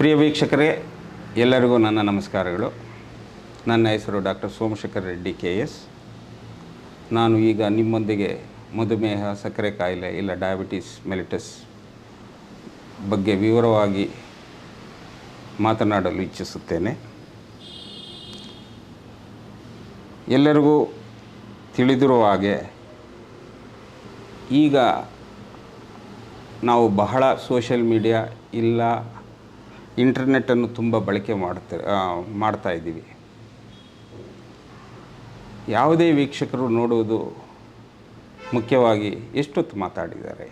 ಪ್ರಿಯ ವೀಕ್ಷಕರೇ, ಎಲ್ಲರಿಗೂ ನನ್ನ ನಮಸ್ಕಾರಗಳು. ನನ್ನ ಹೆಸರು ಡಾಕ್ಟರ್ ಸೋಮಶೇಖರ್ ರೆಡ್ಡಿ KS. ನಾನು ಈಗ ನಿಮ್ಮೊಂದಿಗೆ ಮಧುಮೇಹ, ಸಕ್ಕರೆ ಕಾಯಿಲೆ ಇಲ್ಲ ಡಯಾಬಿಟಿಸ್ ಮೆಲಿಟಸ್ ಬಗ್ಗೆ ವಿವರವಾಗಿ ಮಾತನಾಡಲು ಇಚ್ಛಿಸುತ್ತೇನೆ. ಎಲ್ಲರಿಗೂ ತಿಳಿದಿರುವ ಹಾಗೆ ಈಗ ನಾವು ಬಹಳ ಸೋಷಿಯಲ್ ಮೀಡಿಯಾ ಇಲ್ಲ ಇಂಟರ್ನೆಟ್ಟನ್ನು ತುಂಬ ಬಳಕೆ ಮಾಡ್ತಾ ಇದ್ದೀವಿ. ಯಾವುದೇ ವೀಕ್ಷಕರು ನೋಡುವುದು ಮುಖ್ಯವಾಗಿ ಎಷ್ಟೊತ್ತು ಮಾತಾಡಿದ್ದಾರೆ.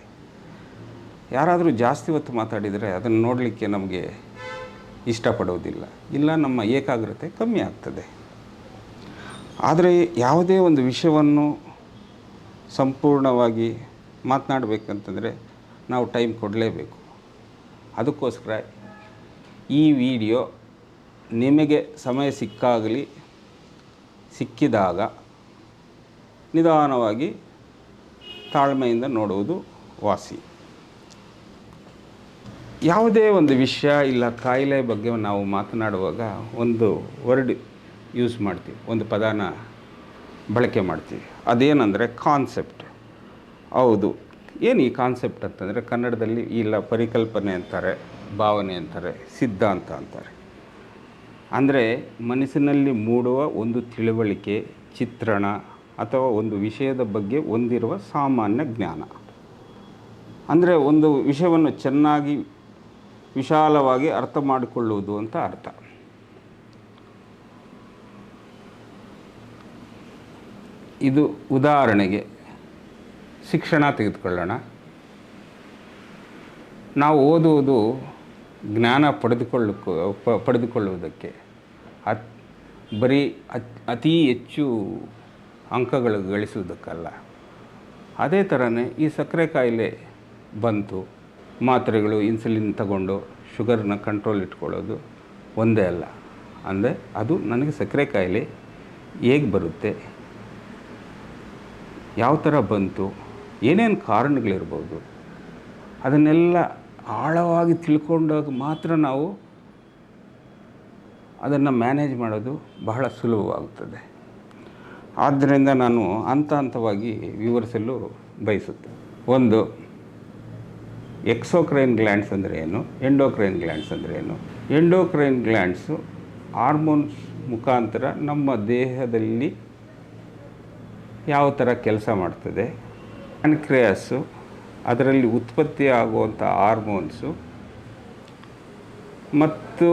ಯಾರಾದರೂ ಜಾಸ್ತಿ ಹೊತ್ತು ಮಾತಾಡಿದರೆ ಅದನ್ನು ನೋಡಲಿಕ್ಕೆ ನಮಗೆ ಇಷ್ಟಪಡುವುದಿಲ್ಲ, ಇಲ್ಲ ನಮ್ಮ ಏಕಾಗ್ರತೆ ಕಮ್ಮಿ ಆಗ್ತದೆ. ಆದರೆ ಯಾವುದೇ ಒಂದು ವಿಷಯವನ್ನು ಸಂಪೂರ್ಣವಾಗಿ ಮಾತನಾಡಬೇಕಂತಂದರೆ ನಾವು ಟೈಮ್ ಕೊಡಲೇಬೇಕು. ಅದಕ್ಕೋಸ್ಕರ ಈ ವಿಡಿಯೋ ನಿಮಗೆ ಸಮಯ ಸಿಕ್ಕಿದಾಗ ನಿಧಾನವಾಗಿ ತಾಳ್ಮೆಯಿಂದ ನೋಡುವುದು ವಾಸಿ. ಯಾವುದೇ ಒಂದು ವಿಷಯ ಇಲ್ಲ ಕಾಯಿಲೆ ಬಗ್ಗೆ ನಾವು ಮಾತನಾಡುವಾಗ ಒಂದು ವರ್ಡ್ ಯೂಸ್ ಮಾಡ್ತೀವಿ, ಒಂದು ಪದನ ಬಳಕೆ ಮಾಡ್ತೀವಿ. ಅದೇನೆಂದರೆ ಕಾನ್ಸೆಪ್ಟ್. ಹೌದು, ಏನು ಈ ಕಾನ್ಸೆಪ್ಟ್ ಅಂತಂದರೆ ಕನ್ನಡದಲ್ಲಿ ಇಲ್ಲ ಪರಿಕಲ್ಪನೆ ಅಂತಾರೆ, ಭಾವನೆ ಅಂತಾರೆ, ಸಿದ್ಧಾಂತ ಅಂತಾರೆ. ಅಂದರೆ ಮನಸ್ಸಿನಲ್ಲಿ ಮೂಡುವ ಒಂದು ತಿಳುವಳಿಕೆ, ಚಿತ್ರಣ ಅಥವಾ ಒಂದು ವಿಷಯದ ಬಗ್ಗೆ ಹೊಂದಿರುವ ಸಾಮಾನ್ಯ ಜ್ಞಾನ. ಅಂದರೆ ಒಂದು ವಿಷಯವನ್ನು ಚೆನ್ನಾಗಿ ವಿಶಾಲವಾಗಿ ಅರ್ಥ ಮಾಡಿಕೊಳ್ಳುವುದು ಅಂತ ಅರ್ಥ. ಇದು ಉದಾಹರಣೆಗೆ ಶಿಕ್ಷಣ ತೆಗೆದುಕೊಳ್ಳೋಣ. ನಾವು ಓದುವುದು ಜ್ಞಾನ ಪಡೆದುಕೊಳ್ಳುವುದಕ್ಕೆ, ಬರೀ ಅತಿ ಹೆಚ್ಚು ಅಂಕಗಳು ಗಳಿಸುವುದಕ್ಕಲ್ಲ. ಅದೇ ಥರನೇ ಈ ಸಕ್ಕರೆ ಕಾಯಿಲೆ ಬಂತು, ಮಾತ್ರೆಗಳು ಇನ್ಸುಲಿನ್ ತಗೊಂಡು ಶುಗರ್ನ ಕಂಟ್ರೋಲ್ ಇಟ್ಕೊಳ್ಳೋದು ಒಂದೇ ಅಲ್ಲ. ಅಂದರೆ ಅದು ನನಗೆ ಸಕ್ಕರೆ ಕಾಯಿಲೆ ಹೇಗೆ ಬರುತ್ತೆ, ಯಾವ ಥರ ಬಂತು, ಏನೇನು ಕಾರಣಗಳಿರ್ಬೋದು, ಅದನ್ನೆಲ್ಲ ಆಳವಾಗಿ ತಿಳ್ಕೊಂಡಾಗ ಮಾತ್ರ ನಾವು ಅದನ್ನು ಮ್ಯಾನೇಜ್ ಮಾಡೋದು ಬಹಳ ಸುಲಭವಾಗುತ್ತದೆ. ಆದ್ದರಿಂದ ನಾನು ಹಂತವಾಗಿ ವಿವರಿಸಲು ಬಯಸುತ್ತೆ. ಒಂದು, ಎಕ್ಸೋಕ್ರೈನ್ ಗ್ಲ್ಯಾಂಡ್ಸ್ ಅಂದರೆ ಏನು, ಎಂಡೋಕ್ರೈನ್ ಗ್ಲ್ಯಾಂಡ್ಸ್ ಅಂದರೆ ಏನು. ಎಂಡೋಕ್ರೈನ್ ಗ್ಲ್ಯಾಂಡ್ಸು ಹಾರ್ಮೋನ್ಸ್ ಮುಖಾಂತರ ನಮ್ಮ ದೇಹದಲ್ಲಿ ಯಾವ ಥರ ಕೆಲಸ ಮಾಡ್ತದೆ. ಪ್ಯಾನ್ಕ್ರಿಯಾಸು ಅದರಲ್ಲಿ ಉತ್ಪತ್ತಿ ಆಗುವಂಥ ಹಾರ್ಮೋನ್ಸು ಮತ್ತು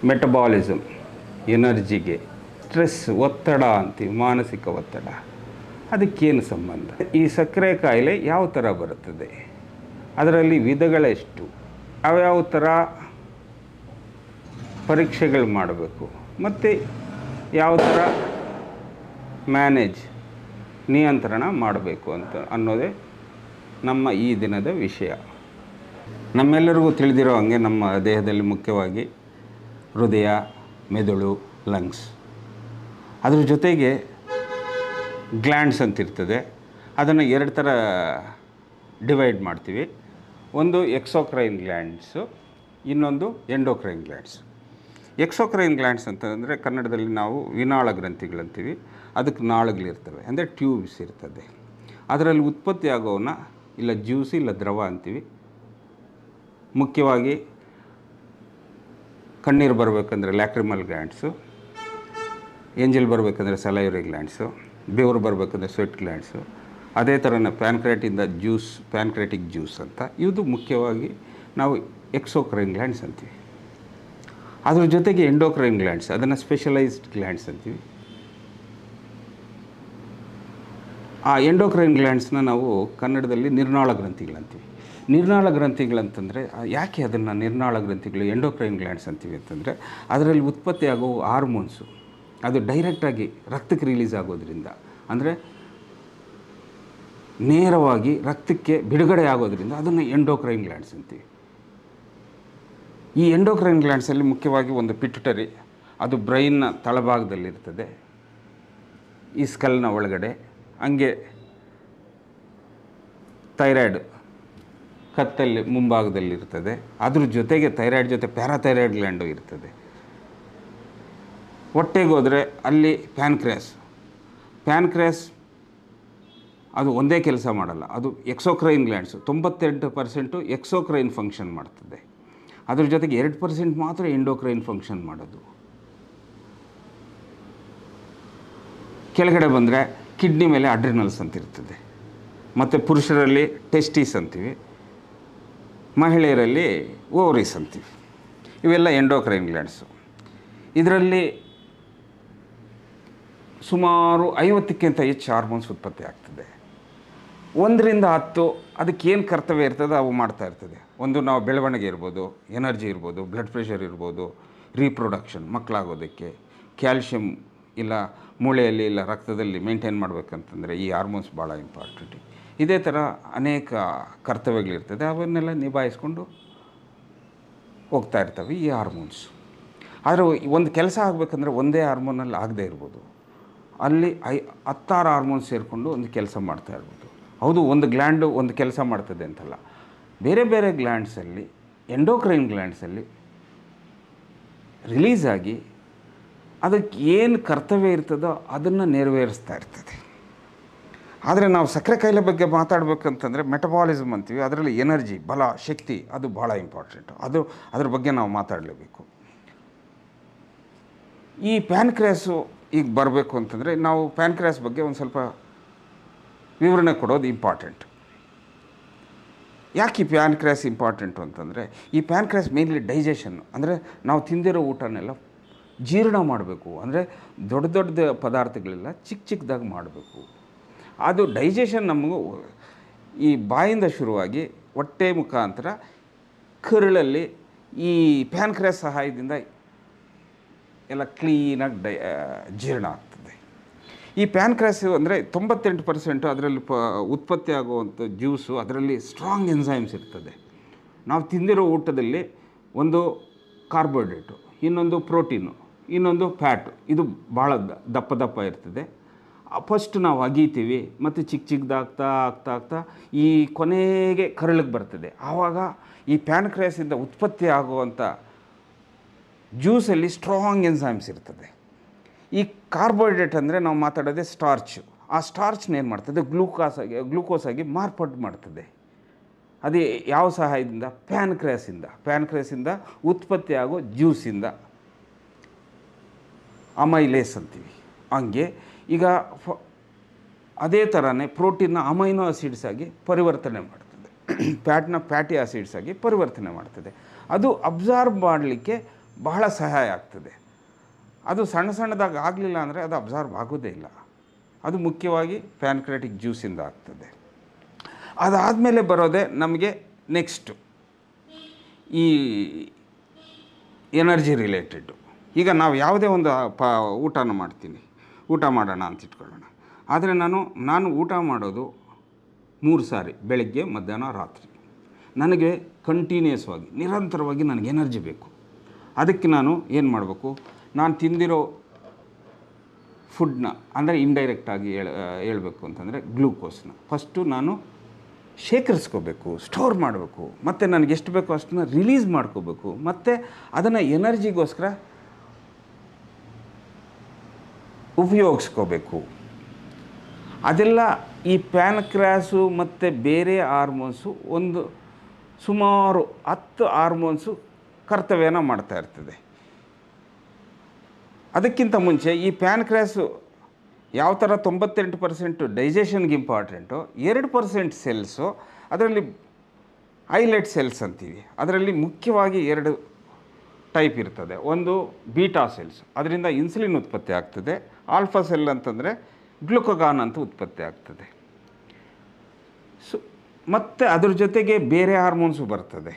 ಮೆಟಬಾಲಿಸಮ್, ಎನರ್ಜಿಗೆ, ಸ್ಟ್ರೆಸ್, ಒತ್ತಡ ಅಂತೀವಿ, ಮಾನಸಿಕ ಒತ್ತಡ, ಅದಕ್ಕೇನು ಸಂಬಂಧ. ಈ ಸಕ್ಕರೆ ಕಾಯಿಲೆ ಯಾವ ಥರ ಬರುತ್ತದೆ, ಅದರಲ್ಲಿ ವಿಧಗಳೆಷ್ಟು, ಯಾವ್ಯಾವ ಥರ ಪರೀಕ್ಷೆಗಳು ಮಾಡಬೇಕು ಮತ್ತು ಯಾವ ಥರ ನಿಯಂತ್ರಣ ಮಾಡಬೇಕು ಅನ್ನೋದೇ ನಮ್ಮ ಈ ದಿನದ ವಿಷಯ. ನಮ್ಮೆಲ್ಲರಿಗೂ ತಿಳಿದಿರೋ ಹಾಗೆ ನಮ್ಮ ದೇಹದಲ್ಲಿ ಮುಖ್ಯವಾಗಿ ಹೃದಯ, ಮೆದುಳು, ಲಂಗ್ಸ್, ಅದ್ರ ಜೊತೆಗೆ ಗ್ಲ್ಯಾಂಡ್ಸ್ ಅಂತಿರ್ತದೆ. ಅದನ್ನು ಎರಡು ಥರ ಡಿವೈಡ್ ಮಾಡ್ತೀವಿ. ಒಂದು ಎಕ್ಸೋಕ್ರೈನ್ ಗ್ಲ್ಯಾಂಡ್ಸು, ಇನ್ನೊಂದು ಎಂಡೋಕ್ರೈನ್ ಗ್ಲ್ಯಾಂಡ್ಸ್. ಎಕ್ಸೋಕ್ರೈನ್ ಗ್ಲ್ಯಾಂಡ್ಸ್ ಅಂತಂದರೆ ಕನ್ನಡದಲ್ಲಿ ನಾವು ವಿನಾಳ ಗ್ರಂಥಿಗಳಂತೀವಿ. ಅದಕ್ಕೆ ನಾಳುಗಳಿರ್ತವೆ, ಅಂದರೆ ಟ್ಯೂಬ್ಸ್ ಇರ್ತದೆ. ಅದರಲ್ಲಿ ಉತ್ಪತ್ತಿ ಆಗೋವನ್ನ ಇಲ್ಲ ಜ್ಯೂಸ್ ಇಲ್ಲ ದ್ರವ ಅಂತೀವಿ. ಮುಖ್ಯವಾಗಿ ಕಣ್ಣೀರು ಬರಬೇಕಂದ್ರೆ ಲ್ಯಾಕ್ರಿಮಲ್ ಗ್ಲ್ಯಾಂಡ್ಸು, ಎಂಜಲ್ ಬರಬೇಕಂದ್ರೆ ಸಲೈವರಿ ಗ್ಲ್ಯಾಂಡ್ಸು, ಬೆವರು ಬರಬೇಕಂದ್ರೆ ಸ್ವೆಟ್ ಗ್ಲ್ಯಾಂಡ್ಸು. ಅದೇ ಥರನೇ ಪ್ಯಾನ್ಕ್ರೆಟಿಕ್ ಜ್ಯೂಸ್ ಅಂತ. ಇದು ಮುಖ್ಯವಾಗಿ ನಾವು ಎಕ್ಸೋಕ್ರೈನ್ ಗ್ಲ್ಯಾಂಡ್ಸ್ ಅಂತೀವಿ. ಅದ್ರ ಜೊತೆಗೆ ಎಂಡೋಕ್ರೈನ್ ಗ್ಲ್ಯಾಂಡ್ಸ್, ಅದನ್ನು ಸ್ಪೆಷಲೈಸ್ಡ್ ಗ್ಲ್ಯಾಂಡ್ಸ್ ಅಂತೀವಿ. ಆ ಎಂಡೋಕ್ರೈನ್ ಗ್ಲ್ಯಾಂಡ್ಸ್ನ ನಾವು ಕನ್ನಡದಲ್ಲಿ ನಿರ್ನಾಳ ಗ್ರಂಥಿಗಳಂತೀವಿ. ನಿರ್ನಾಳ ಗ್ರಂಥಿಗಳಂತಂದರೆ ಯಾಕೆ ಅದನ್ನು ನಿರ್ನಾಳ ಗ್ರಂಥಿಗಳು ಎಂಡೋಕ್ರೈನ್ ಗ್ಲ್ಯಾಂಡ್ಸ್ ಅಂತೀವಿ ಅಂತಂದರೆ ಅದರಲ್ಲಿ ಉತ್ಪತ್ತಿ ಆಗೋ ಹಾರ್ಮೋನ್ಸು ಅದು ಡೈರೆಕ್ಟಾಗಿ ರಕ್ತಕ್ಕೆ ರಿಲೀಸ್ ಆಗೋದ್ರಿಂದ, ಅಂದರೆ ನೇರವಾಗಿ ರಕ್ತಕ್ಕೆ ಬಿಡುಗಡೆ ಆಗೋದ್ರಿಂದ ಅದನ್ನು ಎಂಡೋಕ್ರೈನ್ ಗ್ಲ್ಯಾಂಡ್ಸ್ ಅಂತೀವಿ. ಈ ಎಂಡೋಕ್ರೈನ್ ಗ್ಲ್ಯಾಂಡ್ಸಲ್ಲಿ ಮುಖ್ಯವಾಗಿ ಒಂದು ಪಿಟ್ಯುಟರಿ, ಅದು ಬ್ರೈನ್ನ ತಳಭಾಗದಲ್ಲಿರ್ತದೆ, ಈ ಸ್ಕಲ್ನ ಒಳಗಡೆ. ಹಂಗೆ ಥೈರಾಯ್ಡ್ ಕತ್ತಲ್ಲಿ ಮುಂಭಾಗದಲ್ಲಿರ್ತದೆ. ಅದ್ರ ಜೊತೆಗೆ ಥೈರಾಯ್ಡ್ ಜೊತೆ ಪ್ಯಾರಾಥೈರಾಯ್ಡ್ ಗ್ಲ್ಯಾಂಡು ಇರ್ತದೆ. ಹೊಟ್ಟೆಗೆ ಹೋದರೆ ಅಲ್ಲಿ ಪ್ಯಾನ್ಕ್ರಿಯಾಸ್ ಅದು ಒಂದೇ ಕೆಲಸ ಮಾಡಲ್ಲ, ಅದು ಎಕ್ಸೋಕ್ರೈನ್ ಗ್ಲ್ಯಾಂಡ್ಸು 98% ಎಕ್ಸೋಕ್ರೈನ್ ಫಂಕ್ಷನ್ ಮಾಡ್ತದೆ. ಅದ್ರ ಜೊತೆಗೆ 2% ಮಾತ್ರ ಎಂಡೋಕ್ರೈನ್ ಫಂಕ್ಷನ್ ಮಾಡೋದು. ಕೆಳಗಡೆ ಬಂದರೆ ಕಿಡ್ನಿ ಮೇಲೆ ಅಡ್ರಿನಲ್ಸ್ ಅಂತ ಇರ್ತದೆ, ಮತ್ತು ಪುರುಷರಲ್ಲಿ ಟೆಸ್ಟಿಸ್ ಅಂತೀವಿ, ಮಹಿಳೆಯರಲ್ಲಿ ಓವರೀಸ್ ಅಂತೀವಿ. ಇವೆಲ್ಲ ಎಂಡೋಕ್ರೈನ್ ಗ್ಲ್ಯಾಂಡ್ಸು. ಇದರಲ್ಲಿ ಸುಮಾರು 50ಕ್ಕಿಂತ ಹೆಚ್ಚು ಹಾರ್ಮೋನ್ಸ್ ಉತ್ಪತ್ತಿ ಆಗ್ತದೆ. 1-10 ಅದಕ್ಕೇನು ಕರ್ತವ್ಯ ಇರ್ತದೆ ಅವು ಮಾಡ್ತಾ ಇರ್ತದೆ. ಒಂದು ನಾವು ಬೆಳವಣಿಗೆ ಇರ್ಬೋದು, ಎನರ್ಜಿ ಇರ್ಬೋದು, ಬ್ಲಡ್ ಪ್ರೆಷರ್ ಇರ್ಬೋದು, ರೀಪ್ರೊಡಕ್ಷನ್ ಮಕ್ಕಳಾಗೋದಕ್ಕೆ, ಕ್ಯಾಲ್ಶಿಯಂ ಇಲ್ಲ ಮೂಳೆಯಲ್ಲಿ ಇಲ್ಲ ರಕ್ತದಲ್ಲಿ ಮೇಂಟೈನ್ ಮಾಡಬೇಕಂತಂದರೆ ಈ ಹಾರ್ಮೋನ್ಸ್ ಭಾಳ ಇಂಪಾರ್ಟೆಂಟ್. ಇದೇ ಥರ ಅನೇಕ ಕರ್ತವ್ಯಗಳಿರ್ತದೆ, ಅವನ್ನೆಲ್ಲ ನಿಭಾಯಿಸ್ಕೊಂಡು ಹೋಗ್ತಾ ಇರ್ತವೆ ಈ ಹಾರ್ಮೋನ್ಸ್. ಆದರೆ ಒಂದು ಕೆಲಸ ಆಗಬೇಕಂದ್ರೆ ಒಂದೇ ಹಾರ್ಮೋನಲ್ಲಿ ಆಗದೇ ಇರ್ಬೋದು, ಅಲ್ಲಿ 10 ಹಾರ್ಮೋನ್ಸ್ ಸೇರಿಕೊಂಡು ಒಂದು ಕೆಲಸ ಮಾಡ್ತಾ ಇರ್ಬೋದು. ಹೌದು, ಒಂದು ಗ್ಲ್ಯಾಂಡು ಒಂದು ಕೆಲಸ ಮಾಡ್ತದೆ ಅಂತಲ್ಲ, ಬೇರೆ ಬೇರೆ ಗ್ಲ್ಯಾಂಡ್ಸಲ್ಲಿ, ಎಂಡೋಕ್ರೈನ್ ಗ್ಲ್ಯಾಂಡ್ಸಲ್ಲಿ ರಿಲೀಸ್ ಆಗಿ ಅದಕ್ಕೆ ಏನು ಕರ್ತವ್ಯ ಇರ್ತದೋ ಅದನ್ನು ನೆರವೇರಿಸ್ತಾ ಇರ್ತದೆ. ಆದರೆ ನಾವು ಸಕ್ಕರೆ ಕಾಯಿಲೆ ಬಗ್ಗೆ ಮಾತಾಡಬೇಕಂತಂದರೆ ಮೆಟಬಾಲಿಸಮ್ ಅಂತೀವಿ, ಅದರಲ್ಲಿ ಎನರ್ಜಿ, ಬಲ, ಶಕ್ತಿ ಅದು ಭಾಳ ಇಂಪಾರ್ಟೆಂಟು. ಅದ್ರ ಬಗ್ಗೆ ನಾವು ಮಾತಾಡಲೇಬೇಕು. ಈ ಪ್ಯಾನ್ಕ್ರಿಯಾಸು ಈಗ ಬರಬೇಕು ಅಂತಂದರೆ ನಾವು ಪ್ಯಾನ್ಕ್ರಿಯಾಸ್ ಬಗ್ಗೆ ಒಂದು ಸ್ವಲ್ಪ ವಿವರಣೆ ಕೊಡೋದು ಇಂಪಾರ್ಟೆಂಟ್. ಯಾಕೆ ಈ ಪ್ಯಾನ್ಕ್ರಿಯಾಸ್ ಇಂಪಾರ್ಟೆಂಟು ಅಂತಂದರೆ, ಈ ಪ್ಯಾನ್ಕ್ರಿಯಾಸ್ ಮೇನ್ಲಿ ಡೈಜೆಷನ್, ಅಂದರೆ ನಾವು ತಿಂದಿರೋ ಊಟನೆಲ್ಲ ಜೀರ್ಣ ಮಾಡಬೇಕು. ಅಂದರೆ ದೊಡ್ಡ ದೊಡ್ಡ ಪದಾರ್ಥಗಳೆಲ್ಲ ಚಿಕ್ಕದಾಗಿ ಮಾಡಬೇಕು. ಅದು ಡೈಜೆಷನ್ ನಮಗೂ ಈ ಬಾಯಿಂದ ಶುರುವಾಗಿ ಹೊಟ್ಟೆ ಮುಖಾಂತರ ಕರುಳಲ್ಲಿ ಈ ಪ್ಯಾನ್ಕ್ರಿಯಾಸ್ ಸಹಾಯದಿಂದ ಎಲ್ಲ ಕ್ಲೀನಾಗಿ ಜೀರ್ಣ ಆಗ್ತದೆ. ಈ ಪ್ಯಾನ್ಕ್ರಿಯಾಸು ಅಂದರೆ 98% ಅದರಲ್ಲಿ ಉತ್ಪತ್ತಿ ಆಗುವಂಥ ಜ್ಯೂಸು, ಅದರಲ್ಲಿ ಸ್ಟ್ರಾಂಗ್ ಎನ್ಸೈಮ್ಸ್ ಇರ್ತದೆ. ನಾವು ತಿಂದಿರೋ ಊಟದಲ್ಲಿ ಒಂದು ಕಾರ್ಬೋಹೈಡ್ರೇಟು, ಇನ್ನೊಂದು ಪ್ರೋಟೀನು, ಇನ್ನೊಂದು ಫ್ಯಾಟು, ಇದು ಭಾಳ ದಪ್ಪ ಇರ್ತದೆ. ಫಸ್ಟ್ ನಾವು ಅಗೀತೀವಿ ಮತ್ತು ಚಿಕ್ಕದಾಗ್ತಾ ಆಗ್ತಾ ಈ ಕೊನೆಗೆ ಕರಳಿಗೆ ಬರ್ತದೆ. ಆವಾಗ ಈ ಪ್ಯಾನ್ಕ್ರಿಯಾಸಿಂದ ಉತ್ಪತ್ತಿ ಆಗುವಂಥ ಜ್ಯೂಸಲ್ಲಿ ಸ್ಟ್ರಾಂಗ್ ಎನ್ಸೈಮ್ಸ್ ಇರ್ತದೆ. ಈ ಕಾರ್ಬೋಹೈಡ್ರೇಟ್ ಅಂದರೆ ನಾವು ಮಾತಾಡೋದೇ ಸ್ಟಾರ್ಚು. ಆ ಸ್ಟಾರ್ಚ್ನ ಏನು ಮಾಡ್ತದೆ, ಗ್ಲೂಕೋಸ್ ಆಗಿ ಮಾರ್ಪಾಡು ಮಾಡ್ತದೆ. ಅದು ಯಾವ ಸಹಾಯದಿಂದ? ಪ್ಯಾನ್ಕ್ರಿಯಾಸಿಂದ ಉತ್ಪತ್ತಿ ಆಗೋ ಜ್ಯೂಸಿಂದ, ಅಮೈಲೇಸ್ ಅಂತೀವಿ. ಹಂಗೆ ಈಗ ಅದೇ ಥರನೇ ಪ್ರೋಟೀನ್ನ ಅಮೈನೋ ಆಸಿಡ್ಸ್ ಆಗಿ ಪರಿವರ್ತನೆ ಮಾಡ್ತದೆ, ಫ್ಯಾಟ್ನ ಫ್ಯಾಟಿ ಆಸಿಡ್ಸ್ ಆಗಿ ಪರಿವರ್ತನೆ ಮಾಡ್ತದೆ. ಅದು ಅಬ್ಸಾರ್ಬ್ ಮಾಡಲಿಕ್ಕೆ ಬಹಳ ಸಹಾಯ ಆಗ್ತದೆ. ಅದು ಸಣ್ಣದಾಗಿ ಆಗಲಿಲ್ಲ ಅಂದರೆ ಅದು ಅಬ್ಸಾರ್ಬ್ ಆಗೋದೇ ಇಲ್ಲ. ಅದು ಮುಖ್ಯವಾಗಿ ಪ್ಯಾನ್ಕ್ರಿಯಾಟಿಕ್ ಜ್ಯೂಸಿಂದ ಆಗ್ತದೆ. ಅದಾದಮೇಲೆ ಬರೋದೇ ನಮಗೆ ನೆಕ್ಸ್ಟು ಈ ಎನರ್ಜಿ ರಿಲೇಟೆಡ್ಡು. ಈಗ ನಾವು ಯಾವುದೇ ಒಂದು ಊಟನ ಮಾಡ್ತೀನಿ, ಊಟ ಮಾಡೋಣ ಅಂತ ಇಟ್ಕೊಳ್ಳೋಣ. ಆದರೆ ನಾನು ಊಟ ಮಾಡೋದು 3 ಸಾರಿ, ಬೆಳಗ್ಗೆ, ಮಧ್ಯಾಹ್ನ, ರಾತ್ರಿ. ನನಗೆ ಕಂಟಿನ್ಯೂಸ್ ಆಗಿ ನಿರಂತರವಾಗಿ ನನಗೆ ಎನರ್ಜಿ ಬೇಕು. ಅದಕ್ಕೆ ನಾನು ಏನು ಮಾಡಬೇಕು, ನಾನು ತಿಂದಿರೋ ಫುಡ್ನ, ಅಂದರೆ ಇಂಡೈರೆಕ್ಟಾಗಿ ಹೇಳ್ಬೇಕು ಅಂತಂದರೆ ಗ್ಲೂಕೋಸ್ನ ಫಸ್ಟು ನಾನು ಶೇಖರಿಸ್ಕೋಬೇಕು, ಸ್ಟೋರ್ ಮಾಡಬೇಕು, ಮತ್ತು ನನಗೆ ಎಷ್ಟು ಬೇಕೋ ಅಷ್ಟನ್ನು ರಿಲೀಸ್ ಮಾಡ್ಕೋಬೇಕು, ಮತ್ತು ಅದನ್ನು ಎನರ್ಜಿಗೋಸ್ಕರ ಉಪಯೋಗಿಸ್ಕೋಬೇಕು. ಅದೆಲ್ಲ ಈ ಪ್ಯಾನ್ಕ್ರಿಯಾಸು ಮತ್ತು ಬೇರೆ ಹಾರ್ಮೋನ್ಸು ಒಂದು ಸುಮಾರು 10 ಹಾರ್ಮೋನ್ಸು ಕರ್ತವ್ಯನ ಮಾಡ್ತಾ ಇರ್ತದೆ. ಅದಕ್ಕಿಂತ ಮುಂಚೆ ಈ ಪ್ಯಾನ್ಕ್ರಿಯಾಸು ಯಾವ ಥರ 98% ಡೈಜೆಷನ್ಗೆ ಇಂಪಾರ್ಟೆಂಟು, 2% ಸೆಲ್ಸು, ಅದರಲ್ಲಿ ಐಲೆಟ್ ಸೆಲ್ಸ್ ಅಂತೀವಿ. ಅದರಲ್ಲಿ ಮುಖ್ಯವಾಗಿ 2 ಟೈಪ್ ಇರ್ತದೆ. ಒಂದು ಬೀಟಾ ಸೆಲ್ಸ್, ಅದರಿಂದ ಇನ್ಸುಲಿನ್ ಉತ್ಪತ್ತಿ ಆಗ್ತದೆ. ಆಲ್ಫಾ ಸೆಲ್ ಅಂತಂದರೆ ಗ್ಲುಕಗಾನ್ ಅಂತ ಉತ್ಪತ್ತಿ ಆಗ್ತದೆ. ಮತ್ತು ಅದ್ರ ಜೊತೆಗೆ ಬೇರೆ ಹಾರ್ಮೋನ್ಸು ಬರ್ತದೆ.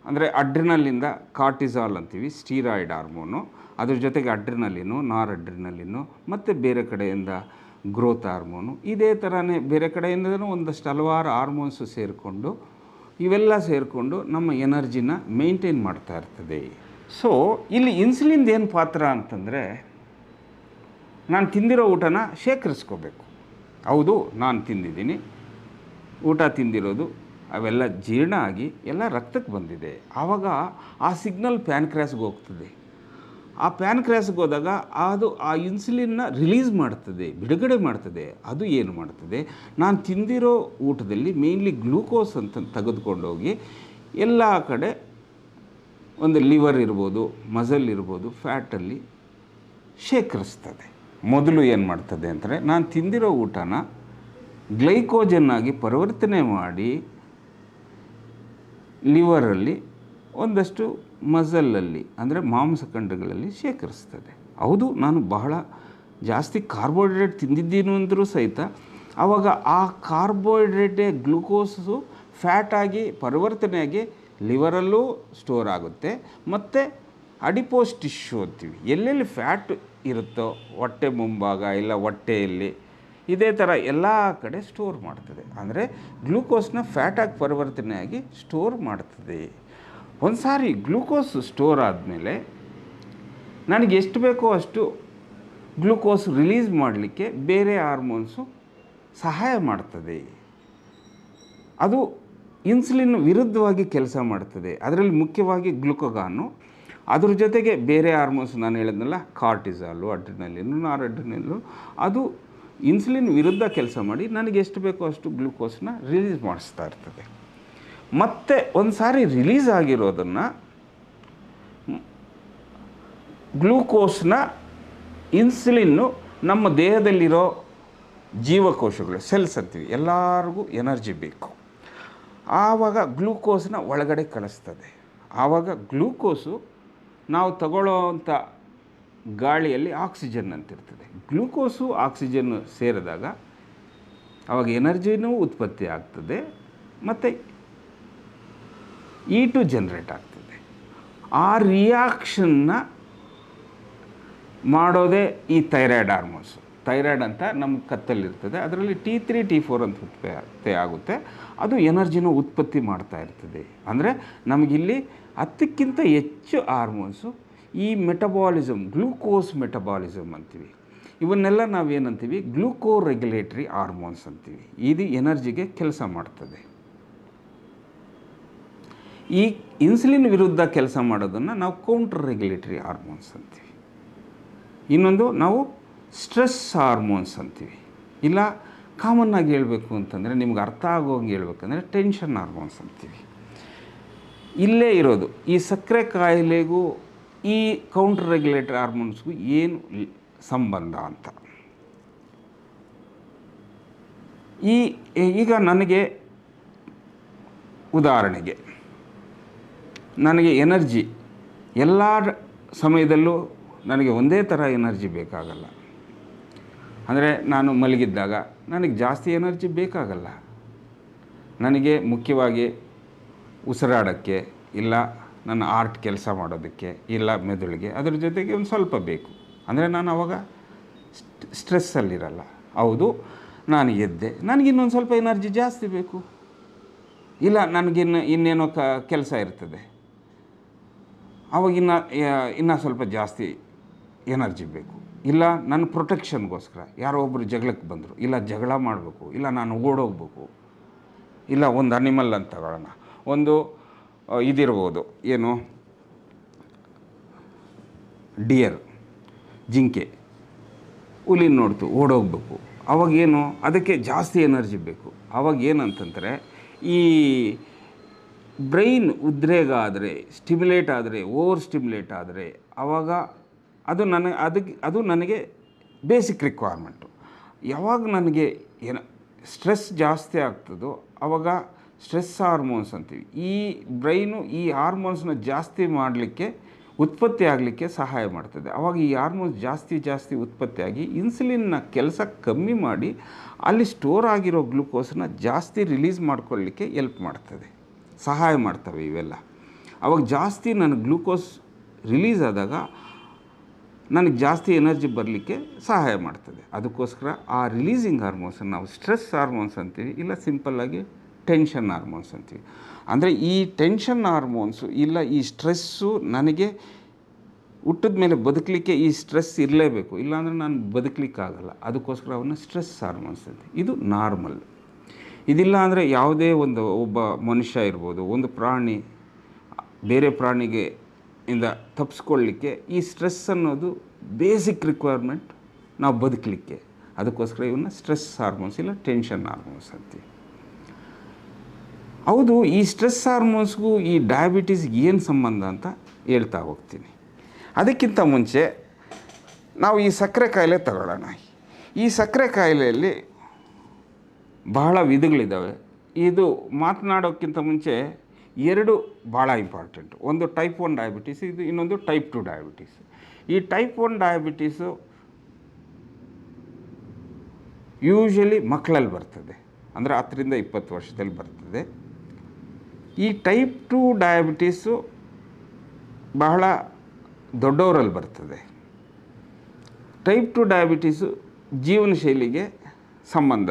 ಅಂದರೆ ಅಡ್ರಿನಲ್ಲಿಂದ ಕಾರ್ಟಿಸಾಲ್ ಅಂತೀವಿ, ಸ್ಟೀರಾಯ್ಡ್ ಹಾರ್ಮೋನು. ಅದ್ರ ಜೊತೆಗೆ ಅಡ್ರಿನಲಿನು, ನಾರ್ ಅಡ್ರಿನಲಿನು, ಮತ್ತು ಬೇರೆ ಕಡೆಯಿಂದ ಗ್ರೋತ್ ಹಾರ್ಮೋನು. ಇದೇ ಥರನೇ ಬೇರೆ ಕಡೆಯಿಂದನೂ ಒಂದಷ್ಟು ಹಲವಾರು ಹಾರ್ಮೋನ್ಸು ಸೇರಿಕೊಂಡು, ಇವೆಲ್ಲ ಸೇರಿಕೊಂಡು ನಮ್ಮ ಎನರ್ಜಿನ ಮೇಂಟೈನ್ ಮಾಡ್ತಾ ಇರ್ತದೆ. ಸೊ ಇಲ್ಲಿ ಇನ್ಸುಲಿನ್ದು ಏನು ಪಾತ್ರ ಅಂತಂದರೆ, ನಾನು ತಿಂದಿರೋ ಊಟನ ಶೇಖರಿಸ್ಕೋಬೇಕು. ಹೌದು, ನಾನು ತಿಂದಿದ್ದೀನಿ, ಊಟ ತಿಂದಿರೋದು ಅವೆಲ್ಲ ಜೀರ್ಣ ಆಗಿ ಎಲ್ಲ ರಕ್ತಕ್ಕೆ ಬಂದಿದೆ. ಆವಾಗ ಆ ಸಿಗ್ನಲ್ ಪ್ಯಾನ್ಕ್ರಿಯಾಸ್ಗೆ ಹೋಗ್ತದೆ. ಆ ಪ್ಯಾನ್ಕ್ರಿಯಾಸ್ಗೆ ಹೋದಾಗ ಅದು ಆ ಇನ್ಸುಲಿನ್ನ ರಿಲೀಸ್ ಮಾಡ್ತದೆ, ಬಿಡುಗಡೆ ಮಾಡ್ತದೆ. ಅದು ಏನು ಮಾಡ್ತದೆ, ನಾನು ತಿಂದಿರೋ ಊಟದಲ್ಲಿ ಮೇಯ್ನ್ಲಿ ಗ್ಲೂಕೋಸ್ ಅಂತ ತೆಗೆದುಕೊಂಡೋಗಿ ಎಲ್ಲ ಕಡೆ ಒಂದು ಲಿವರ್ ಇರ್ಬೋದು, ಮಸಲ್ ಇರ್ಬೋದು, ಫ್ಯಾಟಲ್ಲಿ ಶೇಖರಿಸ್ತದೆ. ಮೊದಲು ಏನು ಮಾಡ್ತದೆ ಅಂದರೆ, ನಾನು ತಿಂದಿರೋ ಊಟನ ಗ್ಲೈಕೋಜನ್ ಆಗಿ ಪರಿವರ್ತನೆ ಮಾಡಿ ಲಿವರಲ್ಲಿ ಒಂದಷ್ಟು ಮಸಲಲ್ಲಿ ಅಂದರೆ ಮಾಂಸಖಂಡಗಳಲ್ಲಿ ಶೇಖರಿಸ್ತದೆ. ಹೌದು, ನಾನು ಬಹಳ ಜಾಸ್ತಿ ಕಾರ್ಬೋಹೈಡ್ರೇಟ್ ತಿಂದಿದ್ದೀನಿ ಅಂದರೂ ಸಹಿತ ಆವಾಗ ಆ ಕಾರ್ಬೋಹೈಡ್ರೇಟೇ ಗ್ಲೂಕೋಸು ಫ್ಯಾಟಾಗಿ ಪರಿವರ್ತನೆಯಾಗಿ ಲಿವರಲ್ಲೂ ಸ್ಟೋರ್ ಆಗುತ್ತೆ. ಮತ್ತು ಅಡಿಪೋಸ್ ಟಿಶ್ಯೂ ಅಂತೀವಿ, ಎಲ್ಲೆಲ್ಲಿ ಫ್ಯಾಟ್ ಇರುತ್ತೋ ಹೊಟ್ಟೆ ಮುಂಭಾಗ ಇಲ್ಲ ಹೊಟ್ಟೆಯಲ್ಲಿ, ಇದೇ ಥರ ಎಲ್ಲ ಕಡೆ ಸ್ಟೋರ್ ಮಾಡ್ತದೆ. ಅಂದರೆ ಗ್ಲೂಕೋಸ್ನ ಫ್ಯಾಟಾಗಿ ಪರಿವರ್ತನೆಯಾಗಿ ಸ್ಟೋರ್ ಮಾಡ್ತದೆ. ಒಂದು ಸಾರಿ ಗ್ಲೂಕೋಸ್ ಸ್ಟೋರ್ ಆದಮೇಲೆ ನನಗೆ ಎಷ್ಟು ಬೇಕೋ ಅಷ್ಟು ಗ್ಲೂಕೋಸ್ ರಿಲೀಸ್ ಮಾಡಲಿಕ್ಕೆ ಬೇರೆ ಹಾರ್ಮೋನ್ಸು ಸಹಾಯ ಮಾಡ್ತದೆ. ಅದು ಇನ್ಸುಲಿನ್ ವಿರುದ್ಧವಾಗಿ ಕೆಲಸ ಮಾಡ್ತದೆ. ಅದರಲ್ಲಿ ಮುಖ್ಯವಾಗಿ ಗ್ಲುಕಗಾನು, ಅದ್ರ ಜೊತೆಗೆ ಬೇರೆ ಹಾರ್ಮೋನ್ಸ್ ನಾನು ಹೇಳಿದ್ನಲ್ಲ, ಕಾರ್ಟಿಸಾಲು, ಅಡ್ರಿನಲಿನು, ನಾರಡ್ರಿನಲ್ಲು, ಅದು ಇನ್ಸುಲಿನ್ ವಿರುದ್ಧ ಕೆಲಸ ಮಾಡಿ ನನಗೆ ಎಷ್ಟು ಬೇಕೋ ಅಷ್ಟು ಗ್ಲೂಕೋಸ್ನ ರಿಲೀಸ್ ಮಾಡಿಸ್ತಾ ಇರ್ತದೆ. ಮತ್ತು ಒಂದು ಸಾರಿ ರಿಲೀಸ್ ಆಗಿರೋದನ್ನು ಗ್ಲೂಕೋಸ್ನ ಇನ್ಸುಲಿನ್ನು ನಮ್ಮ ದೇಹದಲ್ಲಿರೋ ಜೀವಕೋಶಗಳು, ಸೆಲ್ಸ್ ಅಂತೀವಿ, ಎಲ್ಲರಿಗೂ ಎನರ್ಜಿ ಬೇಕು. ಆವಾಗ ಗ್ಲೂಕೋಸ್ನ ಒಳಗಡೆ ಕಳಿಸ್ತದೆ. ಆವಾಗ ಗ್ಲೂಕೋಸು ನಾವು ತಗೊಳ್ಳೋವಂಥ ಗಾಳಿಯಲ್ಲಿ ಆಕ್ಸಿಜನ್ ಅಂತಿರ್ತದೆ. ಗ್ಲೂಕೋಸು ಆಕ್ಸಿಜನ್ನು ಸೇರಿದಾಗ ಆವಾಗ ಎನರ್ಜಿನೂ ಉತ್ಪತ್ತಿ ಆಗ್ತದೆ ಮತ್ತು E2 ಜನ್ರೇಟ್ ಆಗ್ತದೆ. ಆ ರಿಯಾಕ್ಷನ್ನ ಮಾಡೋದೇ ಈ ಥೈರಾಯ್ಡ್ ಹಾರ್ಮೋನ್ಸು. ಥೈರಾಯ್ಡ್ ಅಂತ ನಮ್ಮ ಕತ್ತಲ್ಲಿರ್ತದೆ, ಅದರಲ್ಲಿ T3 T4 ಅಂತ ಉತ್ಪತ್ತಿ ಆಗುತ್ತೆ. ಅದು ಎನರ್ಜಿನೂ ಉತ್ಪತ್ತಿ ಮಾಡ್ತಾ ಇರ್ತದೆ. ಅಂದರೆ ನಮಗಿಲ್ಲಿ 10ಕ್ಕಿಂತ ಹೆಚ್ಚು ಹಾರ್ಮೋನ್ಸು ಈ ಮೆಟಬಾಲಿಸಮ್, ಗ್ಲೂಕೋಸ್ ಮೆಟಬಾಲಿಸಮ್ ಅಂತೀವಿ. ಇವನ್ನೆಲ್ಲ ನಾವೇನಂತೀವಿ, ಗ್ಲೂಕೋ ರೆಗ್ಯುಲೇಟರಿ ಹಾರ್ಮೋನ್ಸ್ ಅಂತೀವಿ. ಇದು ಎನರ್ಜಿಗೆ ಕೆಲಸ ಮಾಡ್ತದೆ. ಈ ಇನ್ಸುಲಿನ್ ವಿರುದ್ಧ ಕೆಲಸ ಮಾಡೋದನ್ನು ನಾವು ಕೌಂಟರ್ ರೆಗ್ಯುಲೇಟರಿ ಹಾರ್ಮೋನ್ಸ್ ಅಂತೀವಿ. ಇನ್ನೊಂದು ನಾವು ಸ್ಟ್ರೆಸ್ ಹಾರ್ಮೋನ್ಸ್ ಅಂತೀವಿ. ಇಲ್ಲ ಕಾಮನ್ನಾಗಿ ಹೇಳಬೇಕು ಅಂತಂದರೆ, ನಿಮ್ಗೆ ಅರ್ಥ ಆಗೋಂಗೆ ಹೇಳ್ಬೇಕಂದ್ರೆ ಟೆನ್ಷನ್ ಹಾರ್ಮೋನ್ಸ್ ಅಂತೀವಿ. ಇಲ್ಲೇ ಇರೋದು ಈ ಸಕ್ಕರೆ ಕಾಯಿಲೆಗೂ ಈ ಕೌಂಟರ್ ರೆಗ್ಯುಲೇಟರಿ ಹಾರ್ಮೋನ್ಸ್ಗೂ ಏನು ಸಂಬಂಧ ಅಂತ. ಈಗ ನನಗೆ ಉದಾಹರಣೆಗೆ ನನಗೆ ಎನರ್ಜಿ ಎಲ್ಲ ಸಮಯದಲ್ಲೂ ನನಗೆ ಒಂದೇ ಥರ ಎನರ್ಜಿ ಬೇಕಾಗಲ್ಲ. ಅಂದರೆ ನಾನು ಮಲಗಿದ್ದಾಗ ನನಗೆ ಜಾಸ್ತಿ ಎನರ್ಜಿ ಬೇಕಾಗಲ್ಲ. ನನಗೆ ಮುಖ್ಯವಾಗಿ ಉಸಿರಾಡೋಕ್ಕೆ, ಇಲ್ಲ ನನ್ನ ಆರ್ಟ್ ಕೆಲಸ ಮಾಡೋದಕ್ಕೆ, ಇಲ್ಲ ಮೆದುಳಿಗೆ, ಅದ್ರ ಜೊತೆಗೆ ಒಂದು ಸ್ವಲ್ಪ ಬೇಕು. ಅಂದರೆ ನಾನು ಆವಾಗ ಸ್ಟ್ರೆಸ್ಸಲ್ಲಿರಲ್ಲ. ಹೌದು, ನಾನು ಎದ್ದೆ, ನನಗಿನ್ನೊಂದು ಸ್ವಲ್ಪ ಎನರ್ಜಿ ಜಾಸ್ತಿ ಬೇಕು. ಇಲ್ಲ ಇನ್ನೇನೋ ಕೆಲಸ ಇರ್ತದೆ, ಆವಾಗ ಇನ್ನೂ ಸ್ವಲ್ಪ ಜಾಸ್ತಿ ಎನರ್ಜಿ ಬೇಕು. ಇಲ್ಲ ನನ್ನ ಪ್ರೊಟೆಕ್ಷನ್ಗೋಸ್ಕರ ಯಾರೋ ಒಬ್ಬರು ಜಗಳಕ್ಕೆ ಬಂದರು, ಇಲ್ಲ ಜಗಳ ಮಾಡಬೇಕು, ಇಲ್ಲ ನಾನು ಓಡೋಗ್ಬೇಕು, ಇಲ್ಲ ಒಂದು ಅನಿಮಲ್ ಅಂತ ತಗೊಳ್ಳೋಣ, ಒಂದು ಇದಿರ್ಬೋದು, ಏನು ಡಿಯರ್, ಜಿಂಕೆ, ಹುಲಿ ನೋಡ್ತು ಓಡೋಗ್ಬೇಕು. ಅವಾಗೇನು, ಅದಕ್ಕೆ ಜಾಸ್ತಿ ಎನರ್ಜಿ ಬೇಕು. ಅವಾಗ ಏನಂತಂದರೆ, ಈ ಬ್ರೈನ್ ಉದ್ರೇಗ ಆದರೆ, ಸ್ಟಿಮ್ಯುಲೇಟ್ ಆದರೆ, ಓವರ್ ಸ್ಟಿಮ್ಯುಲೇಟ್ ಆದರೆ, ಆವಾಗ ಅದು ನನಗೆ ಬೇಸಿಕ್ ರಿಕ್ವೈರ್ಮೆಂಟು. ಯಾವಾಗ ನನಗೆ ಸ್ಟ್ರೆಸ್ ಜಾಸ್ತಿ ಆಗ್ತದೋ ಆವಾಗ ಸ್ಟ್ರೆಸ್ ಹಾರ್ಮೋನ್ಸ್ ಅಂತೀವಿ. ಈ ಬ್ರೈನು ಈ ಹಾರ್ಮೋನ್ಸ್ನ ಜಾಸ್ತಿ ಮಾಡಲಿಕ್ಕೆ, ಉತ್ಪತ್ತಿ ಆಗಲಿಕ್ಕೆ ಸಹಾಯ ಮಾಡ್ತದೆ. ಆವಾಗ ಈ ಹಾರ್ಮೋನ್ಸ್ ಜಾಸ್ತಿ ಉತ್ಪತ್ತಿಯಾಗಿ ಇನ್ಸುಲಿನ್ನ ಕೆಲಸ ಕಮ್ಮಿ ಮಾಡಿ ಅಲ್ಲಿ ಸ್ಟೋರ್ ಆಗಿರೋ ಗ್ಲೂಕೋಸನ್ನ ಜಾಸ್ತಿ ರಿಲೀಸ್ ಮಾಡ್ಕೊಳ್ಳಿಕ್ಕೆ ಎಲ್ಪ್ ಮಾಡ್ತದೆ, ಸಹಾಯ ಮಾಡ್ತವೆ ಇವೆಲ್ಲ. ಆವಾಗ ಜಾಸ್ತಿ ನನಗೆ ಗ್ಲೂಕೋಸ್ ರಿಲೀಸ್ ಆದಾಗ ನನಗೆ ಜಾಸ್ತಿ ಎನರ್ಜಿ ಬರಲಿಕ್ಕೆ ಸಹಾಯ ಮಾಡ್ತದೆ. ಅದಕ್ಕೋಸ್ಕರ ಆ ರಿಲೀಸಿಂಗ್ ಹಾರ್ಮೋನ್ಸನ್ನು ನಾವು ಸ್ಟ್ರೆಸ್ ಹಾರ್ಮೋನ್ಸ್ ಅಂತೀವಿ, ಇಲ್ಲ ಸಿಂಪಲ್ಲಾಗಿ ಟೆನ್ಷನ್ ಹಾರ್ಮೋನ್ಸ್ ಅಂತೀವಿ. ಅಂದರೆ ಈ ಟೆನ್ಷನ್ ಹಾರ್ಮೋನ್ಸು, ಇಲ್ಲ ಈ ಸ್ಟ್ರೆಸ್ಸು ನನಗೆ ಹುಟ್ಟಿದ ಮೇಲೆ ಬದುಕಲಿಕ್ಕೆ ಈ ಸ್ಟ್ರೆಸ್ ಇರಲೇಬೇಕು, ಇಲ್ಲಾಂದರೆ ನಾನು ಬದುಕಲಿಕ್ಕಾಗಲ್ಲ. ಅದಕ್ಕೋಸ್ಕರ ಅವನ್ನ ಸ್ಟ್ರೆಸ್ ಹಾರ್ಮೋನ್ಸ್ ಅಂತೀವಿ. ಇದು ನಾರ್ಮಲ್. ಇದಿಲ್ಲ ಅಂದರೆ ಯಾವುದೇ ಒಬ್ಬ ಮನುಷ್ಯ ಇರ್ಬೋದು, ಒಂದು ಪ್ರಾಣಿ ಬೇರೆ ಪ್ರಾಣಿಗೆ ಇಂದ ತಪ್ಪಿಸ್ಕೊಳ್ಳಿಕ್ಕೆ ಈ ಸ್ಟ್ರೆಸ್ ಅನ್ನೋದು ಬೇಸಿಕ್ ರಿಕ್ವೈರ್ಮೆಂಟ್ ನಾವು ಬದುಕಲಿಕ್ಕೆ. ಅದಕ್ಕೋಸ್ಕರ ಇವನ್ನ ಸ್ಟ್ರೆಸ್ ಹಾರ್ಮೋನ್ಸ್ ಇಲ್ಲ ಟೆನ್ಷನ್ ಹಾರ್ಮೋನ್ಸ್ ಅಂತೀವಿ. ಹೌದು, ಈ ಸ್ಟ್ರೆಸ್ ಹಾರ್ಮೋನ್ಸ್ಗೂ ಈ ಡಯಾಬಿಟೀಸ್ಗೆ ಏನು ಸಂಬಂಧ ಅಂತ ಹೇಳ್ತಾ ಹೋಗ್ತೀನಿ. ಅದಕ್ಕಿಂತ ಮುಂಚೆ ನಾವು ಈ ಸಕ್ಕರೆ ಕಾಯಿಲೆ ತಗೊಳ್ಳೋಣ. ಈ ಸಕ್ಕರೆ ಕಾಯಿಲೆಯಲ್ಲಿ ಬಹಳ ವಿಧಗಳಿದ್ದಾವೆ. ಇದು ಮಾತನಾಡೋಕ್ಕಿಂತ ಮುಂಚೆ ಎರಡು ಭಾಳ ಇಂಪಾರ್ಟೆಂಟು. ಒಂದು ಟೈಪ್ 1 ಡಯಾಬಿಟೀಸ್, ಇದು ಇನ್ನೊಂದು ಟೈಪ್ 2 ಡಯಾಬಿಟೀಸ್. ಈ ಟೈಪ್ 1 ಡಯಾಬಿಟೀಸು ಯೂಶ್ವಲಿ ಮಕ್ಕಳಲ್ಲಿ ಬರ್ತದೆ, ಅಂದರೆ 10ರಿಂದ 20 ವರ್ಷದಲ್ಲಿ ಬರ್ತದೆ. ಈ ಟೈಪ್ 2 ಡಯಾಬಿಟೀಸು ಬಹಳ ದೊಡ್ಡವರಲ್ಲಿ ಬರ್ತದೆ. ಟೈಪ್ 2 ಡಯಾಬಿಟೀಸು ಜೀವನ ಶೈಲಿಗೆ ಸಂಬಂಧ,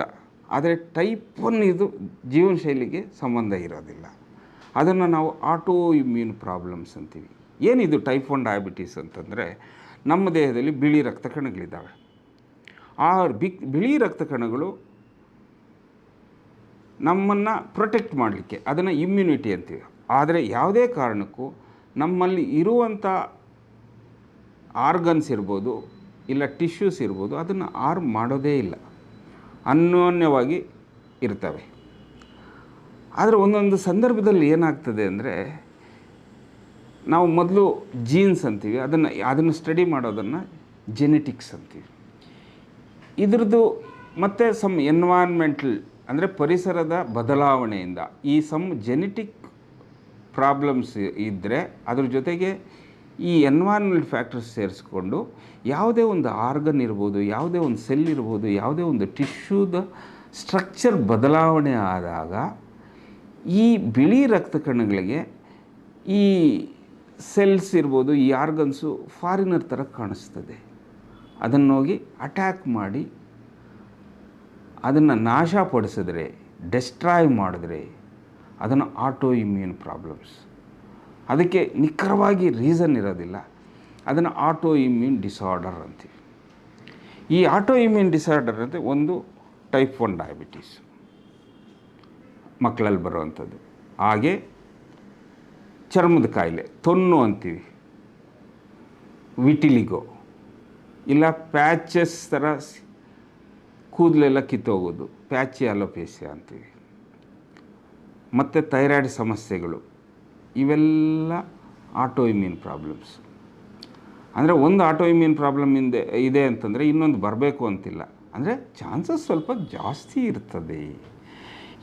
ಆದರೆ ಟೈಪ್ 1 ಇದು ಜೀವನ ಶೈಲಿಗೆ ಸಂಬಂಧ ಇರೋದಿಲ್ಲ. ಅದನ್ನು ನಾವು ಆಟೋ ಇಮ್ಯೂನ್ ಪ್ರಾಬ್ಲಮ್ಸ್ ಅಂತೀವಿ. ಏನಿದು ಟೈಪ್ 1 ಡಯಾಬಿಟೀಸ್ ಅಂತಂದರೆ, ನಮ್ಮ ದೇಹದಲ್ಲಿ ಬಿಳಿ ರಕ್ತ ಕಣಗಳಿದ್ದಾವೆ. ಆ ಬಿಳಿ ರಕ್ತ ಕಣಗಳು ನಮ್ಮನ್ನು ಪ್ರೊಟೆಕ್ಟ್ ಮಾಡಲಿಕ್ಕೆ ಅದನ್ನು ಇಮ್ಯುನಿಟಿ ಅಂತೀವಿ. ಆದರೆ ಯಾವುದೇ ಕಾರಣಕ್ಕೂ ನಮ್ಮಲ್ಲಿ ಇರುವಂಥ ಆರ್ಗನ್ಸ್ ಇರ್ಬೋದು ಇಲ್ಲ ಟಿಶ್ಯೂಸ್ ಇರ್ಬೋದು, ಅದನ್ನು ಹಾರ್ಮ್ ಮಾಡೋದೇ ಇಲ್ಲ, ಅನ್ಯೋನ್ಯವಾಗಿ ಇರ್ತವೆ. ಆದರೆ ಒಂದೊಂದು ಸಂದರ್ಭದಲ್ಲಿ ಏನಾಗ್ತದೆ ಅಂದರೆ, ನಾವು ಮೊದಲು ಜೀನ್ಸ್ ಅಂತೀವಿ, ಅದನ್ನು ಸ್ಟಡಿ ಮಾಡೋದನ್ನು ಜೆನೆಟಿಕ್ಸ್ ಅಂತೀವಿ. ಇದ್ರದ್ದು ಮತ್ತು ಸಮ್ ಎನ್ವೈರ್ನ್ಮೆಂಟಲ್ ಅಂದರೆ ಪರಿಸರದ ಬದಲಾವಣೆಯಿಂದ ಈ ಸಮ್ ಜೆನೆಟಿಕ್ ಪ್ರಾಬ್ಲಮ್ಸ್ ಇದ್ದರೆ, ಅದ್ರ ಜೊತೆಗೆ ಈ ಎನ್ವೈರ್ನ್ಮೆಂಟ್ ಫ್ಯಾಕ್ಟರ್ಸ್ ಸೇರಿಸ್ಕೊಂಡು ಯಾವುದೇ ಒಂದು ಆರ್ಗನ್ ಇರ್ಬೋದು, ಯಾವುದೇ ಒಂದು ಸೆಲ್ ಇರ್ಬೋದು, ಯಾವುದೇ ಒಂದು ಟಿಶ್ಯೂದ ಸ್ಟ್ರಕ್ಚರ್ ಬದಲಾವಣೆ ಆದಾಗ ಈ ಬಿಳಿ ರಕ್ತ ಕಣಗಳಿಗೆ ಈ ಸೆಲ್ಸ್ ಇರ್ಬೋದು, ಈ ಆರ್ಗನ್ಸು ಫಾರಿನರ್ ಥರ ಕಾಣಿಸ್ತದೆ. ಅದನ್ನೋಗಿ ಅಟ್ಯಾಕ್ ಮಾಡಿ ಅದನ್ನು ನಾಶಪಡಿಸಿದ್ರೆ, ಡೆಸ್ಟ್ರಾಯ್ ಮಾಡಿದ್ರೆ ಅದನ್ನು ಆಟೋ ಇಮ್ಯೂನ್ ಪ್ರಾಬ್ಲಮ್ಸ್. ಅದಕ್ಕೆ ನಿಖರವಾಗಿ ರೀಸನ್ ಇರೋದಿಲ್ಲ, ಅದನ್ನು ಆಟೋ ಇಮ್ಯೂನ್ ಡಿಸಾರ್ಡರ್ ಅಂತೀವಿ. ಈ ಆಟೋ ಇಮ್ಯೂನ್ ಡಿಸಾರ್ಡರ್ ಅಂದರೆ ಒಂದು ಟೈಪ್ 1 ಡಯಾಬಿಟೀಸ್ ಮಕ್ಕಳಲ್ಲಿ ಬರುವಂಥದ್ದು. ಹಾಗೆ ಚರ್ಮದ ಕಾಯಿಲೆ ತೊನ್ನು ಅಂತೀವಿ, ವಿಟಿಲಿಗೋ ಇಲ್ಲ ಪ್ಯಾಚಸ್ ಥರ ಕೂದಲೆಲ್ಲ ಕಿತ್ತೋಗೋದು, ಪ್ಯಾಚಿ ಅಲೋಪೇಸಿಯಾ ಅಂತೀವಿ. ಮತ್ತು ಥೈರಾಯ್ಡ್ ಸಮಸ್ಯೆಗಳು, ಇವೆಲ್ಲ ಆಟೋ ಇಮ್ಯೂನ್ ಪ್ರಾಬ್ಲಮ್ಸ್. ಅಂದರೆ ಒಂದು ಆಟೋ ಇಮ್ಯೂನ್ ಪ್ರಾಬ್ಲಮ್ ಇದೆ ಅಂತಂದರೆ ಇನ್ನೊಂದು ಬರಬೇಕು ಅಂತಿಲ್ಲ, ಅಂದರೆ ಚಾನ್ಸಸ್ ಸ್ವಲ್ಪ ಜಾಸ್ತಿ ಇರ್ತದೆ.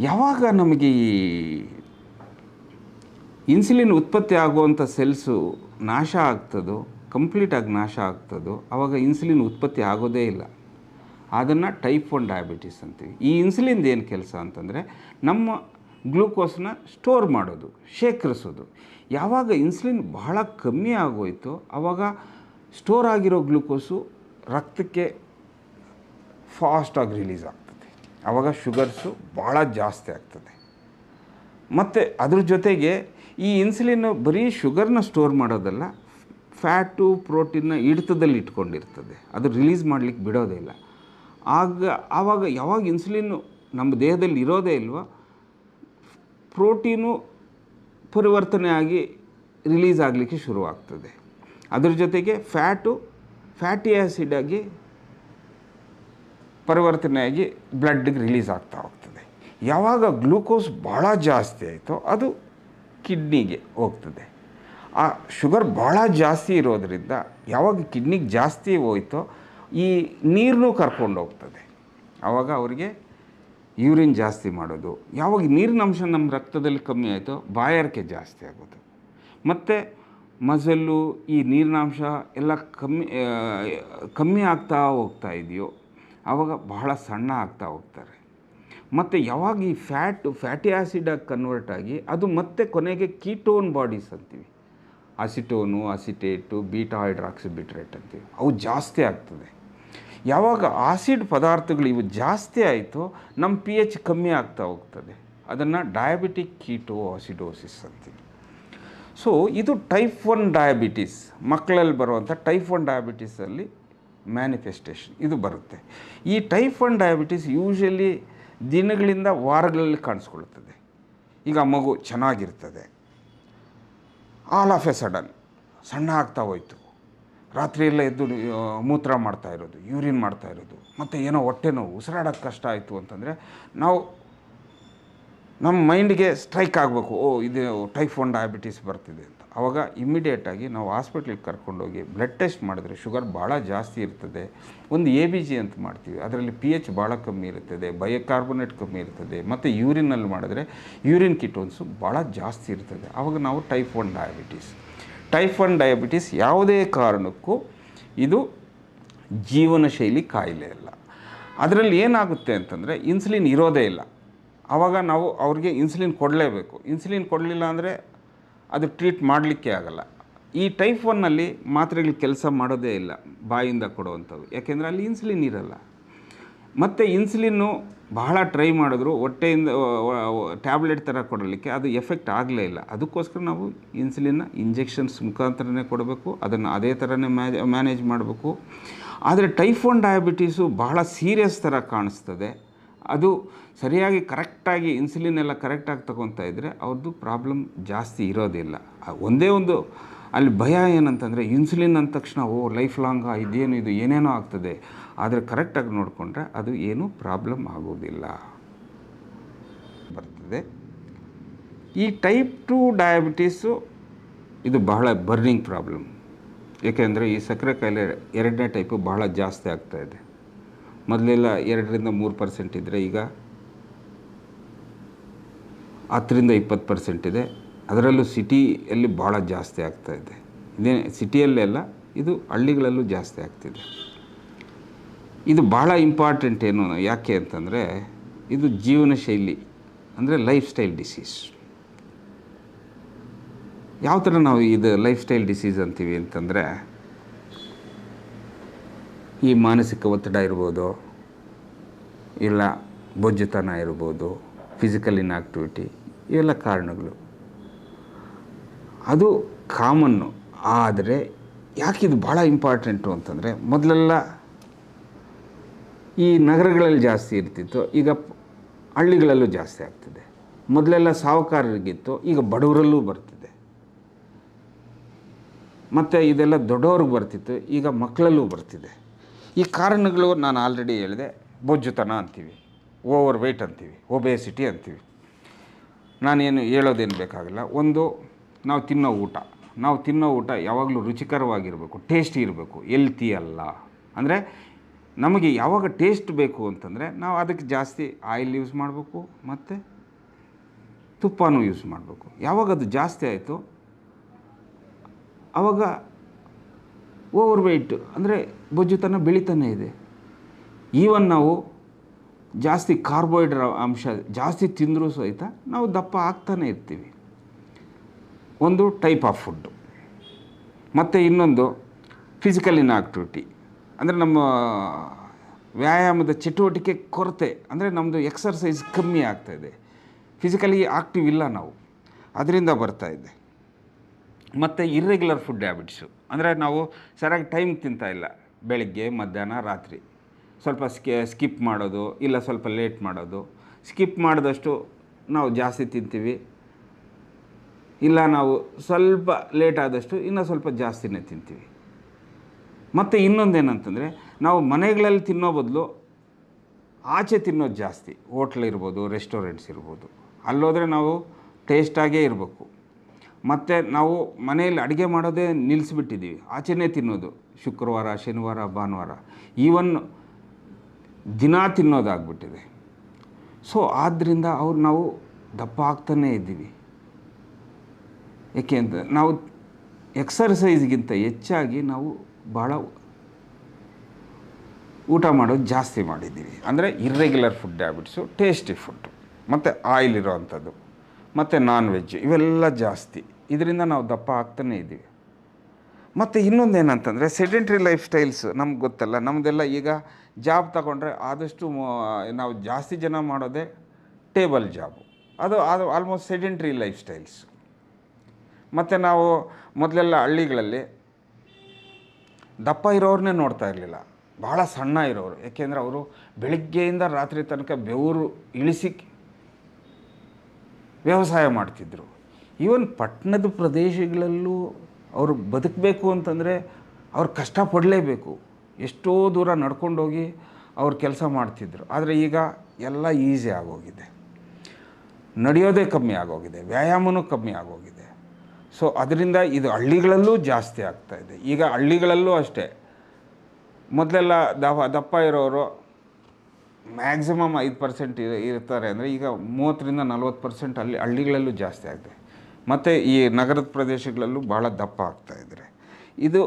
ಯಾವಾಗ ನಮಗೆ ಈ ಇನ್ಸುಲಿನ್ ಉತ್ಪತ್ತಿ ಆಗುವಂಥ ಸೆಲ್ಸು ನಾಶ ಆಗ್ತದೋ, ಕಂಪ್ಲೀಟಾಗಿ ನಾಶ ಆಗ್ತದೋ, ಆವಾಗ ಇನ್ಸುಲಿನ್ ಉತ್ಪತ್ತಿ ಆಗೋದೇ ಇಲ್ಲ. ಅದನ್ನು ಟೈಪ್ 1 ಡಯಾಬಿಟೀಸ್ ಅಂತೀವಿ. ಈ ಇನ್ಸುಲಿನ್ದು ಏನು ಕೆಲಸ ಅಂತಂದರೆ, ನಮ್ಮ ಗ್ಲೂಕೋಸ್ನ ಸ್ಟೋರ್ ಮಾಡೋದು, ಶೇಖರಿಸೋದು. ಯಾವಾಗ ಇನ್ಸುಲಿನ್ ಬಹಳ ಕಮ್ಮಿ ಆಗೋಯ್ತೋ ಆವಾಗ ಸ್ಟೋರ್ ಆಗಿರೋ ಗ್ಲೂಕೋಸು ರಕ್ತಕ್ಕೆ ಫಾಸ್ಟಾಗಿ ರಿಲೀಸ್ ಆಗ್ತದೆ. ಆವಾಗ ಶುಗರ್ಸು ಭಾಳ ಜಾಸ್ತಿ ಆಗ್ತದೆ. ಮತ್ತು ಅದ್ರ ಜೊತೆಗೆ ಈ ಇನ್ಸುಲಿನ್ ಬರೀ ಶುಗರ್ನ ಸ್ಟೋರ್ ಮಾಡೋದಲ್ಲ, ಫ್ಯಾಟು ಪ್ರೋಟೀನ್ನ ಹಿಡಿತದಲ್ಲಿ ಇಟ್ಕೊಂಡಿರ್ತದೆ, ಅದು ರಿಲೀಸ್ ಮಾಡಲಿಕ್ಕೆ ಬಿಡೋದೇ ಇಲ್ಲ. ಆವಾಗ ಯಾವಾಗ ಇನ್ಸುಲಿನ್ನು ನಮ್ಮ ದೇಹದಲ್ಲಿ ಇರೋದೇ ಇಲ್ವೋ, ಪ್ರೋಟೀನು ಪರಿವರ್ತನೆ ಆಗಿ ರಿಲೀಸ್ ಆಗಲಿಕ್ಕೆ ಶುರುವಾಗ್ತದೆ. ಅದ್ರ ಜೊತೆಗೆ ಫ್ಯಾಟಿ ಆ್ಯಸಿಡ್ ಆಗಿ ಪರಿವರ್ತನೆಯಾಗಿ ಬ್ಲಡ್ಗೆ ರಿಲೀಸ್ ಆಗ್ತಾ ಹೋಗ್ತದೆ. ಯಾವಾಗ ಗ್ಲೂಕೋಸ್ ಭಾಳ ಜಾಸ್ತಿ ಆಯಿತೋ ಅದು ಕಿಡ್ನಿಗೆ ಹೋಗ್ತದೆ. ಆ ಶುಗರ್ ಭಾಳ ಜಾಸ್ತಿ ಇರೋದರಿಂದ ಯಾವಾಗ ಕಿಡ್ನಿಗೆ ಜಾಸ್ತಿ ಹೋಯ್ತೋ ಈ ನೀರನ್ನು ಕರ್ಕೊಂಡು ಹೋಗ್ತದೆ. ಆವಾಗ ಅವರಿಗೆ ಯೂರಿನ್ ಜಾಸ್ತಿ ಮಾಡೋದು. ಯಾವಾಗ ನೀರಿನ ಅಂಶ ನಮ್ಮ ರಕ್ತದಲ್ಲಿ ಕಮ್ಮಿ ಆಯಿತೋ ಬಾಯಾರಿಕೆ ಜಾಸ್ತಿ ಆಗೋದು. ಮತ್ತು ಮಸಲ್ಲು ಈ ನೀರಿನ ಅಂಶ ಎಲ್ಲ ಕಮ್ಮಿ ಆಗ್ತಾ ಹೋಗ್ತಾ ಇದೆಯೋ ಆವಾಗ ಬಹಳ ಸಣ್ಣ ಆಗ್ತಾ ಹೋಗ್ತಾರೆ. ಮತ್ತು ಯಾವಾಗ ಈ ಫ್ಯಾಟಿ ಆ್ಯಸಿಡಾಗಿ ಕನ್ವರ್ಟ್ ಆಗಿ ಅದು ಮತ್ತೆ ಕೊನೆಗೆ ಕೀಟೋನ್ ಬಾಡೀಸ್ ಅಂತೀವಿ, ಅಸಿಟೋನು, ಅಸಿಟೇಟು, ಬೀಟಾ ಹೈಡ್ರಾಕ್ಸಿಬಿಟ್ರೇಟ್ ಅಂತೀವಿ, ಅವು ಜಾಸ್ತಿ ಆಗ್ತದೆ. ಯಾವಾಗ ಆಸಿಡ್ ಪದಾರ್ಥಗಳು ಇವು ಜಾಸ್ತಿ ಆಯಿತು ನಮ್ಮ pH ಕಮ್ಮಿ ಆಗ್ತಾ ಹೋಗ್ತದೆ. ಅದನ್ನು ಡಯಾಬಿಟಿಕ್ ಕೀಟೋ ಆಸಿಡೋಸಿಸ್ ಅಂತೀವಿ. ಸೊ ಇದು ಟೈಪ್ 1 ಡಯಾಬಿಟೀಸ್, ಮಕ್ಕಳಲ್ಲಿ ಬರುವಂಥ ಟೈಪ್ 1 ಡಯಾಬಿಟೀಸಲ್ಲಿ ಮ್ಯಾನಿಫೆಸ್ಟೇಷನ್ ಇದು ಬರುತ್ತೆ. ಈ ಟೈಪ್ 1 ಡಯಾಬಿಟೀಸ್ ಯೂಶ್ವಲಿ ದಿನಗಳಿಂದ ವಾರಗಳಲ್ಲಿ ಕಾಣಿಸ್ಕೊಳ್ಳುತ್ತದೆ. ಈಗ ಮಗು ಚೆನ್ನಾಗಿರ್ತದೆ, ಆಲ್ ಆಫ್ ಎ ಸಡನ್ ಸಣ್ಣ ಆಗ್ತಾ ಹೋಯ್ತು, ರಾತ್ರಿಯೆಲ್ಲ ಎದ್ದು ಮೂತ್ರ ಮಾಡ್ತಾ ಇರೋದು, ಯೂರಿನ್ ಮಾಡ್ತಾ ಇರೋದು, ಮತ್ತು ಏನೋ ಹೊಟ್ಟೆ ನೋವು, ಉಸಿರಾಡೋಕ್ಕೆ ಕಷ್ಟ ಆಯಿತು ಅಂತಂದರೆ ನಾವು ನಮ್ಮ ಮೈಂಡಿಗೆ ಸ್ಟ್ರೈಕ್ ಆಗಬೇಕು, ಓ ಇದು ಟೈಪ್ 1 ಡಯಾಬಿಟೀಸ್ ಬರ್ತಿದೆ ಅಂತ. ಆವಾಗ ಇಮ್ಮಿಡಿಯೇಟಾಗಿ ನಾವು ಹಾಸ್ಪಿಟ್ಲಿಗೆ ಕರ್ಕೊಂಡೋಗಿ ಬ್ಲಡ್ ಟೆಸ್ಟ್ ಮಾಡಿದ್ರೆ ಶುಗರ್ ಭಾಳ ಜಾಸ್ತಿ ಇರ್ತದೆ. ಒಂದು ABG ಅಂತ ಮಾಡ್ತೀವಿ, ಅದರಲ್ಲಿ pH ಭಾಳ ಕಮ್ಮಿ ಇರ್ತದೆ, ಬೈಕಾರ್ಬೋನೇಟ್ ಕಮ್ಮಿ ಇರ್ತದೆ, ಮತ್ತು ಯೂರಿನಲ್ಲಿ ಮಾಡಿದ್ರೆ ಯೂರಿನ್ ಕಿಟೋನ್ಸು ಭಾಳ ಜಾಸ್ತಿ ಇರ್ತದೆ. ಆವಾಗ ನಾವು ಟೈಪ್ 1 ಡಯಾಬಿಟೀಸ್. ಟೈಪ್ 1 ಡಯಾಬಿಟೀಸ್ ಯಾವುದೇ ಕಾರಣಕ್ಕೂ ಇದು ಜೀವನ ಶೈಲಿ ಕಾಯಿಲೆ ಅಲ್ಲ. ಅದರಲ್ಲಿ ಏನಾಗುತ್ತೆ ಅಂತಂದರೆ ಇನ್ಸುಲಿನ್ ಇರೋದೇ ಇಲ್ಲ. ಆವಾಗ ನಾವು ಅವ್ರಿಗೆ ಇನ್ಸುಲಿನ್ ಕೊಡಲೇಬೇಕು. ಇನ್ಸುಲಿನ್ ಕೊಡಲಿಲ್ಲ ಅಂದರೆ ಅದು ಟ್ರೀಟ್ ಮಾಡಲಿಕ್ಕೆ ಆಗಲ್ಲ. ಈ ಟೈಪ್ 1ನಲ್ಲಿ ಮಾತ್ರೆಗಳು ಕೆಲಸ ಮಾಡೋದೇ ಇಲ್ಲ, ಬಾಯಿಂದ ಕೊಡುವಂಥವು, ಯಾಕೆಂದರೆ ಅಲ್ಲಿ ಇನ್ಸುಲಿನ್ ಇರಲ್ಲ. ಮತ್ತು ಇನ್ಸುಲಿನ್ನು ಬಹಳ ಟ್ರೈ ಮಾಡಿದ್ರು ಹೊಟ್ಟೆಯಿಂದ ಟ್ಯಾಬ್ಲೆಟ್ ಥರ ಕೊಡಲಿಕ್ಕೆ ಅದು ಎಫೆಕ್ಟ್ ಆಗಲೇ ಇಲ್ಲ. ಅದಕ್ಕೋಸ್ಕರ ನಾವು ಇನ್ಸುಲಿನ್ನ ಇಂಜೆಕ್ಷನ್ಸ್ ಮುಖಾಂತರನೇ ಕೊಡಬೇಕು, ಅದನ್ನು ಅದೇ ಥರನೇ ಮ್ಯಾನೇಜ್ ಮಾಡಬೇಕು. ಆದರೆ ಟೈಪ್ 1 ಡಯಾಬಿಟೀಸು ಬಹಳ ಸೀರಿಯಸ್ ಥರ ಕಾಣಿಸ್ತದೆ. ಅದು ಸರಿಯಾಗಿ ಕರೆಕ್ಟಾಗಿ ಇನ್ಸುಲಿನ್ ಎಲ್ಲ ಕರೆಕ್ಟಾಗಿ ತಗೊತಾ ಇದ್ದರೆ ಅವ್ರದ್ದು ಪ್ರಾಬ್ಲಮ್ ಜಾಸ್ತಿ ಇರೋದಿಲ್ಲ. ಒಂದೇ ಒಂದು ಅಲ್ಲಿ ಭಯ ಏನಂತಂದರೆ ಇನ್ಸುಲಿನ್ ಅಂದ ತಕ್ಷಣ ಲೈಫ್ ಲಾಂಗ್ ಇದೇನು ಇದು ಏನೇನೋ ಆಗ್ತದೆ. ಆದರೆ ಕರೆಕ್ಟಾಗಿ ನೋಡಿಕೊಂಡ್ರೆ ಅದು ಏನೂ ಪ್ರಾಬ್ಲಮ್ ಆಗೋದಿಲ್ಲ ಬರ್ತದೆ. ಈ ಟೈಪ್ 2 ಡಯಾಬಿಟೀಸು ಇದು ಬಹಳ ಬರ್ನಿಂಗ್ ಪ್ರಾಬ್ಲಮ್. ಏಕೆಂದರೆ ಈ ಸಕ್ಕರೆ ಕಾಯಿಲೆ 2ನೇ ಟೈಪು ಬಹಳ ಜಾಸ್ತಿ ಆಗ್ತಾಯಿದೆ. ಮೊದಲೆಲ್ಲ 2-3% ಇದ್ದರೆ ಈಗ 10-20% ಇದೆ. ಅದರಲ್ಲೂ ಸಿಟಿಯಲ್ಲಿ ಭಾಳ ಜಾಸ್ತಿ ಆಗ್ತಾಯಿದೆ. ಇದೇ ಸಿಟಿಯಲ್ಲೆಲ್ಲ, ಇದು ಹಳ್ಳಿಗಳಲ್ಲೂ ಜಾಸ್ತಿ ಆಗ್ತಿದೆ. ಇದು ಭಾಳ ಇಂಪಾರ್ಟೆಂಟ್ ಏನು, ಯಾಕೆ ಅಂತಂದರೆ ಇದು ಜೀವನ ಶೈಲಿ, ಅಂದರೆ ಲೈಫ್ ಸ್ಟೈಲ್ ಡಿಸೀಸ್. ಯಾವ ಥರ ನಾವು ಇದು ಲೈಫ್ ಸ್ಟೈಲ್ ಡಿಸೀಸ್ ಅಂತೀವಿ ಅಂತಂದರೆ, ಈ ಮಾನಸಿಕ ಒತ್ತಡ ಇರ್ಬೋದು, ಇಲ್ಲ ಬೊಜ್ಜುತನ ಇರ್ಬೋದು, ಫಿಸಿಕಲ್ ಇನ್ಆಕ್ಟಿವಿಟಿ, ಇವೆಲ್ಲ ಕಾರಣಗಳು. ಅದು ಕಾಮನ್ನು. ಆದರೆ ಯಾಕಿದು ಭಾಳ ಇಂಪಾರ್ಟೆಂಟು ಅಂತಂದರೆ, ಮೊದಲೆಲ್ಲ ಈ ನಗರಗಳಲ್ಲಿ ಜಾಸ್ತಿ ಇರ್ತಿತ್ತು, ಈಗ ಹಳ್ಳಿಗಳಲ್ಲೂ ಜಾಸ್ತಿ ಆಗ್ತಿದೆ. ಮೊದಲೆಲ್ಲ ಸಾಹುಕಾರರಿಗಿತ್ತು, ಈಗ ಬಡವರಲ್ಲೂ ಬರ್ತಿದೆ. ಮತ್ತು ಇದೆಲ್ಲ ದೊಡ್ಡವ್ರಿಗೆ ಬರ್ತಿತ್ತು, ಈಗ ಮಕ್ಕಳಲ್ಲೂ ಬರ್ತಿದೆ. ಈ ಕಾರಣಗಳು ನಾನು ಆಲ್ರೆಡಿ ಹೇಳಿದೆ. ಬೊಜ್ಜುತನ ಅಂತೀವಿ, ಓವರ್ ವೆಯ್ಟ್ ಅಂತೀವಿ, ಒಬೇಸಿಟಿ ಅಂತೀವಿ. ನಾನೇನು ಹೇಳೋದೇನು ಬೇಕಾಗಿಲ್ಲ. ಒಂದು, ನಾವು ತಿನ್ನೋ ಊಟ ಯಾವಾಗಲೂ ರುಚಿಕರವಾಗಿರಬೇಕು, ಟೇಸ್ಟಿ ಇರಬೇಕು, ಹೆಲ್ತಿ ಅಲ್ಲ. ಅಂದರೆ ನಮಗೆ ಯಾವಾಗ ಟೇಸ್ಟ್ ಬೇಕು ಅಂತಂದರೆ ನಾವು ಅದಕ್ಕೆ ಜಾಸ್ತಿ ಆಯಿಲ್ ಯೂಸ್ ಮಾಡಬೇಕು, ಮತ್ತು ತುಪ್ಪನೂ ಯೂಸ್ ಮಾಡಬೇಕು. ಯಾವಾಗ ಅದು ಜಾಸ್ತಿ ಆಯಿತು ಆವಾಗ ಓವರ್ ವೆಯ್ಟ್ ಅಂದರೆ ಬೊಜ್ಜುತನ ಬೆಳೀತಾನೆ ಇದೆ. ಈವನ್ ನಾವು ಜಾಸ್ತಿ ಕಾರ್ಬೋಹೈಡ್ರೇಟ್ ಅಂಶ ಜಾಸ್ತಿ ತಿಂದರೂ ಸಹಿತ ನಾವು ದಪ್ಪ ಆಗ್ತಾನೆ ಇರ್ತೀವಿ. ಒಂದು ಟೈಪ್ ಆಫ್ ಫುಡ್ಡು. ಮತ್ತು ಇನ್ನೊಂದು ಫಿಸಿಕಲ್ ಇನ್ಆಕ್ಟಿವಿಟಿ, ಅಂದರೆ ನಮ್ಮ ವ್ಯಾಯಾಮದ ಚಟುವಟಿಕೆ ಕೊರತೆ. ಅಂದರೆ ನಮ್ಮದು ಎಕ್ಸರ್ಸೈಸ್ ಕಮ್ಮಿ ಆಗ್ತಾಯಿದೆ, ಫಿಸಿಕಲಿ ಆಕ್ಟಿವ್ ಇಲ್ಲ ನಾವು, ಅದರಿಂದ ಬರ್ತಾಯಿದೆ. ಮತ್ತು ಇರ್ರೆಗ್ಯುಲರ್ ಫುಡ್ ಹ್ಯಾಬಿಟ್ಸು, ಅಂದರೆ ನಾವು ಸರಿಯಾಗಿ ಟೈಮ್ ತಿಂತಾಯಿಲ್ಲ. ಬೆಳಗ್ಗೆ, ಮಧ್ಯಾಹ್ನ, ರಾತ್ರಿ ಸ್ವಲ್ಪ ಸ್ಕಿಪ್ ಮಾಡೋದು, ಇಲ್ಲ ಸ್ವಲ್ಪ ಲೇಟ್ ಮಾಡೋದು. ಸ್ಕಿಪ್ ಮಾಡಿದಷ್ಟು ನಾವು ಜಾಸ್ತಿ ತಿಂತೀವಿ, ಇಲ್ಲ ನಾವು ಸ್ವಲ್ಪ ಲೇಟ್ ಆದಷ್ಟು ಇನ್ನೂ ಸ್ವಲ್ಪ ಜಾಸ್ತಿನೇ ತಿಂತೀವಿ. ಮತ್ತು ಇನ್ನೊಂದೇನಂತಂದರೆ, ನಾವು ಮನೆಗಳಲ್ಲಿ ತಿನ್ನೋ ಬದಲು ಆಚೆ ತಿನ್ನೋದು ಜಾಸ್ತಿ. ಹೋಟ್ಲ್ ಇರ್ಬೋದು, ರೆಸ್ಟೋರೆಂಟ್ಸ್ ಇರ್ಬೋದು, ಅಲ್ಲೋದ್ರೆ ನಾವು ಟೇಸ್ಟಾಗೇ ಇರಬೇಕು. ಮತ್ತು ನಾವು ಮನೆಯಲ್ಲಿ ಅಡುಗೆ ಮಾಡೋದೇ ನಿಲ್ಲಿಸ್ಬಿಟ್ಟಿದ್ದೀವಿ, ಆಚೆನೇ ತಿನ್ನೋದು. ಶುಕ್ರವಾರ, ಶನಿವಾರ, ಭಾನುವಾರ, ಈವನ್ ದಿನ ತಿನ್ನೋದಾಗ್ಬಿಟ್ಟಿದೆ. ಸೊ ಆದ್ದರಿಂದ ನಾವು ದಪ್ಪ ಆಗ್ತಾನೇ ಇದ್ದೀವಿ. ಏಕೆ ಅಂತ, ನಾವು ಎಕ್ಸರ್ಸೈಸ್ಗಿಂತ ಹೆಚ್ಚಾಗಿ ನಾವು ಭಾಳ ಊಟ ಮಾಡೋದು ಜಾಸ್ತಿ ಮಾಡಿದ್ದೀವಿ. ಅಂದರೆ irregular food habits, tasty food, ಮತ್ತು ಆಯಿಲ್ ಇರೋವಂಥದ್ದು, ಮತ್ತು ನಾನ್ ವೆಜ್, ಇವೆಲ್ಲ ಜಾಸ್ತಿ. ಇದರಿಂದ ನಾವು ದಪ್ಪ ಆಗ್ತಾನೇ ಇದ್ದೀವಿ. ಮತ್ತು ಇನ್ನೊಂದೇನಂತಂದರೆ ಸೆಡೆಂಟ್ರಿ ಲೈಫ್ ಸ್ಟೈಲ್ಸ್. ನಮ್ಗೆ ಗೊತ್ತಲ್ಲ, ನಮ್ಮದೆಲ್ಲ ಈಗ ಜಾಬ್ ತಗೊಂಡ್ರೆ ಆದಷ್ಟು ನಾವು ಜಾಸ್ತಿ ಜನ ಮಾಡೋದೇ ಟೇಬಲ್ ಜಾಬು. ಅದು ಆಲ್ಮೋಸ್ಟ್ ಸೆಡೆಂಟ್ರಿ ಲೈಫ್ ಸ್ಟೈಲ್ಸ್. ಮತ್ತು ನಾವು ಮೊದಲೆಲ್ಲ ಹಳ್ಳಿಗಳಲ್ಲಿ ದಪ್ಪ ಇರೋರನ್ನೇ ನೋಡ್ತಾ ಇರಲಿಲ್ಲ, ಭಾಳ ಸಣ್ಣ ಇರೋರು, ಯಾಕೆಂದರೆ ಅವರು ಬೆಳಗ್ಗೆಯಿಂದ ರಾತ್ರಿ ತನಕ ಬೆವರು ಇಳಿಸಿ ವ್ಯವಸಾಯ ಮಾಡ್ತಿದ್ದರು. ಈವನ್ ಪಟ್ಟಣದ ಪ್ರದೇಶಗಳಲ್ಲೂ ಅವರು ಬದುಕಬೇಕು ಅಂತಂದರೆ ಅವ್ರು ಕಷ್ಟಪಡಲೇಬೇಕು. ಎಷ್ಟೋ ದೂರ ನಡ್ಕೊಂಡೋಗಿ ಅವ್ರು ಕೆಲಸ ಮಾಡ್ತಿದ್ರು. ಆದರೆ ಈಗ ಎಲ್ಲ ಈಸಿ ಆಗೋಗಿದೆ, ನಡೆಯೋದೇ ಕಮ್ಮಿ ಆಗೋಗಿದೆ, ವ್ಯಾಯಾಮವೂ ಕಮ್ಮಿ ಆಗೋಗಿದೆ. ಸೊ ಅದರಿಂದ ಇದು ಹಳ್ಳಿಗಳಲ್ಲೂ ಜಾಸ್ತಿ ಆಗ್ತಾಯಿದೆ. ಈಗ ಹಳ್ಳಿಗಳಲ್ಲೂ ಅಷ್ಟೇ, ಮೊದಲೆಲ್ಲ ದಪ್ಪ ಇರೋರು ಮ್ಯಾಕ್ಸಿಮಮ್ 5% ಇರ್ತಾರೆ ಅಂದರೆ ಈಗ 30-40% ಹಳ್ಳಿಗಳಲ್ಲೂ ಜಾಸ್ತಿ ಆಗಿದೆ. ಮತ್ತು ಈ ನಗರದ ಪ್ರದೇಶಗಳಲ್ಲೂ ಭಾಳ ದಪ್ಪ ಆಗ್ತಾಯಿದ್ದಾರೆ. ಇದು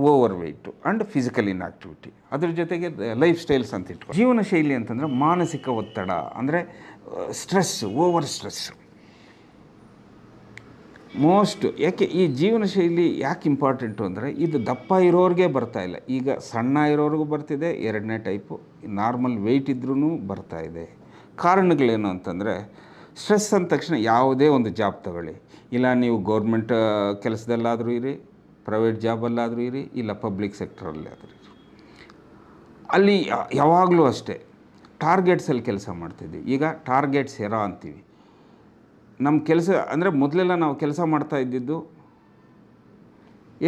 over weight and physical inactivity. ಅದ್ರ ಜೊತೆಗೆ ಲೈಫ್ ಸ್ಟೈಲ್ಸ್ ಅಂತ ಇಟ್ಕೊ. ಜೀವನ ಶೈಲಿ ಅಂತಂದರೆ ಮಾನಸಿಕ ಒತ್ತಡ, ಅಂದರೆ ಸ್ಟ್ರೆಸ್ಸು, ಓವರ್ ಸ್ಟ್ರೆಸ್ಸು ಯಾಕೆ ಈ ಜೀವನ ಶೈಲಿ ಯಾಕೆ ಇಂಪಾರ್ಟೆಂಟು ಅಂದರೆ ಇದು ದಪ್ಪ ಇರೋರಿಗೆ ಬರ್ತಾಯಿಲ್ಲ. ಈಗ ಸಣ್ಣ ಇರೋರಿಗೂ ಬರ್ತಿದೆ, 2ನೇ ಟೈಪು, ನಾರ್ಮಲ್ ವೆಯ್ಟ್ ಇದ್ರೂ ಬರ್ತಾಯಿದೆ. ಕಾರಣಗಳೇನು ಅಂತಂದರೆ ಸ್ಟ್ರೆಸ್ ಅಂದ ತಕ್ಷಣ ಯಾವುದೇ ಒಂದು ಜಾಬ್ ತಗೊಳ್ಳಿ, ಇಲ್ಲ ನೀವು ಗೌರ್ಮೆಂಟ್ ಕೆಲಸದಲ್ಲಾದರೂ ಇರಿ, ಪ್ರೈವೇಟ್ ಜಾಬಲ್ಲಾದರೂ ಇರಿ, ಇಲ್ಲ ಪಬ್ಲಿಕ್ ಸೆಕ್ಟ್ರಲ್ಲಾದರೂ ಇರಿ, ಅಲ್ಲಿ ಯಾವಾಗಲೂ ಅಷ್ಟೇ ಟಾರ್ಗೆಟ್ಸಲ್ಲಿ ಕೆಲಸ ಮಾಡ್ತಿದ್ವಿ. ಈಗ ಟಾರ್ಗೆಟ್ಸ್ ಎರಾ ಅಂತೀವಿ. ನಮ್ಮ ಕೆಲಸ ಅಂದರೆ ಮೊದಲೆಲ್ಲ ನಾವು ಕೆಲಸ ಮಾಡ್ತಾ ಇದ್ದಿದ್ದು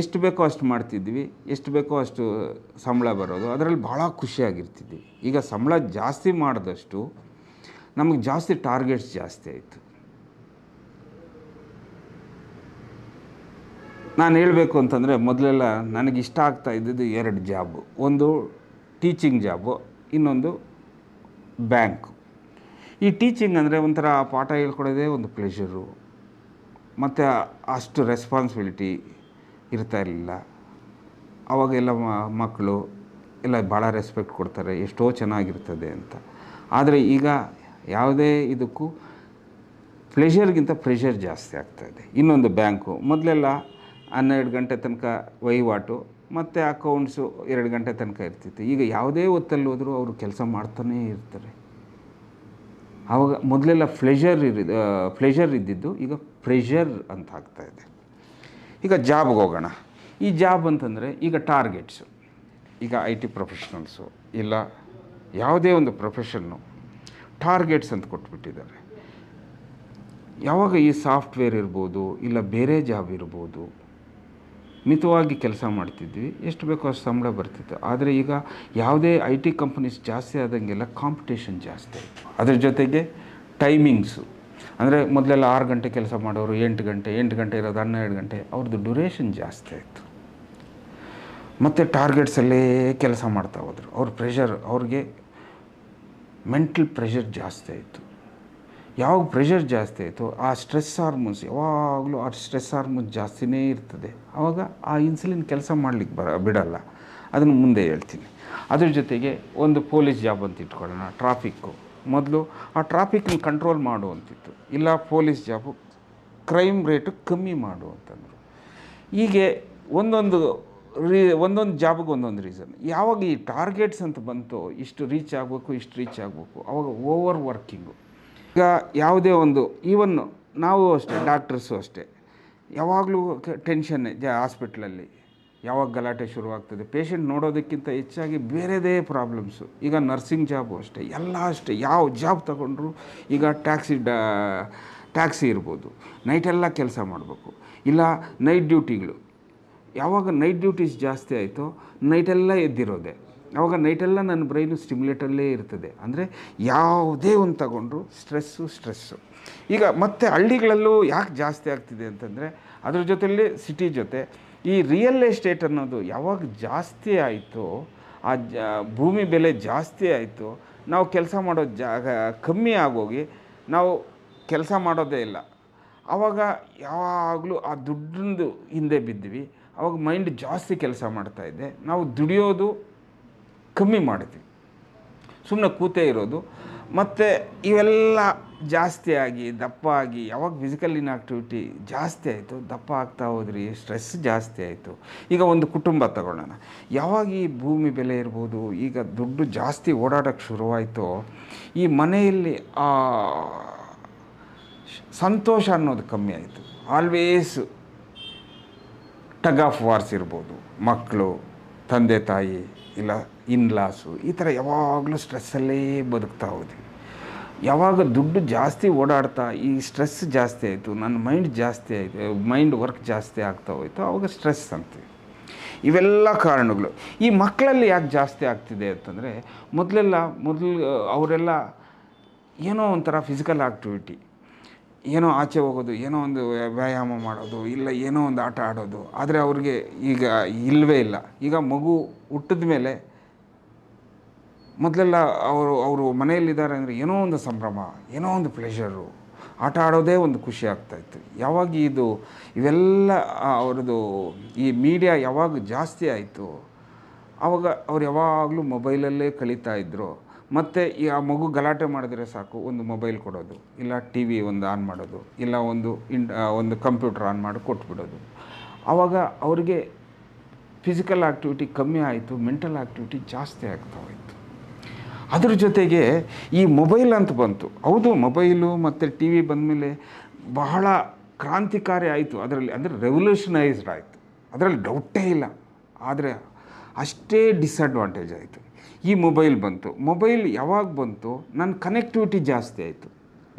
ಎಷ್ಟು ಬೇಕೋ ಅಷ್ಟು ಮಾಡ್ತಿದ್ವಿ, ಎಷ್ಟು ಬೇಕೋ ಅಷ್ಟು ಸಂಬಳ ಬರೋದು, ಅದರಲ್ಲಿ ಭಾಳ ಖುಷಿಯಾಗಿರ್ತಿದ್ವಿ. ಈಗ ಸಂಬಳ ಜಾಸ್ತಿ ಮಾಡಿದಷ್ಟು ನಮಗೆ ಜಾಸ್ತಿ ಟಾರ್ಗೆಟ್ಸ್ ಜಾಸ್ತಿ ಆಯಿತು. ನಾನು ಹೇಳಬೇಕು ಅಂತಂದರೆ ಮೊದಲೆಲ್ಲ ನನಗಿಷ್ಟ ಆಗ್ತಾ ಇದ್ದಿದ್ದು 2 ಜಾಬು. ಒಂದು ಟೀಚಿಂಗ್ ಜಾಬು, ಇನ್ನೊಂದು ಬ್ಯಾಂಕು. ಈ ಟೀಚಿಂಗ್ ಅಂದರೆ ಒಂಥರ ಪಾಠ ಹೇಳ್ಕೊಡೋದೇ ಒಂದು ಪ್ಲೆಷರು, ಮತ್ತು ಅಷ್ಟು ರೆಸ್ಪಾನ್ಸಿಬಿಲಿಟಿ ಇರ್ತಾ ಇರಲಿಲ್ಲ. ಆವಾಗೆಲ್ಲ ಮಕ್ಕಳು ಎಲ್ಲ ಭಾಳ ರೆಸ್ಪೆಕ್ಟ್ ಕೊಡ್ತಾರೆ, ಎಷ್ಟೋ ಚೆನ್ನಾಗಿರ್ತದೆ ಅಂತ. ಆದರೆ ಈಗ ಯಾವುದೇ ಇದಕ್ಕೂ ಪ್ಲೆಷರ್ಗಿಂತ ಪ್ರೆಷರ್ ಜಾಸ್ತಿ ಆಗ್ತಾಯಿದೆ. ಇನ್ನೊಂದು ಬ್ಯಾಂಕು, ಮೊದಲೆಲ್ಲ 12 ಗಂಟೆ ತನಕ ವಹಿವಾಟು ಮತ್ತು ಅಕೌಂಟ್ಸು 2 ಗಂಟೆ ತನಕ ಇರ್ತಿತ್ತು. ಈಗ ಯಾವುದೇ ಹೊತ್ತಲ್ಲಿ ಹೋದರೂ ಅವರು ಕೆಲಸ ಮಾಡ್ತಾನೇ ಇರ್ತಾರೆ. ಆವಾಗ ಮೊದಲೆಲ್ಲ ಪ್ಲೆಷರ್ ಇದ್ದಿದ್ದು ಈಗ ಪ್ರೆಷರ್ ಅಂತ ಆಗ್ತಾಯಿದೆ. ಈಗ ಜಾಬ್ಗೆ ಹೋಗೋಣ. ಈ ಜಾಬ್ ಅಂತಂದರೆ ಈಗ ಟಾರ್ಗೆಟ್ಸು, ಈಗ IT ಪ್ರೊಫೆಷ್ನಲ್ಸು ಇಲ್ಲ ಯಾವುದೇ ಒಂದು ಪ್ರೊಫೆಷನ್ನು ಟಾರ್ಗೆಟ್ಸ್ ಅಂತ ಕೊಟ್ಬಿಟ್ಟಿದ್ದಾರೆ. ಯಾವಾಗ ಈ ಸಾಫ್ಟ್ವೇರ್ ಇರ್ಬೋದು, ಇಲ್ಲ ಬೇರೆ ಜಾಬ್ ಇರ್ಬೋದು, ಮಿತವಾಗಿ ಕೆಲಸ ಮಾಡ್ತಿದ್ವಿ, ಎಷ್ಟು ಬೇಕೋ ಅಷ್ಟು ಸಂಬಳ ಬರ್ತಿತ್ತು. ಆದರೆ ಈಗ ಯಾವುದೇ IT ಕಂಪನೀಸ್ ಜಾಸ್ತಿ ಆದಂಗೆಲ್ಲ ಕಾಂಪಿಟೇಷನ್ ಜಾಸ್ತಿ ಆಯಿತು. ಅದ್ರ ಜೊತೆಗೆ ಟೈಮಿಂಗ್ಸು, ಅಂದರೆ ಮೊದಲೆಲ್ಲ 6 ಗಂಟೆ ಕೆಲಸ ಮಾಡೋರು 8 ಗಂಟೆ ಇರೋದು 12 ಗಂಟೆ, ಅವ್ರದ್ದು ಡ್ಯೂರೇಷನ್ ಜಾಸ್ತಿ ಆಯಿತು. ಮತ್ತು ಟಾರ್ಗೆಟ್ಸಲ್ಲೇ ಕೆಲಸ ಮಾಡ್ತಾ ಹೋದರು. ಅವ್ರಿಗೆ ಮೆಂಟಲ್ ಪ್ರೆಷರ್ ಜಾಸ್ತಿ ಆಯಿತು. ಯಾವಾಗ ಪ್ರೆಷರ್ ಜಾಸ್ತಿ ಆಯಿತು, ಆ ಸ್ಟ್ರೆಸ್ ಹಾರ್ಮೋನ್ಸ್ ಯಾವಾಗಲೂ ಜಾಸ್ತಿನೇ ಇರ್ತದೆ. ಆವಾಗ ಆ ಇನ್ಸುಲಿನ್ ಕೆಲಸ ಮಾಡಲಿಕ್ಕೆ ಬಿಡಲ್ಲ. ಅದನ್ನು ಮುಂದೆ ಹೇಳ್ತೀನಿ. ಅದ್ರ ಜೊತೆಗೆ ಒಂದು ಪೊಲೀಸ್ ಜಾಬ್ ಅಂತ ಇಟ್ಕೊಳ್ಳೋಣ, ಟ್ರಾಫಿಕ್ಕು. ಮೊದಲು ಆ ಟ್ರಾಫಿಕ್ನ ಕಂಟ್ರೋಲ್ ಮಾಡುವಂತಿತ್ತು, ಇಲ್ಲ ಪೊಲೀಸ್ ಜಾಬು ಕ್ರೈಮ್ ರೇಟು ಕಮ್ಮಿ ಮಾಡುವಂತಂದರು. ಹೀಗೆ ಒಂದೊಂದು ಜಾಬ್ಗೆ ಒಂದೊಂದು ರೀಸನ್. ಯಾವಾಗ ಈ ಟಾರ್ಗೆಟ್ಸ್ ಅಂತ ಬಂತು, ಇಷ್ಟು ರೀಚ್ ಆಗಬೇಕು, ಆವಾಗ ಓವರ್ ವರ್ಕಿಂಗು. ಈಗ ಯಾವುದೇ ಒಂದು ಈವನ್ನು ನಾವು ಅಷ್ಟೇ, ಡಾಕ್ಟರ್ಸು ಅಷ್ಟೇ, ಯಾವಾಗಲೂ ಟೆನ್ಷನ್ನೇ ಹಾಸ್ಪಿಟ್ಲಲ್ಲಿ. ಯಾವಾಗ ಗಲಾಟೆ ಶುರುವಾಗ್ತದೆ, ಪೇಷಂಟ್ ನೋಡೋದಕ್ಕಿಂತ ಹೆಚ್ಚಾಗಿ ಬೇರೆದೇ ಪ್ರಾಬ್ಲಮ್ಸು. ಈಗ ನರ್ಸಿಂಗ್ ಜಾಬು ಅಷ್ಟೇ, ಎಲ್ಲ ಅಷ್ಟೇ. ಯಾವ ಜಾಬ್ ತಗೊಂಡ್ರು ಈಗ ಟ್ಯಾಕ್ಸಿ ಇರ್ಬೋದು, ನೈಟೆಲ್ಲ ಕೆಲಸ ಮಾಡಬೇಕು, ಇಲ್ಲ ನೈಟ್ ಡ್ಯೂಟಿಗಳು. ಯಾವಾಗ ನೈಟ್ ಡ್ಯೂಟೀಸ್ ಜಾಸ್ತಿ ಆಯಿತೋ ನೈಟೆಲ್ಲ ಎದ್ದಿರೋದೆ. ಆವಾಗ ನೈಟೆಲ್ಲ ನನ್ನ ಬ್ರೈನು ಸ್ಟಿಮ್ಯುಲೇಟಲ್ಲೇ ಇರ್ತದೆ. ಅಂದರೆ ಯಾವುದೇ ಒಂದು ತಗೊಂಡ್ರು ಸ್ಟ್ರೆಸ್ಸು. ಈಗ ಮತ್ತೆ ಹಳ್ಳಿಗಳಲ್ಲೂ ಯಾಕೆ ಜಾಸ್ತಿ ಆಗ್ತಿದೆ ಅಂತಂದರೆ ಅದ್ರ ಜೊತೆಯಲ್ಲಿ ಸಿಟಿ ಜೊತೆ ಈ ರಿಯಲ್ ಎಸ್ಟೇಟ್ ಅನ್ನೋದು ಯಾವಾಗ ಜಾಸ್ತಿ ಆಯಿತೋ, ಆ ಭೂಮಿ ಬೆಲೆ ಜಾಸ್ತಿ ಆಯಿತು, ನಾವು ಕೆಲಸ ಮಾಡೋ ಜಾಗ ಕಮ್ಮಿ ಆಗೋಗಿ ನಾವು ಕೆಲಸ ಮಾಡೋದೇ ಇಲ್ಲ. ಆವಾಗ ಯಾವಾಗಲೂ ಆ ದುಡ್ಡಿಂದು ಹಿಂದೆ ಬಿದ್ದ್ವಿ. ಆವಾಗ ಮೈಂಡ್ ಜಾಸ್ತಿ ಕೆಲಸ ಮಾಡ್ತಾಯಿದ್ದೆ, ನಾವು ದುಡಿಯೋದು ಕಮ್ಮಿ ಮಾಡಿದ್ವಿ, ಸುಮ್ಮನೆ ಕೂತೇ ಇರೋದು. ಮತ್ತು ಇವೆಲ್ಲ ಜಾಸ್ತಿ ಆಗಿ ದಪ್ಪ ಆಗಿ, ಯಾವಾಗ ಫಿಸಿಕಲ್ ಇನ್ಆಕ್ಟಿವಿಟಿ ಜಾಸ್ತಿ ಆಯಿತು, ದಪ್ಪ ಆಗ್ತಾ ಹೋದ್ರಿ, ಸ್ಟ್ರೆಸ್ ಜಾಸ್ತಿ ಆಯಿತು. ಈಗ ಒಂದು ಕುಟುಂಬ ತಗೊಳ್ಳೋಣ, ಯಾವಾಗ ಈ ಭೂಮಿ ಬೆಲೆ ಇರ್ಬೋದು, ಈಗ ದುಡ್ಡು ಜಾಸ್ತಿ ಓಡಾಡೋಕ್ಕೆ ಶುರುವಾಯಿತು, ಈ ಮನೆಯಲ್ಲಿ ಸಂತೋಷ ಅನ್ನೋದು ಕಮ್ಮಿ ಆಯಿತು. ಆಲ್ವೇಸ್ ಟಗ್ ಆಫ್ ವಾರ್ಸ್ ಇರ್ಬೋದು, ಮಕ್ಕಳು, ತಂದೆ ತಾಯಿ, ಇಲ್ಲ ಇನ್ಲಾಸು, ಈ ಥರ ಯಾವಾಗಲೂ ಸ್ಟ್ರೆಸ್ಸಲ್ಲೇ ಬದುಕ್ತಾ ಹೋದ್ವಿ. ಯಾವಾಗ ದುಡ್ಡು ಜಾಸ್ತಿ ಓಡಾಡ್ತಾ ಈ ಸ್ಟ್ರೆಸ್ ಜಾಸ್ತಿ ಆಯಿತು, ನನ್ನ ಮೈಂಡ್ ಜಾಸ್ತಿ ಆಯಿತು, ಮೈಂಡ್ ವರ್ಕ್ ಜಾಸ್ತಿ ಆಗ್ತಾ ಹೋಯಿತು, ಆವಾಗ ಸ್ಟ್ರೆಸ್ ಅಂತೀವಿ. ಇವೆಲ್ಲ ಕಾರಣಗಳು. ಈ ಮಕ್ಕಳಲ್ಲಿ ಯಾಕೆ ಜಾಸ್ತಿ ಆಗ್ತಿದೆ ಅಂತಂದರೆ, ಮೊದಲು ಅವರೆಲ್ಲ ಏನೋ ಒಂಥರ ಫಿಸಿಕಲ್ ಆ್ಯಕ್ಟಿವಿಟಿ, ಏನೋ ಆಚೆ ಹೋಗೋದು, ಏನೋ ಒಂದು ವ್ಯಾಯಾಮ ಮಾಡೋದು, ಇಲ್ಲ ಏನೋ ಒಂದು ಆಟ ಆಡೋದು, ಆದರೆ ಅವ್ರಿಗೆ ಈಗ ಇಲ್ಲವೇ ಇಲ್ಲ. ಈಗ ಮಗು ಹುಟ್ಟಿದ ಮೇಲೆ ಮೊದಲೆಲ್ಲ ಅವರು ಮನೆಯಲ್ಲಿದ್ದಾರೆ ಅಂದರೆ ಏನೋ ಒಂದು ಸಂಭ್ರಮ, ಏನೋ ಒಂದು ಪ್ಲೆಷರು, ಆಟ ಆಡೋದೇ ಒಂದು ಖುಷಿ ಆಗ್ತಾಯಿತ್ತು. ಯಾವಾಗ ಇವೆಲ್ಲ ಅವ್ರದ್ದು ಈ ಮೀಡಿಯಾ ಯಾವಾಗ ಜಾಸ್ತಿ ಆಯಿತು, ಆವಾಗ ಅವ್ರು ಯಾವಾಗಲೂ ಮೊಬೈಲಲ್ಲೇ ಕಳೀತಾ ಇದ್ದರು. ಮತ್ತು ಈ ಆ ಮಗು ಗಲಾಟೆ ಮಾಡಿದ್ರೆ ಸಾಕು, ಒಂದು ಮೊಬೈಲ್ ಕೊಡೋದು, ಇಲ್ಲ ಟಿ ವಿ ಒಂದು ಆನ್ ಮಾಡೋದು, ಇಲ್ಲ ಒಂದು ಕಂಪ್ಯೂಟರ್ ಆನ್ ಮಾಡಿ ಕೊಟ್ಬಿಡೋದು. ಆವಾಗ ಅವ್ರಿಗೆ ಫಿಸಿಕಲ್ ಆ್ಯಕ್ಟಿವಿಟಿ ಕಮ್ಮಿ ಆಯಿತು, ಮೆಂಟಲ್ ಆ್ಯಕ್ಟಿವಿಟಿ ಜಾಸ್ತಿ ಆಗ್ತಾ ಹೋಯಿತು. ಅದ್ರ ಜೊತೆಗೆ ಈ ಮೊಬೈಲ್ ಅಂತ ಬಂತು. ಹೌದು, ಮೊಬೈಲು ಮತ್ತು ಟಿ ವಿ ಬಂದಮೇಲೆ ಬಹಳ ಕ್ರಾಂತಿಕಾರಿ ಆಯಿತು ಅದರಲ್ಲಿ, ಅಂದರೆ ರೆವಲ್ಯೂಷನೈಸ್ಡ್ ಆಯಿತು, ಅದರಲ್ಲಿ ಡೌಟೇ ಇಲ್ಲ. ಆದರೆ ಅಷ್ಟೇ ಡಿಸ್ಅಡ್ವಾಂಟೇಜ್ ಆಯಿತು. ಈ ಮೊಬೈಲ್ ಬಂತು. ಮೊಬೈಲ್ ಯಾವಾಗ ಬಂತು, ನನ್ನ ಕನೆಕ್ಟಿವಿಟಿ ಜಾಸ್ತಿ ಆಯಿತು.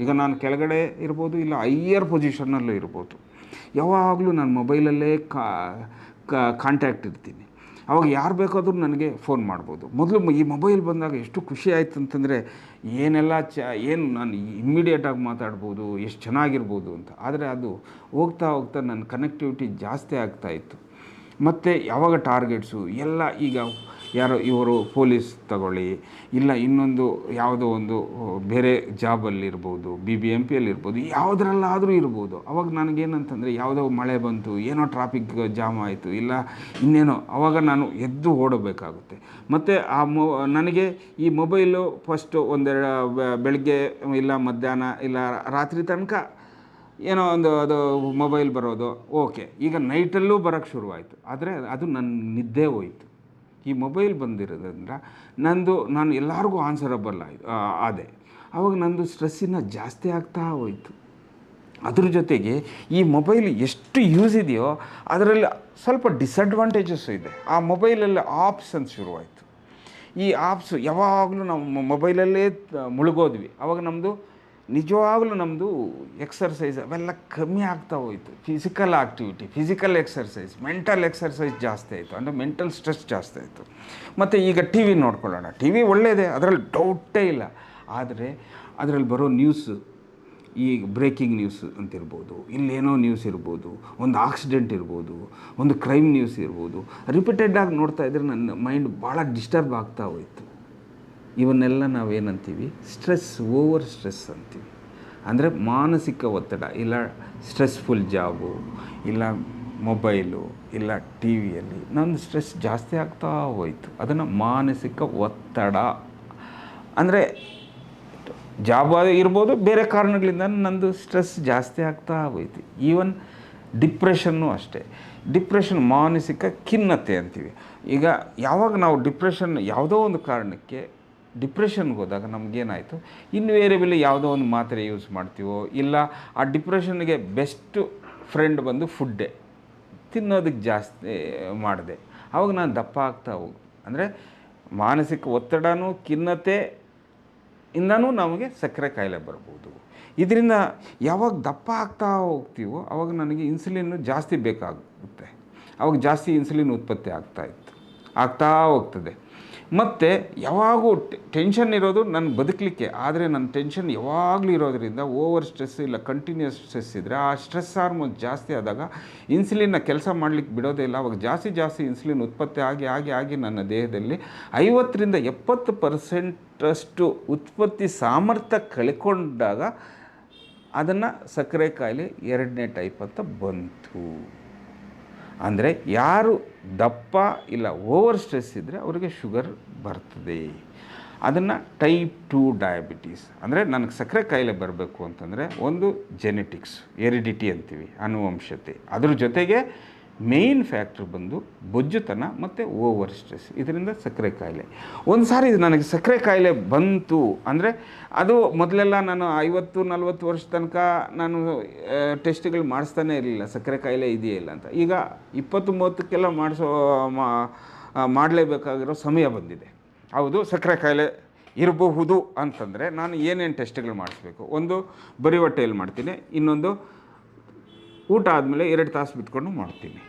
ಈಗ ನಾನು ಕೆಳಗಡೆ ಇರ್ಬೋದು, ಇಲ್ಲ ಹೈಯರ್ ಪೊಸಿಷನ್ನಲ್ಲೂ ಇರ್ಬೋದು, ಯಾವಾಗಲೂ ನಾನು ಮೊಬೈಲಲ್ಲೇ ಕಾಂಟ್ಯಾಕ್ಟ್ ಇರ್ತೀನಿ. ಅವಾಗ ಯಾರು ಬೇಕಾದರೂ ನನಗೆ ಫೋನ್ ಮಾಡ್ಬೋದು. ಮೊದಲು ಈ ಮೊಬೈಲ್ ಬಂದಾಗ ಎಷ್ಟು ಖುಷಿ ಆಯಿತು ಅಂತಂದರೆ, ಏನು ನಾನು ಇಮ್ಮಿಡಿಯೇಟಾಗಿ ಮಾತಾಡ್ಬೋದು, ಎಷ್ಟು ಚೆನ್ನಾಗಿರ್ಬೋದು ಅಂತ. ಆದರೆ ಅದು ಹೋಗ್ತಾ ನನ್ನ ಕನೆಕ್ಟಿವಿಟಿ ಜಾಸ್ತಿ ಆಗ್ತಾಯಿತ್ತು. ಮತ್ತು ಯಾವಾಗ ಟಾರ್ಗೆಟ್ಸು ಎಲ್ಲ, ಈಗ ಇವರು ಪೊಲೀಸ್ ತಗೊಳ್ಳಿ, ಇಲ್ಲ ಇನ್ನೊಂದು ಯಾವುದೋ ಒಂದು ಬೇರೆ ಜಾಬಲ್ಲಿರ್ಬೋದು, BBMPಯಲ್ಲಿರ್ಬೋದು, ಯಾವುದ್ರಲ್ಲಾದರೂ ಇರ್ಬೋದು. ಅವಾಗ ನನಗೇನಂತಂದರೆ, ಯಾವುದೋ ಮಳೆ ಬಂತು, ಏನೋ ಟ್ರಾಫಿಕ್ ಜಾಮ್ ಆಯಿತು, ಇಲ್ಲ ಇನ್ನೇನೋ, ಆವಾಗ ನಾನು ಎದ್ದು ಓಡಬೇಕಾಗುತ್ತೆ. ಮತ್ತು ನನಗೆ ಈ ಮೊಬೈಲು ಫಸ್ಟು ಬೆಳಗ್ಗೆ ಇಲ್ಲ ಮಧ್ಯಾಹ್ನ ಇಲ್ಲ ರಾತ್ರಿ ತನಕ ಏನೋ ಅದು ಮೊಬೈಲ್ ಬರೋದು ಓಕೆ. ಈಗ ನೈಟಲ್ಲೂ ಬರೋಕ್ಕೆ ಶುರುವಾಯಿತು. ಆದರೆ ಅದು ನನ್ನ ನಿದ್ದೆ ಹೋಯಿತು. ಈ ಮೊಬೈಲ್ ಬಂದಿರೋದ್ರಿಂದ ನಾನು ಎಲ್ಲರಿಗೂ ಆನ್ಸರಬಲ್ ಆದೆ. ಆವಾಗ ನಂದು ಸ್ಟ್ರೆಸ್ಸಿನ ಜಾಸ್ತಿ ಆಗ್ತಾ ಹೋಯಿತು. ಅದ್ರ ಜೊತೆಗೆ ಈ ಮೊಬೈಲ್ ಎಷ್ಟು ಯೂಸ್ ಇದೆಯೋ ಅದರಲ್ಲಿ ಸ್ವಲ್ಪ ಡಿಸಡ್ವಾಂಟೇಜಸ್ಸು ಇದೆ. ಆ ಮೊಬೈಲಲ್ಲಿ ಆಪ್ಸ್ ಅಂತ ಶುರುವಾಯಿತು. ಈ ಆಪ್ಸು ಯಾವಾಗಲೂ ನಾವು ಮೊಬೈಲಲ್ಲೇ ಮುಳುಗೋದ್ವಿ. ಆವಾಗ ನಿಜವಾಗಲೂ ನಮ್ಮದು ಎಕ್ಸರ್ಸೈಸ್ ಅವೆಲ್ಲ ಕಮ್ಮಿ ಆಗ್ತಾ ಹೋಯಿತು. Physical activity, physical exercise, mental exercise ಜಾಸ್ತಿ ಆಯಿತು, ಅಂದರೆ ಮೆಂಟಲ್ ಸ್ಟ್ರೆಸ್ ಜಾಸ್ತಿ ಆಯಿತು. ಮತ್ತು ಈಗ ಟಿ ವಿ ನೋಡ್ಕೊಳ್ಳೋಣ, ಟಿ ವಿ ಒಳ್ಳೆಯದೇ, ಅದರಲ್ಲಿ ಡೌಟೇ ಇಲ್ಲ. ಆದರೆ ಅದರಲ್ಲಿ ಬರೋ ನ್ಯೂಸು, ಈ ಬ್ರೇಕಿಂಗ್ ನ್ಯೂಸ್ ಅಂತಿರ್ಬೋದು, ಇಲ್ಲೇನೋ ನ್ಯೂಸ್ ಇರ್ಬೋದು, ಒಂದು ಆಕ್ಸಿಡೆಂಟ್ ಇರ್ಬೋದು, ಒಂದು ಕ್ರೈಮ್ ನ್ಯೂಸ್ ಇರ್ಬೋದು, ರಿಪೀಟೆಡಾಗಿ ನೋಡ್ತಾ ಇದ್ದರೆ ನನ್ನ ಮೈಂಡ್ ಭಾಳ ಡಿಸ್ಟರ್ಬ್ ಆಗ್ತಾ ಹೋಯಿತು. ಇವನ್ನೆಲ್ಲ ನಾವೇನಂತೀವಿ, ಓವರ್ ಸ್ಟ್ರೆಸ್ ಅಂತೀವಿ. ಅಂದರೆ ಮಾನಸಿಕ ಒತ್ತಡ, ಇಲ್ಲ ಸ್ಟ್ರೆಸ್ಫುಲ್ ಜಾಬು, ಇಲ್ಲ ಮೊಬೈಲು, ಇಲ್ಲ ಟಿ ವಿಯಲ್ಲಿ ನನ್ನ ಸ್ಟ್ರೆಸ್ ಜಾಸ್ತಿ ಆಗ್ತಾ ಹೋಯಿತು. ಅದನ್ನು ಮಾನಸಿಕ ಒತ್ತಡ ಅಂದರೆ ಜಾಬ್ ಇರ್ಬೋದು, ಬೇರೆ ಕಾರಣಗಳಿಂದ ನಂದು ಸ್ಟ್ರೆಸ್ ಜಾಸ್ತಿ ಆಗ್ತಾ ಹೋಯ್ತು. ಈವನ್ ಡಿಪ್ರೆಷನ್ನು ಅಷ್ಟೇ. ಡಿಪ್ರೆಷನ್ ಮಾನಸಿಕ ಖಿನ್ನತೆ ಅಂತೀವಿ. ಈಗ ಯಾವಾಗ ನಾವು ಯಾವುದೋ ಒಂದು ಕಾರಣಕ್ಕೆ ಡಿಪ್ರೆಷನ್ಗೆ ಹೋದಾಗ ನಮಗೇನಾಯಿತು, ಇನ್ವೇರಿಯಬಲಿ ಯಾವುದೋ ಒಂದು ಮಾತ್ರೆ ಯೂಸ್ ಮಾಡ್ತೀವೋ, ಇಲ್ಲ ಆ ಡಿಪ್ರೆಷನ್ಗೆ ಬೆಸ್ಟ್ ಫ್ರೆಂಡ್ ಬಂದು ಫುಡ್ಡೇ ತಿನ್ನೋದಕ್ಕೆ ಜಾಸ್ತಿ ಮಾಡಿದೆ. ಆವಾಗ ನಾನು ದಪ್ಪ ಆಗ್ತಾ ಅಂದರೆ ಮಾನಸಿಕ ಒತ್ತಡನೂ ಖಿನ್ನತೆ ಇಂದನೂ ನಮಗೆ ಸಕ್ಕರೆ ಕಾಯಿಲೆ ಬರ್ಬೋದು. ಇದರಿಂದ ಯಾವಾಗ ದಪ್ಪ ಆಗ್ತಾ ಹೋಗ್ತೀವೋ ಆವಾಗ ನನಗೆ ಇನ್ಸುಲಿನ್ನು ಜಾಸ್ತಿ ಬೇಕಾಗುತ್ತೆ. ಆವಾಗ ಜಾಸ್ತಿ ಇನ್ಸುಲಿನ್ ಉತ್ಪತ್ತಿ ಆಗ್ತಾ ಹೋಗ್ತದೆ. ಮತ್ತು ಯಾವಾಗೂ ಟೆನ್ಷನ್ ಇರೋದು ನನ್ನ ಬದುಕಲಿಕ್ಕೆ, ಆದರೆ ನನ್ನ ಟೆನ್ಷನ್ ಯಾವಾಗಲೂ ಇರೋದರಿಂದ ಓವರ್ ಸ್ಟ್ರೆಸ್ ಇಲ್ಲ ಕಂಟಿನ್ಯೂಸ್ ಸ್ಟ್ರೆಸ್ ಇದ್ದರೆ, ಆ ಸ್ಟ್ರೆಸ್ ಹಾರ್ಮೋನ್ ಜಾಸ್ತಿ ಆದಾಗ ಇನ್ಸುಲಿನ್ನ ಕೆಲಸ ಮಾಡಲಿಕ್ಕೆ ಬಿಡೋದೇ ಇಲ್ಲ. ಅವಾಗ ಜಾಸ್ತಿ ಇನ್ಸುಲಿನ್ ಉತ್ಪತ್ತಿ ಆಗಿ ನನ್ನ ದೇಹದಲ್ಲಿ 50-70% ಉತ್ಪತ್ತಿ ಸಾಮರ್ಥ್ಯ ಕಳ್ಕೊಂಡಾಗ ಅದನ್ನು ಸಕ್ಕರೆ ಕಾಯಿಲೆ 2ನೇ ಟೈಪ್ ಅಂತ ಬಂತು. ಅಂದರೆ ಯಾರು ದಪ್ಪ ಇಲ್ಲ ಓವರ್ ಸ್ಟ್ರೆಸ್ ಇದ್ದರೆ ಅವರಿಗೆ ಶುಗರ್ ಬರ್ತದೆ. ಅದನ್ನು ಟೈಪ್ 2 ಡಯಾಬಿಟೀಸ್. ಅಂದರೆ ನನಗೆ ಸಕ್ಕರೆ ಕಾಯಿಲೆ ಬರಬೇಕು ಅಂತಂದರೆ ಒಂದು ಜೆನೆಟಿಕ್ಸ್, ಎರಿಡಿಟಿ ಅಂತೀವಿ, ಆನುವಂಶತೆ. ಅದ್ರ ಜೊತೆಗೆ ಮೇಯ್ನ್ ಫ್ಯಾಕ್ಟ್ರ್ ಬಂದು ಬೊಜ್ಜುತನ ಮತ್ತು ಓವರ್ ಸ್ಟ್ರೆಸ್. ಇದರಿಂದ ಸಕ್ಕರೆ ಕಾಯಿಲೆ. ಒಂದು ಸಾರಿ ನನಗೆ ಸಕ್ಕರೆ ಕಾಯಿಲೆ ಬಂತು ಅಂದರೆ ಅದು ಮೊದಲೆಲ್ಲ ನಾನು 50-40 ವರ್ಷ ತನಕ ನಾನು ಟೆಸ್ಟ್ಗಳು ಮಾಡಿಸ್ತಾನೆ ಇರಲಿಲ್ಲ, ಸಕ್ಕರೆ ಕಾಯಿಲೆ ಇದೆಯೇ ಇಲ್ಲ ಅಂತ. ಈಗ 20-30ಕ್ಕೆಲ್ಲ ಮಾಡಲೇಬೇಕಾಗಿರೋ ಸಮಯ ಬಂದಿದೆ. ಹೌದು, ಸಕ್ಕರೆ ಕಾಯಿಲೆ ಇರಬಹುದು ಅಂತಂದರೆ ನಾನು ಏನೇನು ಟೆಸ್ಟ್ಗಳು ಮಾಡಿಸ್ಬೇಕು? ಒಂದು ಬರೀ ಹೊಟ್ಟೆಯಲ್ಲಿ ಮಾಡ್ತೀನಿ, ಇನ್ನೊಂದು ಊಟ ಆದಮೇಲೆ 2 ತಾಸು ಬಿಟ್ಕೊಂಡು ಮಾಡ್ತೀನಿ.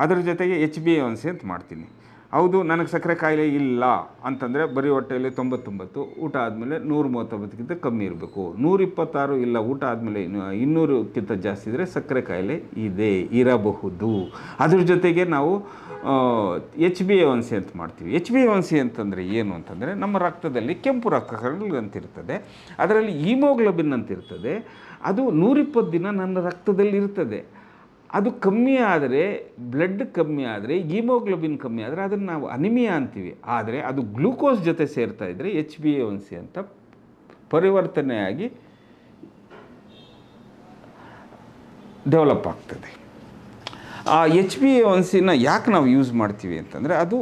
ಅದರ ಜೊತೆಗೆ HbA1c ಅಂತ ಮಾಡ್ತೀನಿ. ಹೌದು, ನನಗೆ ಸಕ್ಕರೆ ಕಾಯಿಲೆ ಇಲ್ಲ ಅಂತಂದರೆ ಬರೀ ಹೊಟ್ಟೆಯಲ್ಲಿ 99, ಊಟ ಆದಮೇಲೆ 139ಕ್ಕಿಂತ ಕಮ್ಮಿ ಇರಬೇಕು. 126 ಇಲ್ಲ, ಊಟ ಆದಮೇಲೆ 200ಕ್ಕಿಂತ ಜಾಸ್ತಿ ಇದ್ದರೆ ಸಕ್ಕರೆ ಕಾಯಿಲೆ ಇರಬಹುದು. ಅದ್ರ ಜೊತೆಗೆ ನಾವು HbA1c ಅಂತ ಮಾಡ್ತೀವಿ. HbA1c ಅಂತಂದರೆ ಏನು ಅಂತಂದರೆ, ನಮ್ಮ ರಕ್ತದಲ್ಲಿ ಕೆಂಪು ರಕ್ತಕಣಗಳು ಅಂತಿರ್ತದೆ, ಅದರಲ್ಲಿ ಹೀಮೋಗ್ಲೋಬಿನ್ ಅಂತಿರ್ತದೆ. ಅದು 120 ದಿನ ನನ್ನ ರಕ್ತದಲ್ಲಿ ಇರ್ತದೆ. ಅದು ಕಮ್ಮಿ ಆದರೆ, ಬ್ಲಡ್ ಕಮ್ಮಿ ಆದರೆ, ಹೀಮೋಗ್ಲೋಬಿನ್ ಕಮ್ಮಿ ಆದರೆ ಅದನ್ನು ನಾವು ಅನಿಮಿಯಾ ಅಂತೀವಿ. ಆದರೆ ಅದು ಗ್ಲೂಕೋಸ್ ಜೊತೆ ಸೇರ್ತಾ ಇದ್ದರೆ HbA1c ಅಂತ ಪರಿವರ್ತನೆಯಾಗಿ ಡೆವಲಪ್ ಆಗ್ತದೆ. ಆ HbA1cನ ಯಾಕೆ ನಾವು ಯೂಸ್ ಮಾಡ್ತೀವಿ ಅಂತಂದರೆ, ಅದು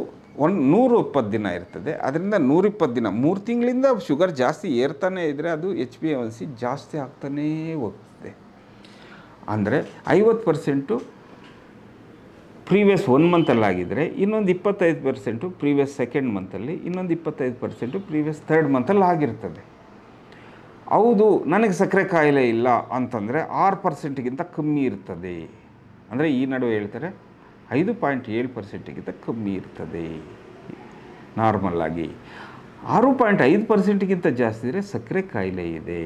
120 ದಿನ ಇರ್ತದೆ. ಅದರಿಂದ 120 ದಿನ 3 ತಿಂಗಳಿಂದ ಶುಗರ್ ಜಾಸ್ತಿ ಏರ್ತಾನೆ ಇದ್ದರೆ ಅದು HbA1c ಜಾಸ್ತಿ ಆಗ್ತಾನೇ ಹೋಗ್ತದೆ. ಅಂದರೆ 50% ಪ್ರೀವಿಯಸ್ 1 ಮಂತಲ್ಲಾಗಿದ್ದರೆ, ಇನ್ನೊಂದು 25% ಪ್ರೀವಿಯಸ್ 2nd ಮಂತಲ್ಲಿ, ಇನ್ನೊಂದು 25% ಪ್ರೀವಿಯಸ್ 3rd ಮಂತಲ್ಲಿ ಆಗಿರ್ತದೆ. ಹೌದು, ನನಗೆ ಸಕ್ಕರೆ ಕಾಯಿಲೆ ಇಲ್ಲ ಅಂತಂದರೆ 6%ಗಿಂತ ಕಮ್ಮಿ ಇರ್ತದೆ. ಅಂದರೆ ಈ ನಡುವೆ ಹೇಳ್ತಾರೆ 5.7%ಗಿಂತ ಕಮ್ಮಿ ಇರ್ತದೆ ನಾರ್ಮಲ್ಲಾಗಿ. 6.5%ಗಿಂತ ಜಾಸ್ತಿ ಇದ್ದರೆ ಸಕ್ಕರೆ ಕಾಯಿಲೆ ಇದೆ.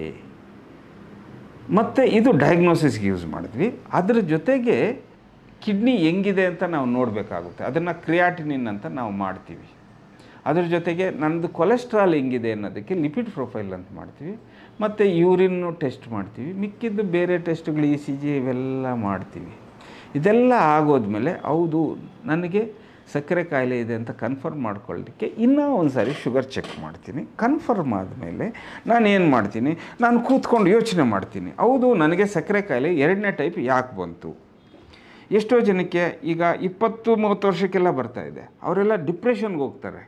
ಮತ್ತು ಇದು ಡಯಾಗ್ನೋಸಿಸ್ಗೆ ಯೂಸ್ ಮಾಡಿದ್ವಿ. ಅದರ ಜೊತೆಗೆ ಕಿಡ್ನಿ ಹೆಂಗಿದೆ ಅಂತ ನಾವು ನೋಡಬೇಕಾಗುತ್ತೆ. ಅದನ್ನು ಕ್ರಿಯಾಟಿನಿನ್ ಅಂತ ನಾವು ಮಾಡ್ತೀವಿ. ಅದ್ರ ಜೊತೆಗೆ ನನ್ನದು ಕೊಲೆಸ್ಟ್ರಾಲ್ ಹೆಂಗಿದೆ ಅನ್ನೋದಕ್ಕೆ ಲಿಪಿಡ್ ಪ್ರೊಫೈಲ್ ಅಂತ ಮಾಡ್ತೀವಿ. ಮತ್ತು ಯೂರಿನ್ನು ಟೆಸ್ಟ್ ಮಾಡ್ತೀವಿ. ಮಿಕ್ಕಿದ್ದು ಬೇರೆ ಟೆಸ್ಟ್ಗಳು ECG ಇವೆಲ್ಲ ಮಾಡ್ತೀವಿ. ಇದೆಲ್ಲ ಆಗೋದ್ಮೇಲೆ ಹೌದು ನನಗೆ ಸಕ್ಕರೆ ಕಾಯಿಲೆ ಇದೆ ಅಂತ ಕನ್ಫರ್ಮ್ ಮಾಡ್ಕೊಳ್ಳೋದಕ್ಕೆ ಇನ್ನೂ ಒಂದು ಸಾರಿ ಶುಗರ್ ಚೆಕ್ ಮಾಡ್ತೀನಿ. ಕನ್ಫರ್ಮ್ ಆದಮೇಲೆ ನಾನು ಏನು ಮಾಡ್ತೀನಿ, ನಾನು ಕೂತ್ಕೊಂಡು ಯೋಚನೆ ಮಾಡ್ತೀನಿ. ಹೌದು, ನನಗೆ ಸಕ್ಕರೆ ಕಾಯಿಲೆ 2ನೇ ಟೈಪ್ ಯಾಕೆ ಬಂತು? ಎಷ್ಟೋ ಜನಕ್ಕೆ ಈಗ 20-30 ವರ್ಷಕ್ಕೆಲ್ಲ ಬರ್ತಾಯಿದೆ, ಅವರೆಲ್ಲ ಡಿಪ್ರೆಷನ್ಗೆ ಹೋಗ್ತಾರೆ.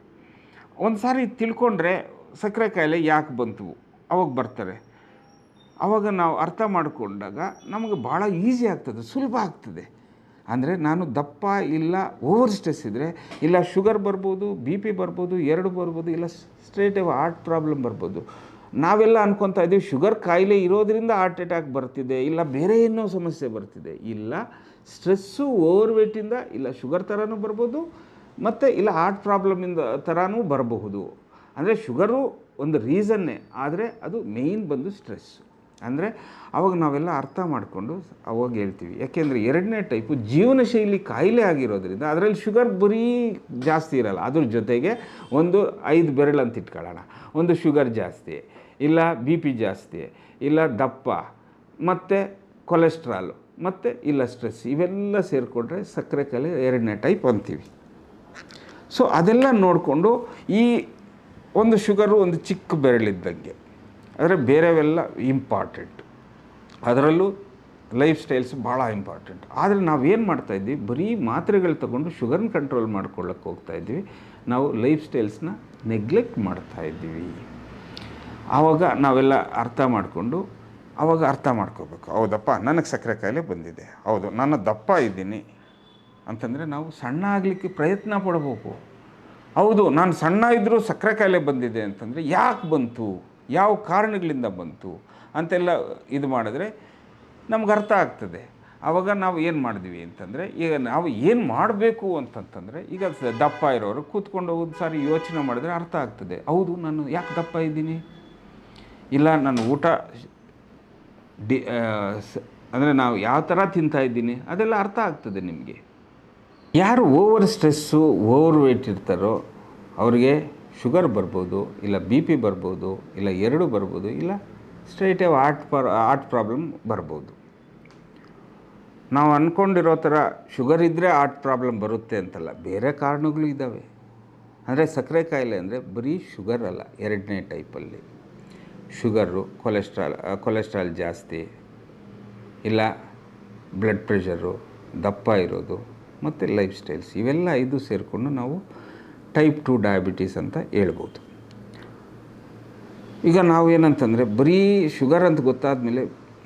ಒಂದು ಸಾರಿ ತಿಳ್ಕೊಂಡ್ರೆ ಸಕ್ಕರೆ ಕಾಯಿಲೆ ಯಾಕೆ ಬಂತು ಅವಾಗ ಬರ್ತಾರೆ. ಆವಾಗ ನಾವು ಅರ್ಥ ಮಾಡಿಕೊಂಡಾಗ ನಮಗೆ ಭಾಳ ಈಸಿ ಆಗ್ತದೆ, ಸುಲಭ ಆಗ್ತದೆ. ಅಂದರೆ ನಾನು ದಪ್ಪ ಇಲ್ಲ, ಓವರ್ ಸ್ಟ್ರೆಸ್ ಇದ್ದರೆ ಇಲ್ಲ ಶುಗರ್ ಬರ್ಬೋದು, BP ಬರ್ಬೋದು, 2 ಬರ್ಬೋದು, ಇಲ್ಲ ಸ್ಟ್ರೇಟ್ ಹಾರ್ಟ್ ಪ್ರಾಬ್ಲಮ್ ಬರ್ಬೋದು. ನಾವೆಲ್ಲ ಅನ್ಕೊತಾ ಇದ್ದೀವಿ ಶುಗರ್ ಕಾಯಿಲೆ ಇರೋದರಿಂದ ಹಾರ್ಟ್ ಅಟ್ಯಾಕ್ ಬರ್ತಿದೆ, ಇಲ್ಲ ಬೇರೆ ಏನೋ ಸಮಸ್ಯೆ ಬರ್ತಿದೆ. ಇಲ್ಲ, ಸ್ಟ್ರೆಸ್ಸು ಓವರ್ ವೇಟಿಂದ ಇಲ್ಲ ಶುಗರ್ ಥರನೂ ಬರ್ಬೋದು, ಮತ್ತು ಇಲ್ಲ ಹಾರ್ಟ್ ಪ್ರಾಬ್ಲಮಿಂದ ಥರನೂ ಬರಬಹುದು. ಅಂದರೆ ಶುಗರು ಒಂದು ರೀಸನ್ನೇ, ಆದರೆ ಅದು ಮೇಯ್ನ್ ಬಂದು ಸ್ಟ್ರೆಸ್ಸು. ಅಂದರೆ ಅವಾಗ ನಾವೆಲ್ಲ ಅರ್ಥ ಮಾಡಿಕೊಂಡು ಅವಾಗ ಹೇಳ್ತೀವಿ. ಯಾಕೆಂದರೆ 2ನೇ ಟೈಪು ಜೀವನ ಶೈಲಿ ಕಾಯಿಲೆ ಆಗಿರೋದ್ರಿಂದ ಅದರಲ್ಲಿ ಶುಗರ್ ಬರೀ ಜಾಸ್ತಿ ಇರಲ್ಲ, ಅದ್ರ ಜೊತೆಗೆ ಒಂದು 5 ಬೆರಳು ಅಂತ ಇಟ್ಕೊಳ್ಳೋಣ. ಒಂದು ಶುಗರ್ ಜಾಸ್ತಿ, ಇಲ್ಲ BP ಜಾಸ್ತಿ, ಇಲ್ಲ ದಪ್ಪ, ಮತ್ತು ಕೊಲೆಸ್ಟ್ರಾಲು, ಮತ್ತು ಇಲ್ಲ ಸ್ಟ್ರೆಸ್, ಇವೆಲ್ಲ ಸೇರಿಕೊಂಡ್ರೆ ಸಕ್ಕರೆ ಕಾಯಿಲೆ 2ನೇ ಟೈಪ್ ಅಂತೀವಿ. ಸೊ ಅದೆಲ್ಲ ನೋಡಿಕೊಂಡು ಈ ಒಂದು ಶುಗರು ಒಂದು ಚಿಕ್ಕ ಬೆರಳಿದ್ದಂಗೆ, ಆದರೆ ಬೇರೆವೆಲ್ಲ ಇಂಪಾರ್ಟೆಂಟ್. ಅದರಲ್ಲೂ ಲೈಫ್ ಸ್ಟೈಲ್ಸ್ ಭಾಳ ಇಂಪಾರ್ಟೆಂಟ್. ಆದರೆ ನಾವೇನು ಮಾಡ್ತಾಯಿದ್ವಿ, ಬರೀ ಮಾತ್ರೆಗಳು ತೊಗೊಂಡು ಶುಗರ್ನ ಕಂಟ್ರೋಲ್ ಮಾಡ್ಕೊಳ್ಳೋಕ್ಕೆ ಹೋಗ್ತಾಯಿದ್ವಿ. ನಾವು ಲೈಫ್ ಸ್ಟೈಲ್ಸ್ನ ನೆಗ್ಲೆಕ್ಟ್ ಮಾಡ್ತಾಯಿದ್ದೀವಿ. ಆವಾಗ ನಾವೆಲ್ಲ ಅರ್ಥ ಮಾಡಿಕೊಂಡು ಆವಾಗ ಅರ್ಥ ಮಾಡ್ಕೋಬೇಕು. ಹೌದಪ್ಪ, ನನಗೆ ಸಕ್ಕರೆ ಕಾಯಿಲೆ ಬಂದಿದೆ, ಹೌದು ನಾನು ದಪ್ಪ ಇದ್ದೀನಿ ಅಂತಂದರೆ ನಾವು ಸಣ್ಣ ಆಗಲಿಕ್ಕೆ ಪ್ರಯತ್ನ ಪಡಬೇಕು. ಹೌದು, ನಾನು ಸಣ್ಣ ಇದ್ದರೂ ಸಕ್ಕರೆ ಕಾಯಿಲೆ ಬಂದಿದೆ ಅಂತಂದರೆ ಯಾಕೆ ಬಂತು, ಯಾವ ಕಾರಣಗಳಿಂದ ಬಂತು ಅಂತೆಲ್ಲ ಇದು ಮಾಡಿದ್ರೆ ನಮ್ಗೆ ಅರ್ಥ ಆಗ್ತದೆ. ಆವಾಗ ನಾವು ಏನು ಮಾಡಿದ್ವಿ ಅಂತಂದರೆ, ಈಗ ನಾವು ಏನು ಮಾಡಬೇಕು ಅಂತಂತಂದರೆ, ಈಗ ದಪ್ಪ ಇರೋರು ಕೂತ್ಕೊಂಡು ಒಂದು ಸಾರಿ ಯೋಚನೆ ಮಾಡಿದ್ರೆ ಅರ್ಥ ಆಗ್ತದೆ. ಹೌದು, ನಾನು ಯಾಕೆ ದಪ್ಪ ಇದ್ದೀನಿ, ಇಲ್ಲ ನಾನು ಊಟ ಅಂದರೆ ನಾವು ಯಾವ ಥರ ತಿಂತಾಯಿದ್ದೀನಿ ಅದೆಲ್ಲ ಅರ್ಥ ಆಗ್ತದೆ ನಿಮಗೆ. ಯಾರು ಓವರ್ ಸ್ಟ್ರೆಸ್ಸು, ಓವರ್ ವೇಟ್ ಇರ್ತಾರೋ ಅವ್ರಿಗೆ ಶುಗರ್ ಬರ್ಬೋದು, ಇಲ್ಲ BP ಬರ್ಬೋದು, ಇಲ್ಲ 2 ಬರ್ಬೋದು, ಇಲ್ಲ ಸ್ಟ್ರೈಟ್ ಹಾರ್ಟ್ ಪ್ರಾಬ್ಲಮ್ ಬರ್ಬೋದು. ನಾವು ಅಂದ್ಕೊಂಡಿರೋ ಥರ ಶುಗರ್ ಇದ್ದರೆ ಹಾರ್ಟ್ ಪ್ರಾಬ್ಲಮ್ ಬರುತ್ತೆ ಅಂತಲ್ಲ, ಬೇರೆ ಕಾರಣಗಳು ಇದ್ದಾವೆ. ಅಂದರೆ ಸಕ್ಕರೆ ಕಾಯಿಲೆ ಅಂದರೆ ಬರೀ ಶುಗರ್ ಅಲ್ಲ, 2ನೇ ಟೈಪಲ್ಲಿ ಶುಗರು, ಕೊಲೆಸ್ಟ್ರಾಲ್ ಜಾಸ್ತಿ, ಇಲ್ಲ ಬ್ಲಡ್ ಪ್ರೆಷರು, ದಪ್ಪ ಇರೋದು, ಮತ್ತು ಲೈಫ್ ಸ್ಟೈಲ್ಸ್, ಇವೆಲ್ಲ 5 ಸೇರಿಕೊಂಡು ನಾವು ಟೈಪ್ 2 ಡಯಾಬಿಟೀಸ್ ಅಂತ ಹೇಳ್ಬೋದು. ಈಗ ನಾವು ಏನಂತಂದರೆ ಬರೀ ಶುಗರ್ ಅಂತ ಗೊತ್ತಾದ ಮೇಲೆ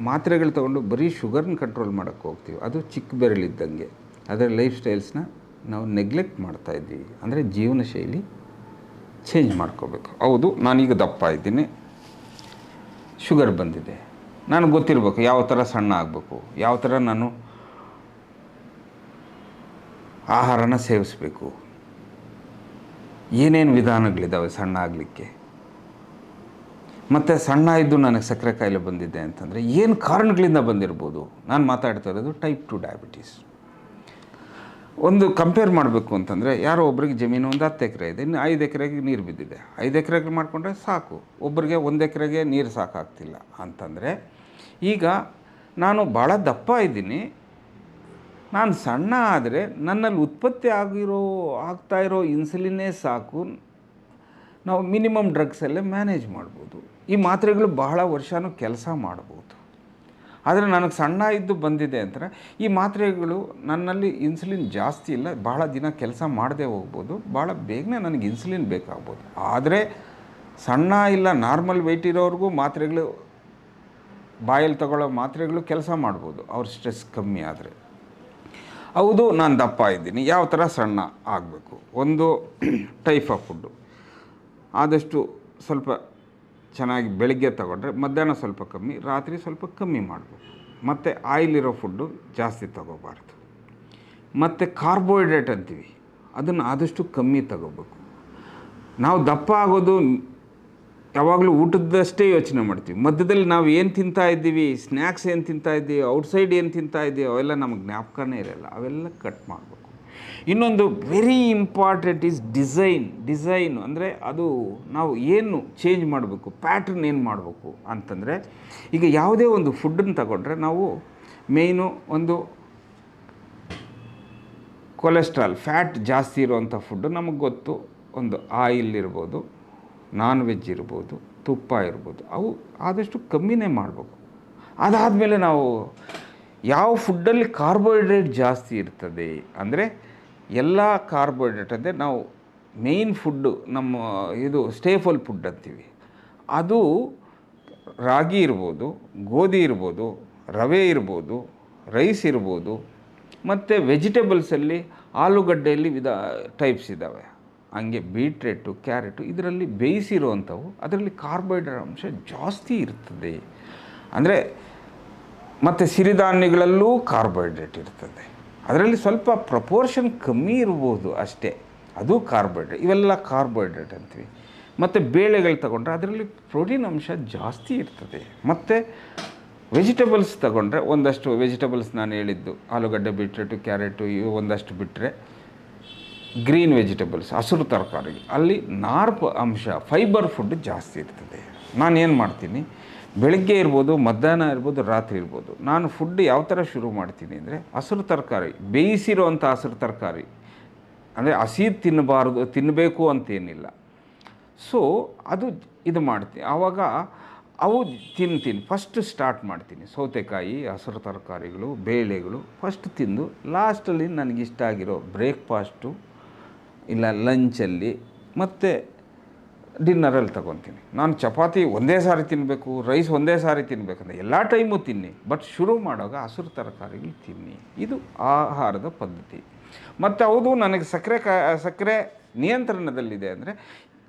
ಮಾತ್ರೆಗಳು ತೊಗೊಂಡು ಬರೀ ಶುಗರ್ನ ಕಂಟ್ರೋಲ್ ಮಾಡೋಕ್ಕೆ ಹೋಗ್ತೀವಿ. ಅದು ಚಿಕ್ಕ ಬೆರಳಿದ್ದಂಗೆ. ಅದರ ಲೈಫ್ ಸ್ಟೈಲ್ಸ್ನ ನಾವು ನೆಗ್ಲೆಕ್ಟ್ ಮಾಡ್ತಾಯಿದ್ದೀವಿ. ಅಂದರೆ ಜೀವನ ಶೈಲಿ ಚೇಂಜ್ ಮಾಡ್ಕೋಬೇಕು. ಹೌದು, ನಾನೀಗ ದಪ್ಪ ಇದ್ದೀನಿ, ಶುಗರ್ ಬಂದಿದೆ, ನನಗೆ ಗೊತ್ತಿರಬೇಕು ಯಾವ ಥರ ಸಣ್ಣ ಆಗಬೇಕು, ಯಾವ ಥರ ನಾನು ಆಹಾರನ ಸೇವಿಸಬೇಕು, ಏನೇನು ವಿಧಾನಗಳಿದ್ದಾವೆ ಸಣ್ಣ ಆಗಲಿಕ್ಕೆ. ಮತ್ತು ಸಣ್ಣ ಇದ್ದು ನನಗೆ ಸಕ್ಕರೆ ಕಾಯಿಲೆ ಬಂದಿದೆ ಅಂತಂದರೆ ಏನು ಕಾರಣಗಳಿಂದ ಬಂದಿರ್ಬೋದು. ನಾನು ಮಾತಾಡ್ತಾ ಇರೋದು ಟೈಪ್ 2 ಡಯಾಬಿಟೀಸ್. ಒಂದು ಕಂಪೇರ್ ಮಾಡಬೇಕು ಅಂತಂದರೆ, ಯಾರೋ ಒಬ್ರಿಗೆ ಜಮೀನು ಒಂದು 10 ಎಕರೆ ಇದೆ, ಇನ್ನು 5 ಎಕರೆಗೆ ನೀರು ಬಿದ್ದಿದೆ. 5 ಎಕರೆಗೆ ಮಾಡಿಕೊಂಡ್ರೆ ಸಾಕು, ಒಬ್ಬರಿಗೆ 1 ಎಕರೆಗೆ ನೀರು ಸಾಕಾಗ್ತಿಲ್ಲ ಅಂತಂದರೆ, ಈಗ ನಾನು ಭಾಳ ದಪ್ಪ ಇದ್ದೀನಿ, ನಾನು ಸಣ್ಣ ಆದರೆ ನನ್ನಲ್ಲಿ ಉತ್ಪತ್ತಿ ಆಗ್ತಾಯಿರೋ ಇನ್ಸುಲಿನ್ನೇ ಸಾಕು, ನಾವು ಮಿನಿಮಮ್ ಡ್ರಗ್ಸಲ್ಲೇ ಮ್ಯಾನೇಜ್ ಮಾಡ್ಬೋದು. ಈ ಮಾತ್ರೆಗಳು ಬಹಳ ವರ್ಷವೂ ಕೆಲಸ ಮಾಡ್ಬೋದು. ಆದರೆ ನನಗೆ ಸಣ್ಣ ಇದ್ದು ಬಂದಿದೆ ಅಂತಾರೆ, ಈ ಮಾತ್ರೆಗಳು ನನ್ನಲ್ಲಿ ಇನ್ಸುಲಿನ್ ಜಾಸ್ತಿ ಇಲ್ಲ, ಭಾಳ ದಿನ ಕೆಲಸ ಮಾಡದೆ ಹೋಗ್ಬೋದು, ಭಾಳ ಬೇಗನೆ ನನಗೆ ಇನ್ಸುಲಿನ್ ಬೇಕಾಗ್ಬೋದು. ಆದರೆ ಸಣ್ಣ ಇಲ್ಲ ನಾರ್ಮಲ್ ವೆಯ್ಟ್ ಇರೋರಿಗೂ ಮಾತ್ರೆಗಳು, ಬಾಯಲ್ಲಿ ತಗೊಳ್ಳೋ ಮಾತ್ರೆಗಳು ಕೆಲಸ ಮಾಡ್ಬೋದು ಅವ್ರ ಸ್ಟ್ರೆಸ್ ಕಮ್ಮಿ ಆದರೆ. ಹೌದು, ನಾನು ದಪ್ಪ ಇದ್ದೀನಿ, ಯಾವ ಥರ ಸಣ್ಣ ಆಗಬೇಕು? ಒಂದು ಟೈಪ್ ಆಫ್ ಫುಡ್ಡು ಆದಷ್ಟು ಸ್ವಲ್ಪ ಚೆನ್ನಾಗಿ ಬೆಳಗ್ಗೆ ತಗೊಂಡ್ರೆ ಮಧ್ಯಾಹ್ನ ಸ್ವಲ್ಪ ಕಮ್ಮಿ, ರಾತ್ರಿ ಸ್ವಲ್ಪ ಕಮ್ಮಿ ಮಾಡಬೇಕು. ಮತ್ತು ಆಯಿಲ್ ಇರೋ ಫುಡ್ಡು ಜಾಸ್ತಿ ತಗೋಬಾರ್ದು. ಮತ್ತು ಕಾರ್ಬೋಹೈಡ್ರೇಟ್ ಅಂತೀವಿ, ಅದನ್ನು ಆದಷ್ಟು ಕಮ್ಮಿ ತಗೋಬೇಕು. ನಾವು ದಪ್ಪ ಆಗೋದು ಯಾವಾಗಲೂ ಊಟದಷ್ಟೇ ಯೋಚನೆ ಮಾಡ್ತೀವಿ. ಮಧ್ಯದಲ್ಲಿ ನಾವು ಏನು ತಿಂತಾ ಇದ್ದೀವಿ, ಸ್ನ್ಯಾಕ್ಸ್ ಏನು ತಿಂತಾ ಇದ್ದೀವಿ, ಔಟ್ಸೈಡ್ ಏನು ತಿಂತಾ ಇದ್ದೀವಿ, ಅವೆಲ್ಲ ನಮಗೆ ಜ್ಞಾಪಕನೇ ಇರೋಲ್ಲ. ಅವೆಲ್ಲ ಕಟ್ ಮಾಡಬೇಕು. ಇನ್ನೊಂದು ವೆರಿ ಇಂಪಾರ್ಟೆಂಟ್ ಈಸ್ ಡಿಸೈನ್ ಅಂದರೆ ಅದು ನಾವು ಏನು ಚೇಂಜ್ ಮಾಡಬೇಕು, ಪ್ಯಾಟ್ರನ್ ಏನು ಮಾಡಬೇಕು ಅಂತಂದರೆ, ಈಗ ಯಾವುದೇ ಒಂದು ಫುಡ್ಡನ್ನು ತಗೊಂಡ್ರೆ ನಾವು ಮೇಯ್ನು ಒಂದು ಕೊಲೆಸ್ಟ್ರಾಲ್ ಫ್ಯಾಟ್ ಜಾಸ್ತಿ ಇರುವಂಥ ಫುಡ್ಡು ನಮಗೆ ಗೊತ್ತು. ಒಂದು ಆಯಿಲ್ ಇರ್ಬೋದು, ನಾನ್ ವೆಜ್ ಇರ್ಬೋದು, ತುಪ್ಪ ಇರ್ಬೋದು, ಅವು ಆದಷ್ಟು ಕಮ್ಮಿನೇ ಮಾಡಬೇಕು. ಅದಾದಮೇಲೆ ನಾವು ಯಾವ ಫುಡ್ಡಲ್ಲಿ ಕಾರ್ಬೋಹೈಡ್ರೇಟ್ ಜಾಸ್ತಿ ಇರ್ತದೆ ಅಂದರೆ, ಎಲ್ಲ ಕಾರ್ಬೋಹೈಡ್ರೇಟ್ ಅಂದರೆ ನಾವು ಮೇಯ್ನ್ ಫುಡ್ಡು ನಮ್ಮ ಇದು ಸ್ಟೇಪಲ್ ಫುಡ್ ಅಂತೀವಿ. ಅದು ರಾಗಿ ಇರ್ಬೋದು, ಗೋಧಿ ಇರ್ಬೋದು, ರವೆ ಇರ್ಬೋದು, ರೈಸ್ ಇರ್ಬೋದು, ಮತ್ತು ವೆಜಿಟೇಬಲ್ಸಲ್ಲಿ ಆಲೂಗಡ್ಡೆಯಲ್ಲಿ ಟೈಪ್ಸ್ ಇದ್ದಾವೆ. ಹಂಗೆ ಬೀಟ್ರೇಟು, ಕ್ಯಾರೆಟು, ಇದರಲ್ಲಿ ಬೇಯಿಸಿರುವಂಥವು, ಅದರಲ್ಲಿ ಕಾರ್ಬೋಹೈಡ್ರೇಟ್ ಅಂಶ ಜಾಸ್ತಿ ಇರ್ತದೆ. ಅಂದರೆ ಮತ್ತು ಸಿರಿಧಾನ್ಯಗಳಲ್ಲೂ ಕಾರ್ಬೋಹೈಡ್ರೇಟ್ ಇರ್ತದೆ, ಅದರಲ್ಲಿ ಸ್ವಲ್ಪ ಪ್ರಪೋರ್ಷನ್ ಕಮ್ಮಿ ಇರ್ಬೋದು ಅಷ್ಟೇ, ಅದು ಕಾರ್ಬೋಹೈಡ್ರೇಟ್. ಇವೆಲ್ಲ ಕಾರ್ಬೋಹೈಡ್ರೇಟ್ ಅಂತೀವಿ. ಮತ್ತು ಬೇಳೆಗಳು ತಗೊಂಡ್ರೆ ಅದರಲ್ಲಿ ಪ್ರೋಟೀನ್ ಅಂಶ ಜಾಸ್ತಿ ಇರ್ತದೆ. ಮತ್ತು ವೆಜಿಟೇಬಲ್ಸ್ ತಗೊಂಡ್ರೆ ಒಂದಷ್ಟು ವೆಜಿಟೇಬಲ್ಸ್ ನಾನು ಹೇಳಿದ್ದು ಆಲೂಗಡ್ಡೆ, ಬೀಟ್ರೇಟು, ಕ್ಯಾರೆಟು, ಇವು ಒಂದಷ್ಟು ಬಿಟ್ಟರೆ ಗ್ರೀನ್ ವೆಜಿಟೇಬಲ್ಸ್, ಹಸಿರು ತರಕಾರಿ, ಅಲ್ಲಿ ನಾರ್ಪ್ ಅಂಶ, ಫೈಬರ್ ಫುಡ್ ಜಾಸ್ತಿ ಇರ್ತದೆ. ನಾನೇನು ಮಾಡ್ತೀನಿ, ಬೆಳಗ್ಗೆ ಇರ್ಬೋದು, ಮಧ್ಯಾಹ್ನ ಇರ್ಬೋದು, ರಾತ್ರಿ ಇರ್ಬೋದು, ನಾನು ಫುಡ್ ಯಾವ ಥರ ಶುರು ಮಾಡ್ತೀನಿ ಅಂದರೆ, ಹಸಿರು ತರಕಾರಿ, ಬೇಯಿಸಿರೋವಂಥ ಹಸಿರು ತರಕಾರಿ, ಅಂದರೆ ಹಸಿ ತಿನ್ನಬೇಕು ಅಂತೇನಿಲ್ಲ. ಸೊ ಅದು ಇದು ಮಾಡ್ತೀನಿ. ಆವಾಗ ಅವು ತಿಂತೀನಿ, ಫಸ್ಟ್ ಸ್ಟಾರ್ಟ್ ಮಾಡ್ತೀನಿ. ಸೌತೆಕಾಯಿ, ಹಸಿರು ತರಕಾರಿಗಳು, ಬೇಳೆಗಳು ಫಸ್ಟ್ ತಿಂದು ಲಾಸ್ಟಲ್ಲಿ ನನಗಿಷ್ಟ ಆಗಿರೋ ಬ್ರೇಕ್ಫಾಸ್ಟು ಇಲ್ಲ ಲಂಚಲ್ಲಿ ಮತ್ತು ಡಿನ್ನರಲ್ಲಿ ತಗೊತೀನಿ. ನಾನು ಚಪಾತಿ ಒಂದೇ ಸಾರಿ ತಿನ್ನಬೇಕು, ರೈಸ್ ಒಂದೇ ಸಾರಿ ತಿನ್ನಬೇಕಂದ್ರೆ ಎಲ್ಲ ಟೈಮು ತಿನ್ನಿ, ಬಟ್ ಶುರು ಮಾಡುವಾಗ ಹಸಿರು ತರಕಾರಿಗಳು ತಿನ್ನಿ. ಇದು ಆಹಾರದ ಪದ್ಧತಿ. ಮತ್ತು ಹೌದು, ನನಗೆ ಸಕ್ಕರೆ ನಿಯಂತ್ರಣದಲ್ಲಿದೆ ಅಂದರೆ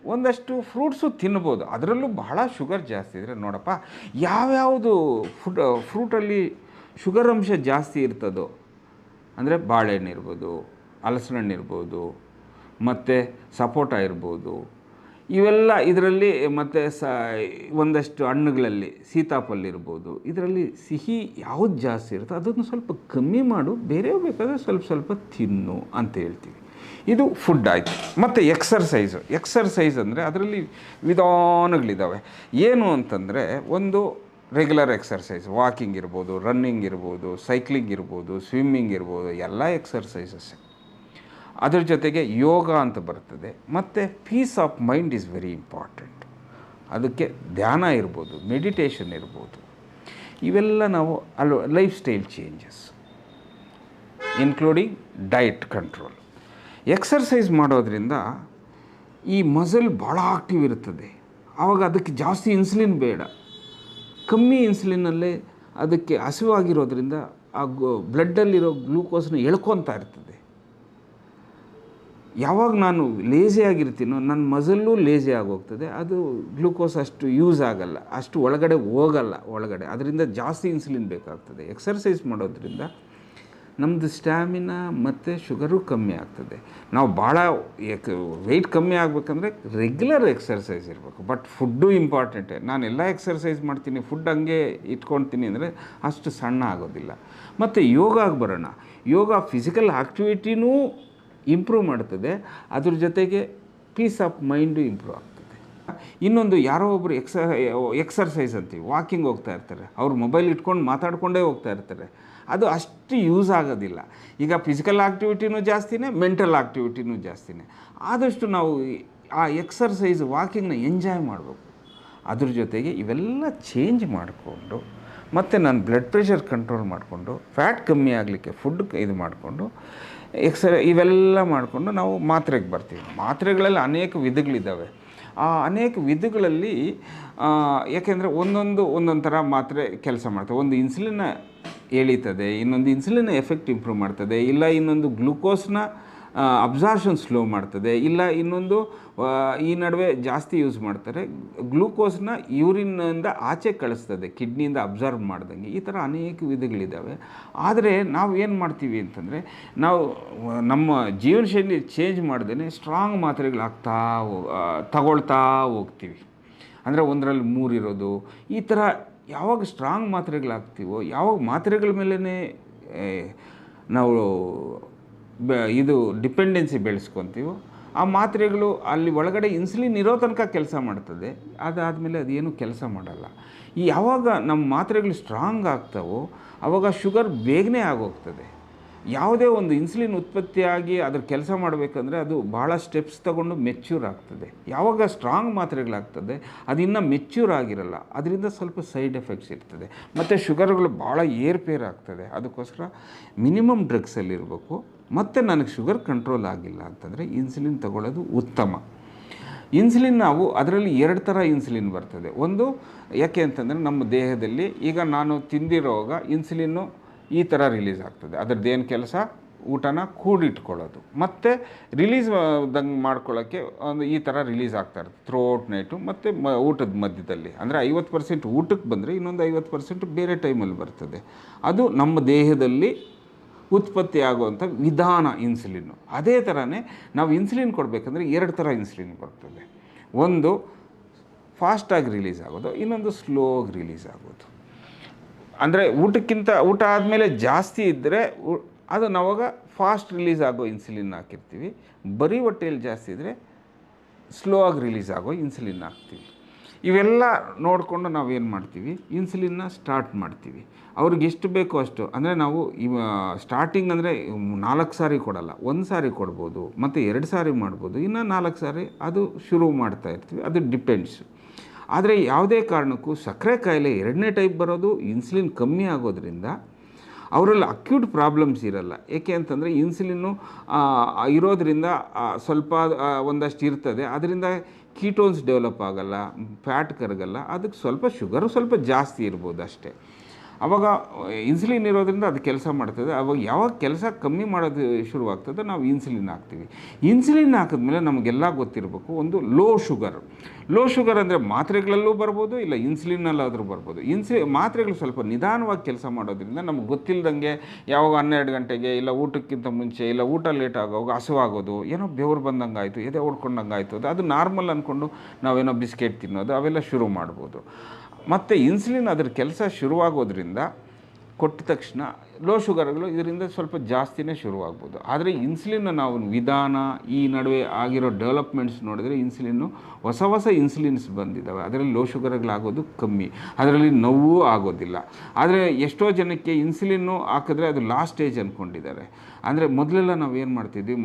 ಒಂದಷ್ಟು ಫ್ರೂಟ್ಸು ತಿನ್ಬೋದು. ಅದರಲ್ಲೂ ಬಹಳ ಶುಗರ್ ಜಾಸ್ತಿ ಇದ್ದರೆ ನೋಡಪ್ಪ, ಯಾವ್ಯಾವುದು ಫ್ರೂಟಲ್ಲಿ ಶುಗರ್ ಅಂಶ ಜಾಸ್ತಿ ಇರ್ತದೋ ಅಂದರೆ ಬಾಳೆಹಣ್ಣು ಇರ್ಬೋದು, ಹಲಸಿನಣ್ಣು ಇರ್ಬೋದು, ಮತ್ತು ಸಪೋಟ ಇರ್ಬೋದು, ಇವೆಲ್ಲ ಇದರಲ್ಲಿ. ಮತ್ತು ಒಂದಷ್ಟು ಹಣ್ಣುಗಳಲ್ಲಿ ಸೀತಾಫಲ ಇರ್ಬೋದು, ಇದರಲ್ಲಿ ಸಿಹಿ ಯಾವುದು ಜಾಸ್ತಿ ಇರುತ್ತೋ ಅದನ್ನು ಸ್ವಲ್ಪ ಕಮ್ಮಿ ಮಾಡು, ಬೇರೆ ಬೇಕಾದರೆ ಸ್ವಲ್ಪ ತಿನ್ನು ಅಂತ ಹೇಳ್ತೀವಿ. ಇದು ಫುಡ್ ಆಯಿತು. ಮತ್ತು ಎಕ್ಸರ್ಸೈಸ್ ಅಂದರೆ ಅದರಲ್ಲಿ ವಿಧಾನಗಳಿದ್ದಾವೆ. ಏನು ಅಂತಂದರೆ, ಒಂದು ರೆಗ್ಯುಲರ್ ಎಕ್ಸರ್ಸೈಸ್, ವಾಕಿಂಗ್ ಇರ್ಬೋದು, ರನ್ನಿಂಗ್ ಇರ್ಬೋದು, ಸೈಕ್ಲಿಂಗ್ ಇರ್ಬೋದು, ಸ್ವಿಮ್ಮಿಂಗ್ ಇರ್ಬೋದು, ಎಲ್ಲ ಎಕ್ಸರ್ಸೈಸಸ್. ಅದರ ಜೊತೆಗೆ ಯೋಗ ಅಂತ ಬರ್ತದೆ. ಮತ್ತು peace of mind is very important. ಅದಕ್ಕೆ ಧ್ಯಾನ ಇರ್ಬೋದು, ಮೆಡಿಟೇಷನ್ ಇರ್ಬೋದು, ಇವೆಲ್ಲ ನಾವು lifestyle changes including diet control. Exercise ಮಾಡೋದ್ರಿಂದ ಈ ಮಸಲ್ ಭಾಳ ಆಕ್ಟಿವ್ ಇರ್ತದೆ. ಆವಾಗ ಅದಕ್ಕೆ ಜಾಸ್ತಿ ಇನ್ಸುಲಿನ್ ಬೇಡ, ಕಮ್ಮಿ ಇನ್ಸುಲಿನಲ್ಲೇ ಅದಕ್ಕೆ ಹಸಿವಾಗಿರೋದ್ರಿಂದ ಆ ಬ್ಲಡ್ಡಲ್ಲಿರೋ ಗ್ಲೂಕೋಸ್ನ ಎಳ್ಕೊತಾ ಇರ್ತದೆ. ಯಾವಾಗ ನಾನು ಲೇಝಿ ಆಗಿರ್ತೀನೋ ನನ್ನ ಮಸಲ್ಲೂ ಲೇಝಿ ಆಗೋಗ್ತದೆ, ಅದು ಗ್ಲೂಕೋಸ್ ಅಷ್ಟು ಯೂಸ್ ಆಗಲ್ಲ, ಅಷ್ಟು ಒಳಗಡೆ ಹೋಗಲ್ಲ ಒಳಗಡೆ, ಅದರಿಂದ ಜಾಸ್ತಿ ಇನ್ಸುಲಿನ್ ಬೇಕಾಗ್ತದೆ. ಎಕ್ಸರ್ಸೈಸ್ ಮಾಡೋದ್ರಿಂದ ನಮ್ಮದು ಸ್ಟ್ಯಾಮಿನಾ ಮತ್ತು ಶುಗರು ಕಮ್ಮಿ ಆಗ್ತದೆ. ನಾವು ಭಾಳ ವೆಯ್ಟ್ ಕಮ್ಮಿ ಆಗಬೇಕಂದ್ರೆ ರೆಗ್ಯುಲರ್ ಎಕ್ಸರ್ಸೈಸ್ ಇರಬೇಕು. ಬಟ್ ಫುಡ್ಡು ಇಂಪಾರ್ಟೆಂಟೇ. ನಾನೆಲ್ಲ ಎಕ್ಸರ್ಸೈಸ್ ಮಾಡ್ತೀನಿ, ಫುಡ್ ಹಂಗೆ ಇಟ್ಕೊಳ್ತೀನಿ ಅಂದರೆ ಅಷ್ಟು ಸಣ್ಣ ಆಗೋದಿಲ್ಲ. ಮತ್ತು ಯೋಗಾಗೆ ಬರೋಣ. ಯೋಗ ಫಿಸಿಕಲ್ ಆ್ಯಕ್ಟಿವಿಟಿನೂ ಇಂಪ್ರೂವ್ ಮಾಡ್ತದೆ, ಅದ್ರ ಜೊತೆಗೆ ಪೀಸ್ ಆಫ್ ಮೈಂಡು ಇಂಪ್ರೂವ್ ಆಗ್ತದೆ. ಇನ್ನೊಂದು ಯಾರೋ ಒಬ್ಬರು ಎಕ್ಸರ್ಸೈಸ್ ಅಂತೀವಿ, ವಾಕಿಂಗ್ ಹೋಗ್ತಾ ಇರ್ತಾರೆ, ಅವ್ರು ಮೊಬೈಲ್ ಇಟ್ಕೊಂಡು ಮಾತಾಡಿಕೊಂಡೇ ಹೋಗ್ತಾ ಇರ್ತಾರೆ, ಅದು ಅಷ್ಟು ಯೂಸ್ ಆಗೋದಿಲ್ಲ. ಈಗ ಫಿಸಿಕಲ್ ಆ್ಯಕ್ಟಿವಿಟಿನೂ ಜಾಸ್ತಿನೇ, ಮೆಂಟಲ್ ಆ್ಯಕ್ಟಿವಿಟಿನೂ ಜಾಸ್ತಿನೇ. ಆದಷ್ಟು ನಾವು ಆ ಎಕ್ಸರ್ಸೈಸ್ ವಾಕಿಂಗ್ನ ಎಂಜಾಯ್ ಮಾಡಬೇಕು. ಅದ್ರ ಜೊತೆಗೆ ಇವೆಲ್ಲ ಚೇಂಜ್ ಮಾಡಿಕೊಂಡು, ಮತ್ತು ನಾನು ಬ್ಲಡ್ ಪ್ರೆಷರ್ ಕಂಟ್ರೋಲ್ ಮಾಡಿಕೊಂಡು, ಫ್ಯಾಟ್ ಕಮ್ಮಿ ಆಗಲಿಕ್ಕೆ ಫುಡ್ ಇದು ಮಾಡಿಕೊಂಡು, ಇವೆಲ್ಲ ಮಾಡಿಕೊಂಡು ನಾವು ಮಾತ್ರೆಗೆ ಬರ್ತೀವಿ. ಮಾತ್ರೆಗಳಲ್ಲಿ ಅನೇಕ ವಿಧಗಳಿದ್ದಾವೆ. ಆ ಅನೇಕ ವಿಧಗಳಲ್ಲಿ ಯಾಕೆಂದರೆ ಒಂದೊಂದು ಥರ ಮಾತ್ರೆ ಕೆಲಸ ಮಾಡ್ತವೆ. ಒಂದು ಇನ್ಸುಲಿನ್ನ ಎಳೀತದೆ, ಇನ್ನೊಂದು ಇನ್ಸುಲಿನ್ ಎಫೆಕ್ಟ್ ಇಂಪ್ರೂವ್ ಮಾಡ್ತದೆ, ಇಲ್ಲ ಇನ್ನೊಂದು ಗ್ಲೂಕೋಸ್ನ ಅಬ್ಸಾರ್ಷನ್ ಸ್ಲೋ ಮಾಡ್ತದೆ, ಇಲ್ಲ ಇನ್ನೊಂದು ಈ ನಡುವೆ ಜಾಸ್ತಿ ಯೂಸ್ ಮಾಡ್ತಾರೆ, ಗ್ಲೂಕೋಸ್ನ ಯೂರಿನ್ನಿಂದ ಆಚೆ ಕಳಿಸ್ತದೆ, ಕಿಡ್ನಿಯಿಂದ ಅಬ್ಸರ್ವ್ ಮಾಡ್ದಂಗೆ. ಈ ಥರ ಅನೇಕ ವಿಧಗಳಿದ್ದಾವೆ. ಆದರೆ ನಾವು ಏನು ಮಾಡ್ತೀವಿ ಅಂತಂದರೆ, ನಾವು ನಮ್ಮ ಜೀವನ ಶೈಲಿ ಚೇಂಜ್ ಮಾಡ್ದೇ ಸ್ಟ್ರಾಂಗ್ ಮಾತ್ರೆಗಳಾಗ್ತಾ ತಗೊಳ್ತಾ ಹೋಗ್ತೀವಿ. ಅಂದರೆ ಒಂದರಲ್ಲಿ 3 ಇರೋದು, ಈ ಥರ ಯಾವಾಗ ಸ್ಟ್ರಾಂಗ್ ಮಾತ್ರೆಗಳಾಗ್ತೀವೋ, ಯಾವಾಗ ಮಾತ್ರೆಗಳ ಮೇಲೇ ನಾವು ಇದು ಡಿಪೆಂಡೆನ್ಸಿ ಬೆಳೆಸ್ಕೊತೀವೋ, ಆ ಮಾತ್ರೆಗಳು ಅಲ್ಲಿ ಒಳಗಡೆ ಇನ್ಸುಲಿನ್ ಇರೋ ತನಕ ಕೆಲಸ ಮಾಡ್ತದೆ, ಅದಾದಮೇಲೆ ಅದೇನು ಕೆಲಸ ಮಾಡಲ್ಲ. ಯಾವಾಗ ನಮ್ಮ ಮಾತ್ರೆಗಳು ಸ್ಟ್ರಾಂಗ್ ಆಗ್ತಾವೋ ಆವಾಗ ಶುಗರ್ ಬೇಗನೆ ಆಗೋಗ್ತದೆ. ಯಾವುದೇ ಒಂದು ಇನ್ಸುಲಿನ್ ಉತ್ಪತ್ತಿಯಾಗಿ ಅದ್ರ ಕೆಲಸ ಮಾಡಬೇಕಂದ್ರೆ ಅದು ಭಾಳ ಸ್ಟೆಪ್ಸ್ ತಗೊಂಡು ಮೆಚ್ಯೂರ್ ಆಗ್ತದೆ. ಯಾವಾಗ ಸ್ಟ್ರಾಂಗ್ ಮಾತ್ರೆಗಳಾಗ್ತದೆ ಅದು ಇನ್ನೂ ಮೆಚ್ಯೂರ್ ಆಗಿರಲ್ಲ, ಅದರಿಂದ ಸ್ವಲ್ಪ ಸೈಡ್ ಎಫೆಕ್ಟ್ಸ್ ಇರ್ತದೆ, ಮತ್ತು ಶುಗರ್ಗಳು ಭಾಳ ಏರ್ಪೇರ್ ಆಗ್ತದೆ. ಅದಕ್ಕೋಸ್ಕರ ಮಿನಿಮಮ್ ಡ್ರಗ್ಸಲ್ಲಿರಬೇಕು. ಮತ್ತು ನನಗೆ ಶುಗರ್ ಕಂಟ್ರೋಲ್ ಆಗಿಲ್ಲ ಅಂತಂದರೆ ಇನ್ಸುಲಿನ್ ತಗೊಳ್ಳೋದು ಉತ್ತಮ. ಇನ್ಸುಲಿನ್ ನಾವು ಅದರಲ್ಲಿ 2 ಥರ ಇನ್ಸುಲಿನ್ ಬರ್ತದೆ. ಒಂದು ಯಾಕೆ ಅಂತಂದರೆ, ನಮ್ಮ ದೇಹದಲ್ಲಿ ಈಗ ನಾನು ತಿಂದಿರೋವಾಗ ಇನ್ಸುಲಿನ್ನು ಈ ಥರ ರಿಲೀಸ್ ಆಗ್ತದೆ. ಅದರದ್ದೇನು ಕೆಲಸ, ಊಟನ ಕೂಡಿಟ್ಕೊಳ್ಳೋದು, ಮತ್ತು ರಿಲೀಸ್ ದಂಗೆ ಮಾಡ್ಕೊಳ್ಳೋಕ್ಕೆ ಈ ಥರ ರಿಲೀಸ್ ಆಗ್ತಾ ಇರ್ತದೆ ಥ್ರೋಟ್ ನೈಟು, ಮತ್ತು ಊಟದ ಮಧ್ಯದಲ್ಲಿ. ಅಂದರೆ 50% ಊಟಕ್ಕೆ ಬಂದರೆ ಇನ್ನೊಂದು 50% ಬೇರೆ ಟೈಮಲ್ಲಿ ಬರ್ತದೆ. ಅದು ನಮ್ಮ ದೇಹದಲ್ಲಿ ಉತ್ಪತ್ತಿ ಆಗುವಂಥ ವಿಧಾನ ಇನ್ಸುಲಿನ್ನು. ಅದೇ ಥರನೇ ನಾವು ಇನ್ಸುಲಿನ್ ಕೊಡಬೇಕಂದ್ರೆ 2 ಥರ ಇನ್ಸುಲಿನ್ ಬರ್ತದೆ. ಒಂದು ಫಾಸ್ಟಾಗಿ ರಿಲೀಸ್ ಆಗೋದು, ಇನ್ನೊಂದು ಸ್ಲೋಗಿ ರಿಲೀಸ್ ಆಗೋದು. ಅಂದರೆ ಊಟ ಆದಮೇಲೆ ಜಾಸ್ತಿ ಇದ್ದರೆ ಅದು ನಾವಾಗ ಫಾಸ್ಟ್ ರಿಲೀಸ್ ಆಗೋ ಇನ್ಸುಲಿನ್ ಹಾಕಿರ್ತೀವಿ. ಬರೀ ಹೊಟ್ಟೆಯಲ್ಲಿ ಜಾಸ್ತಿ ಇದ್ದರೆ ಸ್ಲೋ ಆಗಿ ರಿಲೀಸ್ ಆಗೋ ಇನ್ಸುಲಿನ್ ಹಾಕ್ತೀವಿ. ಇವೆಲ್ಲ ನೋಡಿಕೊಂಡು ನಾವೇನು ಮಾಡ್ತೀವಿ, ಇನ್ಸುಲಿನ್ನ ಸ್ಟಾರ್ಟ್ ಮಾಡ್ತೀವಿ. ಅವ್ರಿಗೆ ಎಷ್ಟು ಬೇಕೋ ಅಷ್ಟು. ಅಂದರೆ ನಾವು ಸ್ಟಾರ್ಟಿಂಗ್ ಅಂದರೆ 4 ಸಾರಿ ಕೊಡಲ್ಲ, 1 ಸಾರಿ ಕೊಡ್ಬೋದು, ಮತ್ತು 2 ಸಾರಿ ಮಾಡ್ಬೋದು, ಇನ್ನು 4 ಸಾರಿ ಅದು ಶುರು ಮಾಡ್ತಾ ಇರ್ತೀವಿ. ಅದು ಡಿಪೆಂಡ್ಸ್. ಆದರೆ ಯಾವುದೇ ಕಾರಣಕ್ಕೂ ಸಕ್ಕರೆ ಕಾಯಿಲೆ 2ನೇ ಟೈಪ್ ಬರೋದು ಇನ್ಸುಲಿನ್ ಕಮ್ಮಿ ಆಗೋದ್ರಿಂದ ಅವರಲ್ಲಿ ಅಕ್ಯೂಟ್ ಪ್ರಾಬ್ಲಮ್ಸ್ ಇರಲ್ಲ. ಏಕೆ ಅಂತಂದರೆ ಇನ್ಸುಲಿನ್ನು ಇರೋದರಿಂದ ಸ್ವಲ್ಪ ಒಂದಷ್ಟು ಇರ್ತದೆ, ಅದರಿಂದ ಕೀಟೋನ್ಸ್ ಡೆವಲಪ್ ಆಗಲ್ಲ, ಫ್ಯಾಟ್ ಕರಗಲ್ಲ, ಅದಕ್ಕೆ ಸ್ವಲ್ಪ ಶುಗರು ಸ್ವಲ್ಪ ಜಾಸ್ತಿ ಇರ್ಬೋದು ಅಷ್ಟೇ. ಆವಾಗ ಇನ್ಸುಲಿನ್ ಇರೋದ್ರಿಂದ ಅದು ಕೆಲಸ ಮಾಡ್ತದೆ. ಆವಾಗ ಯಾವಾಗ ಕೆಲಸ ಕಮ್ಮಿ ಮಾಡೋದು ಶುರುವಾಗ್ತದೆ ನಾವು ಇನ್ಸುಲಿನ್ ಹಾಕ್ತೀವಿ. ಇನ್ಸುಲಿನ್ ಹಾಕಿದ್ಮೇಲೆ ನಮಗೆಲ್ಲ ಗೊತ್ತಿರಬೇಕು, ಒಂದು ಲೋ ಶುಗರ್ ಅಂದರೆ ಮಾತ್ರೆಗಳಲ್ಲೂ ಬರ್ಬೋದು, ಇಲ್ಲ ಇನ್ಸುಲಿನ್ನಲ್ಲಾದರೂ ಬರ್ಬೋದು. ಮಾತ್ರೆಗಳು ಸ್ವಲ್ಪ ನಿಧಾನವಾಗಿ ಕೆಲಸ ಮಾಡೋದ್ರಿಂದ ನಮ್ಗೆ ಗೊತ್ತಿಲ್ಲದಂಗೆ ಯಾವಾಗ 12 ಗಂಟೆಗೆ, ಇಲ್ಲ ಊಟಕ್ಕಿಂತ ಮುಂಚೆ, ಇಲ್ಲ ಊಟ ಲೇಟ್ ಆಗೋವಾಗ ಹಸುವಾಗೋದು, ಏನೋ ಬೆವರು ಬಂದಂಗೆ ಆಯಿತು, ಎದೆ ಹೊಡ್ಕೊಂಡಂಗೆ ಆಯಿತು, ಅದು ನಾರ್ಮಲ್ ಅಂದ್ಕೊಂಡು ನಾವೇನೋ ಬಿಸ್ಕೆಟ್ ತಿನ್ನೋದು, ಅವೆಲ್ಲ ಶುರು ಮಾಡ್ಬೋದು. ಮತ್ತು ಇನ್ಸುಲಿನ್ ಅದ್ರ ಕೆಲಸ ಶುರುವಾಗೋದ್ರಿಂದ ಕೊಟ್ಟ ತಕ್ಷಣ ಲೋ ಶುಗರ್ಗಳು ಇದರಿಂದ ಸ್ವಲ್ಪ ಜಾಸ್ತಿನೇ ಶುರುವಾಗ್ಬೋದು. ಆದರೆ ಇನ್ಸುಲಿನ್ ನಾವು ವಿಧಾನ ಈ ನಡುವೆ ಆಗಿರೋ ಡೆವಲಪ್ಮೆಂಟ್ಸ್ ನೋಡಿದರೆ ಹೊಸ ಇನ್ಸುಲಿನ್ಸ್ ಬಂದಿದ್ದಾವೆ. ಅದರಲ್ಲಿ ಲೋ ಶುಗರ್ಗಳಾಗೋದು ಕಮ್ಮಿ, ಅದರಲ್ಲಿ ನೋವು ಆಗೋದಿಲ್ಲ. ಆದರೆ ಎಷ್ಟೋ ಜನಕ್ಕೆ ಇನ್ಸುಲಿನ್ನು ಹಾಕಿದ್ರೆ ಅದು ಲಾಸ್ಟ್ ಸ್ಟೇಜ್ ಅಂದ್ಕೊಂಡಿದ್ದಾರೆ. ಅಂದರೆ ಮೊದಲೆಲ್ಲ ನಾವು ಏನು ಮಾಡ್ತಿದ್ವಿ,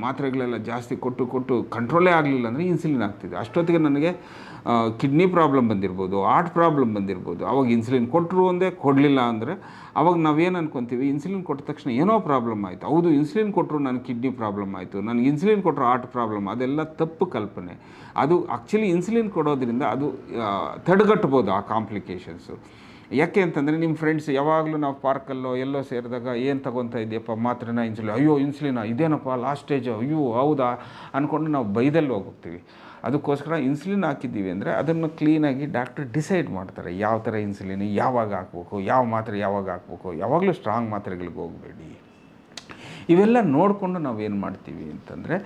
ಮಾತ್ರೆಗಳೆಲ್ಲ ಜಾಸ್ತಿ ಕೊಟ್ಟು ಕಂಟ್ರೋಲೇ ಆಗಲಿಲ್ಲ ಅಂದರೆ ಇನ್ಸುಲಿನ್ ಆಗ್ತಿದ್ವಿ. ಅಷ್ಟೊತ್ತಿಗೆ ನನಗೆ ಕಿಡ್ನಿ ಪ್ರಾಬ್ಲಮ್ ಬಂದಿರ್ಬೋದು, ಹಾರ್ಟ್ ಪ್ರಾಬ್ಲಮ್ ಬಂದಿರ್ಬೋದು. ಅವಾಗ ಇನ್ಸುಲಿನ್ ಕೊಟ್ಟರು ಒಂದೇ, ಕೊಡಲಿಲ್ಲ ಅಂದರೆ ಅವಾಗ ನಾವೇನು ಅನ್ಕೊತೀವಿ, ಇನ್ಸುಲಿನ್ ಕೊಟ್ಟ ತಕ್ಷಣ ಏನೋ ಪ್ರಾಬ್ಲಮ್ ಆಯಿತು. ಹೌದು, ಇನ್ಸುಲಿನ್ ಕೊಟ್ಟರು ನನಗೆ ಕಿಡ್ನಿ ಪ್ರಾಬ್ಲಮ್ ಆಯಿತು, ನನಗೆ ಇನ್ಸುಲಿನ್ ಕೊಟ್ಟರು ಹಾರ್ಟ್ ಪ್ರಾಬ್ಲಮ್. ಅದೆಲ್ಲ ತಪ್ಪು ಕಲ್ಪನೆ. ಅದು ಆ್ಯಕ್ಚುಲಿ ಇನ್ಸುಲಿನ್ ಕೊಡೋದ್ರಿಂದ ಅದು ತಡೆಗಟ್ಬೋದು ಆ ಕಾಂಪ್ಲಿಕೇಶನ್ಸು. ಯಾಕೆ ಅಂತಂದರೆ ನಿಮ್ಮ ಫ್ರೆಂಡ್ಸ್ ಯಾವಾಗಲೂ ನಾವು ಪಾರ್ಕಲ್ಲೋ ಎಲ್ಲೋ ಸೇರಿದಾಗ ಏನು ತಗೊತಾ ಇದೆಯಪ್ಪ ಮಾತ್ರೆನ ಇನ್ಸುಲಿನ್, ಅಯ್ಯೋ ಇನ್ಸುಲಿನ ಇದೇನಪ್ಪ ಲಾಸ್ಟ್ ಸ್ಟೇಜು, ಅಯ್ಯೋ ಹೌದಾ ಅಂದ್ಕೊಂಡು ನಾವು ಬೈದಲ್ಲಿ ಹೋಗ್ತೀವಿ. ಅದಕ್ಕೋಸ್ಕರ ಇನ್ಸುಲಿನ್ ಹಾಕಿದ್ದೀವಿ ಅಂದರೆ ಅದನ್ನು ಕ್ಲೀನಾಗಿ ಡಾಕ್ಟ್ರ್ ಡಿಸೈಡ್ ಮಾಡ್ತಾರೆ ಯಾವ ಥರ ಇನ್ಸುಲಿನ್ ಯಾವಾಗ ಹಾಕ್ಬೇಕು, ಯಾವ ಮಾತ್ರೆ ಯಾವಾಗ ಹಾಕ್ಬೇಕು. ಯಾವಾಗಲೂ ಸ್ಟ್ರಾಂಗ್ ಮಾತ್ರೆಗಳಿಗೆ ಹೋಗಬೇಡಿ. ಇವೆಲ್ಲ ನೋಡಿಕೊಂಡು ನಾವೇನು ಮಾಡ್ತೀವಿ ಅಂತಂದರೆ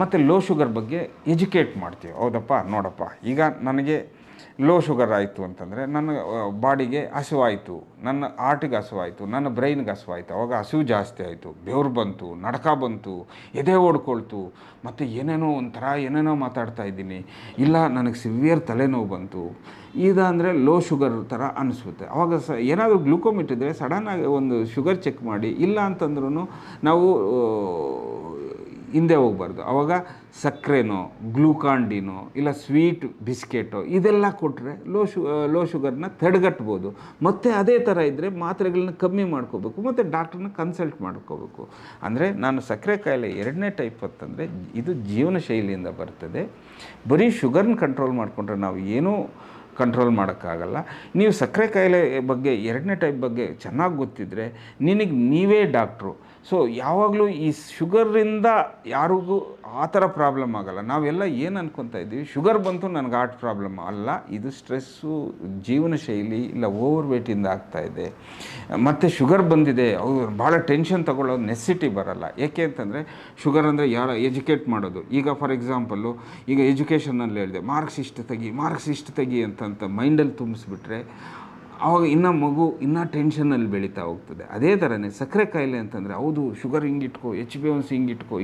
ಮತ್ತು ಲೋ ಶುಗರ್ ಬಗ್ಗೆ ಎಜುಕೇಟ್ ಮಾಡ್ತೀವಿ. ಹೌದಪ್ಪ ನೋಡಪ್ಪ, ಈಗ ನನಗೆ ಲೋ ಶುಗರ್ ಆಯಿತು ಅಂತಂದರೆ ನನ್ನ ಬಾಡಿಗೆ ಹಸಿವಾಯಿತು, ನನ್ನ ಹಾರ್ಟಿಗೆ ಹಸಿವಾಯಿತು, ನನ್ನ ಬ್ರೈನ್ಗೆ ಹಸಿವಾಯಿತು. ಅವಾಗ ಹಸಿವು ಜಾಸ್ತಿ ಆಯಿತು, ಬೆವರು ಬಂತು, ನಡ್ಕ ಬಂತು, ಎದೆ ಓಡ್ಕೊಳ್ತು, ಮತ್ತು ಏನೇನೋ ಮಾತಾಡ್ತಾ ಇದ್ದೀನಿ, ಇಲ್ಲ ನನಗೆ ಸಿವಿಯರ್ ತಲೆನೋವು ಬಂತು. ಈಗ ಅಂದರೆ ಲೋ ಶುಗರ್ ಥರ ಅನಿಸುತ್ತೆ. ಅವಾಗ ಏನಾದರೂ ಗ್ಲೂಕೋಮೀಟ್ ಇದ್ದರೆ ಸಡನ್ನಾಗಿ ಒಂದು ಶುಗರ್ ಚೆಕ್ ಮಾಡಿ. ಇಲ್ಲ ಅಂತಂದ್ರೂ ನಾವು ಹಿಂದೆ ಹೋಗ್ಬಾರ್ದು. ಆವಾಗ ಸಕ್ಕರೆನೋ ಗ್ಲೂಕಾಂಡಿನೋ ಇಲ್ಲ ಸ್ವೀಟ್ ಬಿಸ್ಕೆಟೋ ಇದೆಲ್ಲ ಕೊಟ್ಟರೆ ಲೋ ಶುಗರ್ನ ತಡೆಗಟ್ಬೋದು. ಮತ್ತು ಅದೇ ಥರ ಇದ್ದರೆ ಮಾತ್ರೆಗಳನ್ನ ಕಮ್ಮಿ ಮಾಡ್ಕೋಬೇಕು ಮತ್ತು ಡಾಕ್ಟ್ರನ್ನ ಕನ್ಸಲ್ಟ್ ಮಾಡ್ಕೋಬೇಕು. ಅಂದರೆ ನಾನು ಸಕ್ಕರೆ ಕಾಯಿಲೆ 2ನೇ ಟೈಪ್ ಅಂತಂದರೆ ಇದು ಜೀವನ ಶೈಲಿಯಿಂದ ಬರ್ತದೆ. ಬರೀ ಶುಗರ್ನ ಕಂಟ್ರೋಲ್ ಮಾಡಿಕೊಂಡ್ರೆ ನಾವು ಏನೂ ಕಂಟ್ರೋಲ್ ಮಾಡೋಕ್ಕಾಗಲ್ಲ. ನೀವು ಸಕ್ಕರೆ ಕಾಯಿಲೆ ಬಗ್ಗೆ 2ನೇ ಟೈಪ್ ಬಗ್ಗೆ ಚೆನ್ನಾಗಿ ಗೊತ್ತಿದ್ದರೆ ನೀವೇ ಡಾಕ್ಟ್ರು. ಸೊ ಯಾವಾಗಲೂ ಈ ಶುಗರಿಂದ ಯಾರಿಗೂ ಆ ಥರ ಪ್ರಾಬ್ಲಮ್ ಆಗೋಲ್ಲ. ನಾವೆಲ್ಲ ಏನು ಅನ್ಕೊತಾ ಇದ್ದೀವಿ, ಶುಗರ್ ಬಂತು ನನಗೆ ಹಾರ್ಟ್ ಪ್ರಾಬ್ಲಮ್ ಅಲ್ಲ, ಇದು ಸ್ಟ್ರೆಸ್ಸು, ಜೀವನ ಶೈಲಿ ಇಲ್ಲ ಓವರ್ ವೇಟಿಂದ ಆಗ್ತಾಯಿದೆ. ಮತ್ತು ಶುಗರ್ ಬಂದಿದೆ ಭಾಳ ಟೆನ್ಷನ್ ತಗೊಳ್ಳೋ ನೆಸಿಟಿ ಬರೋಲ್ಲ. ಏಕೆ ಅಂತಂದರೆ ಶುಗರ್ ಅಂದರೆ ಎಜುಕೇಟ್ ಮಾಡೋದು. ಈಗ ಫಾರ್ ಎಕ್ಸಾಂಪಲ್ಲು ಈಗ ಎಜುಕೇಷನಲ್ಲಿ ಹೇಳಿದೆ ಮಾರ್ಕ್ಸ್ ಇಷ್ಟು ತೆಗಿ ಅಂತ ಮೈಂಡಲ್ಲಿ ತುಂಬಿಸ್ಬಿಟ್ರೆ ಆವಾಗ ಮಗು ಇನ್ನೂ ಟೆನ್ಷನಲ್ಲಿ ಬೆಳೀತಾ ಹೋಗ್ತದೆ. ಅದೇ ಥರನೇ ಸಕ್ಕರೆ ಕಾಯಿಲೆ ಅಂತಂದರೆ ಹೌದು ಶುಗರ್ ಹಿಂಗಿಟ್ಕೋ, HbA1c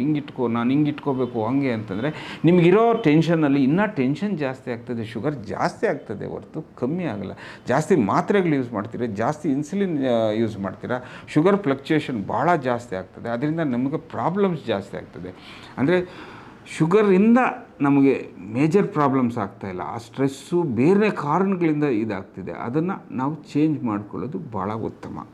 ಹಿಂಗಿಟ್ಕೋ, ನಾನು ಹಿಂಗಿಟ್ಕೋಬೇಕು ಹಂಗೆ ಅಂತಂದರೆ ನಿಮಗಿರೋ ಟೆನ್ಷನಲ್ಲಿ ಇನ್ನೂ ಟೆನ್ಷನ್ ಜಾಸ್ತಿ ಆಗ್ತದೆ, ಶುಗರ್ ಜಾಸ್ತಿ ಆಗ್ತದೆ ಹೊರತು ಕಮ್ಮಿ ಆಗಲ್ಲ. ಜಾಸ್ತಿ ಮಾತ್ರೆಗಳು ಯೂಸ್ ಮಾಡ್ತೀರಾ, ಜಾಸ್ತಿ ಇನ್ಸುಲಿನ್ ಯೂಸ್ ಮಾಡ್ತೀರಾ, ಶುಗರ್ ಫ್ಲಕ್ಚುಯೇಷನ್ ಭಾಳ ಜಾಸ್ತಿ ಆಗ್ತದೆ. ಅದರಿಂದ ನಮಗೆ ಪ್ರಾಬ್ಲಮ್ಸ್ ಜಾಸ್ತಿ ಆಗ್ತದೆ. ಅಂದರೆ ಶುಗರಿಂದ ನಮಗೆ ಮೇಜರ್ ಪ್ರಾಬ್ಲಮ್ಸ್ ಆಗ್ತಾಯಿಲ್ಲ, ಆ ಸ್ಟ್ರೆಸ್ಸು ಬೇರೆ ಕಾರಣಗಳಿಂದ ಇದಾಗ್ತಿದೆ. ಅದನ್ನು ನಾವು ಚೇಂಜ್ ಮಾಡ್ಕೊಳ್ಳೋದು ಭಾಳ ಉತ್ತಮ.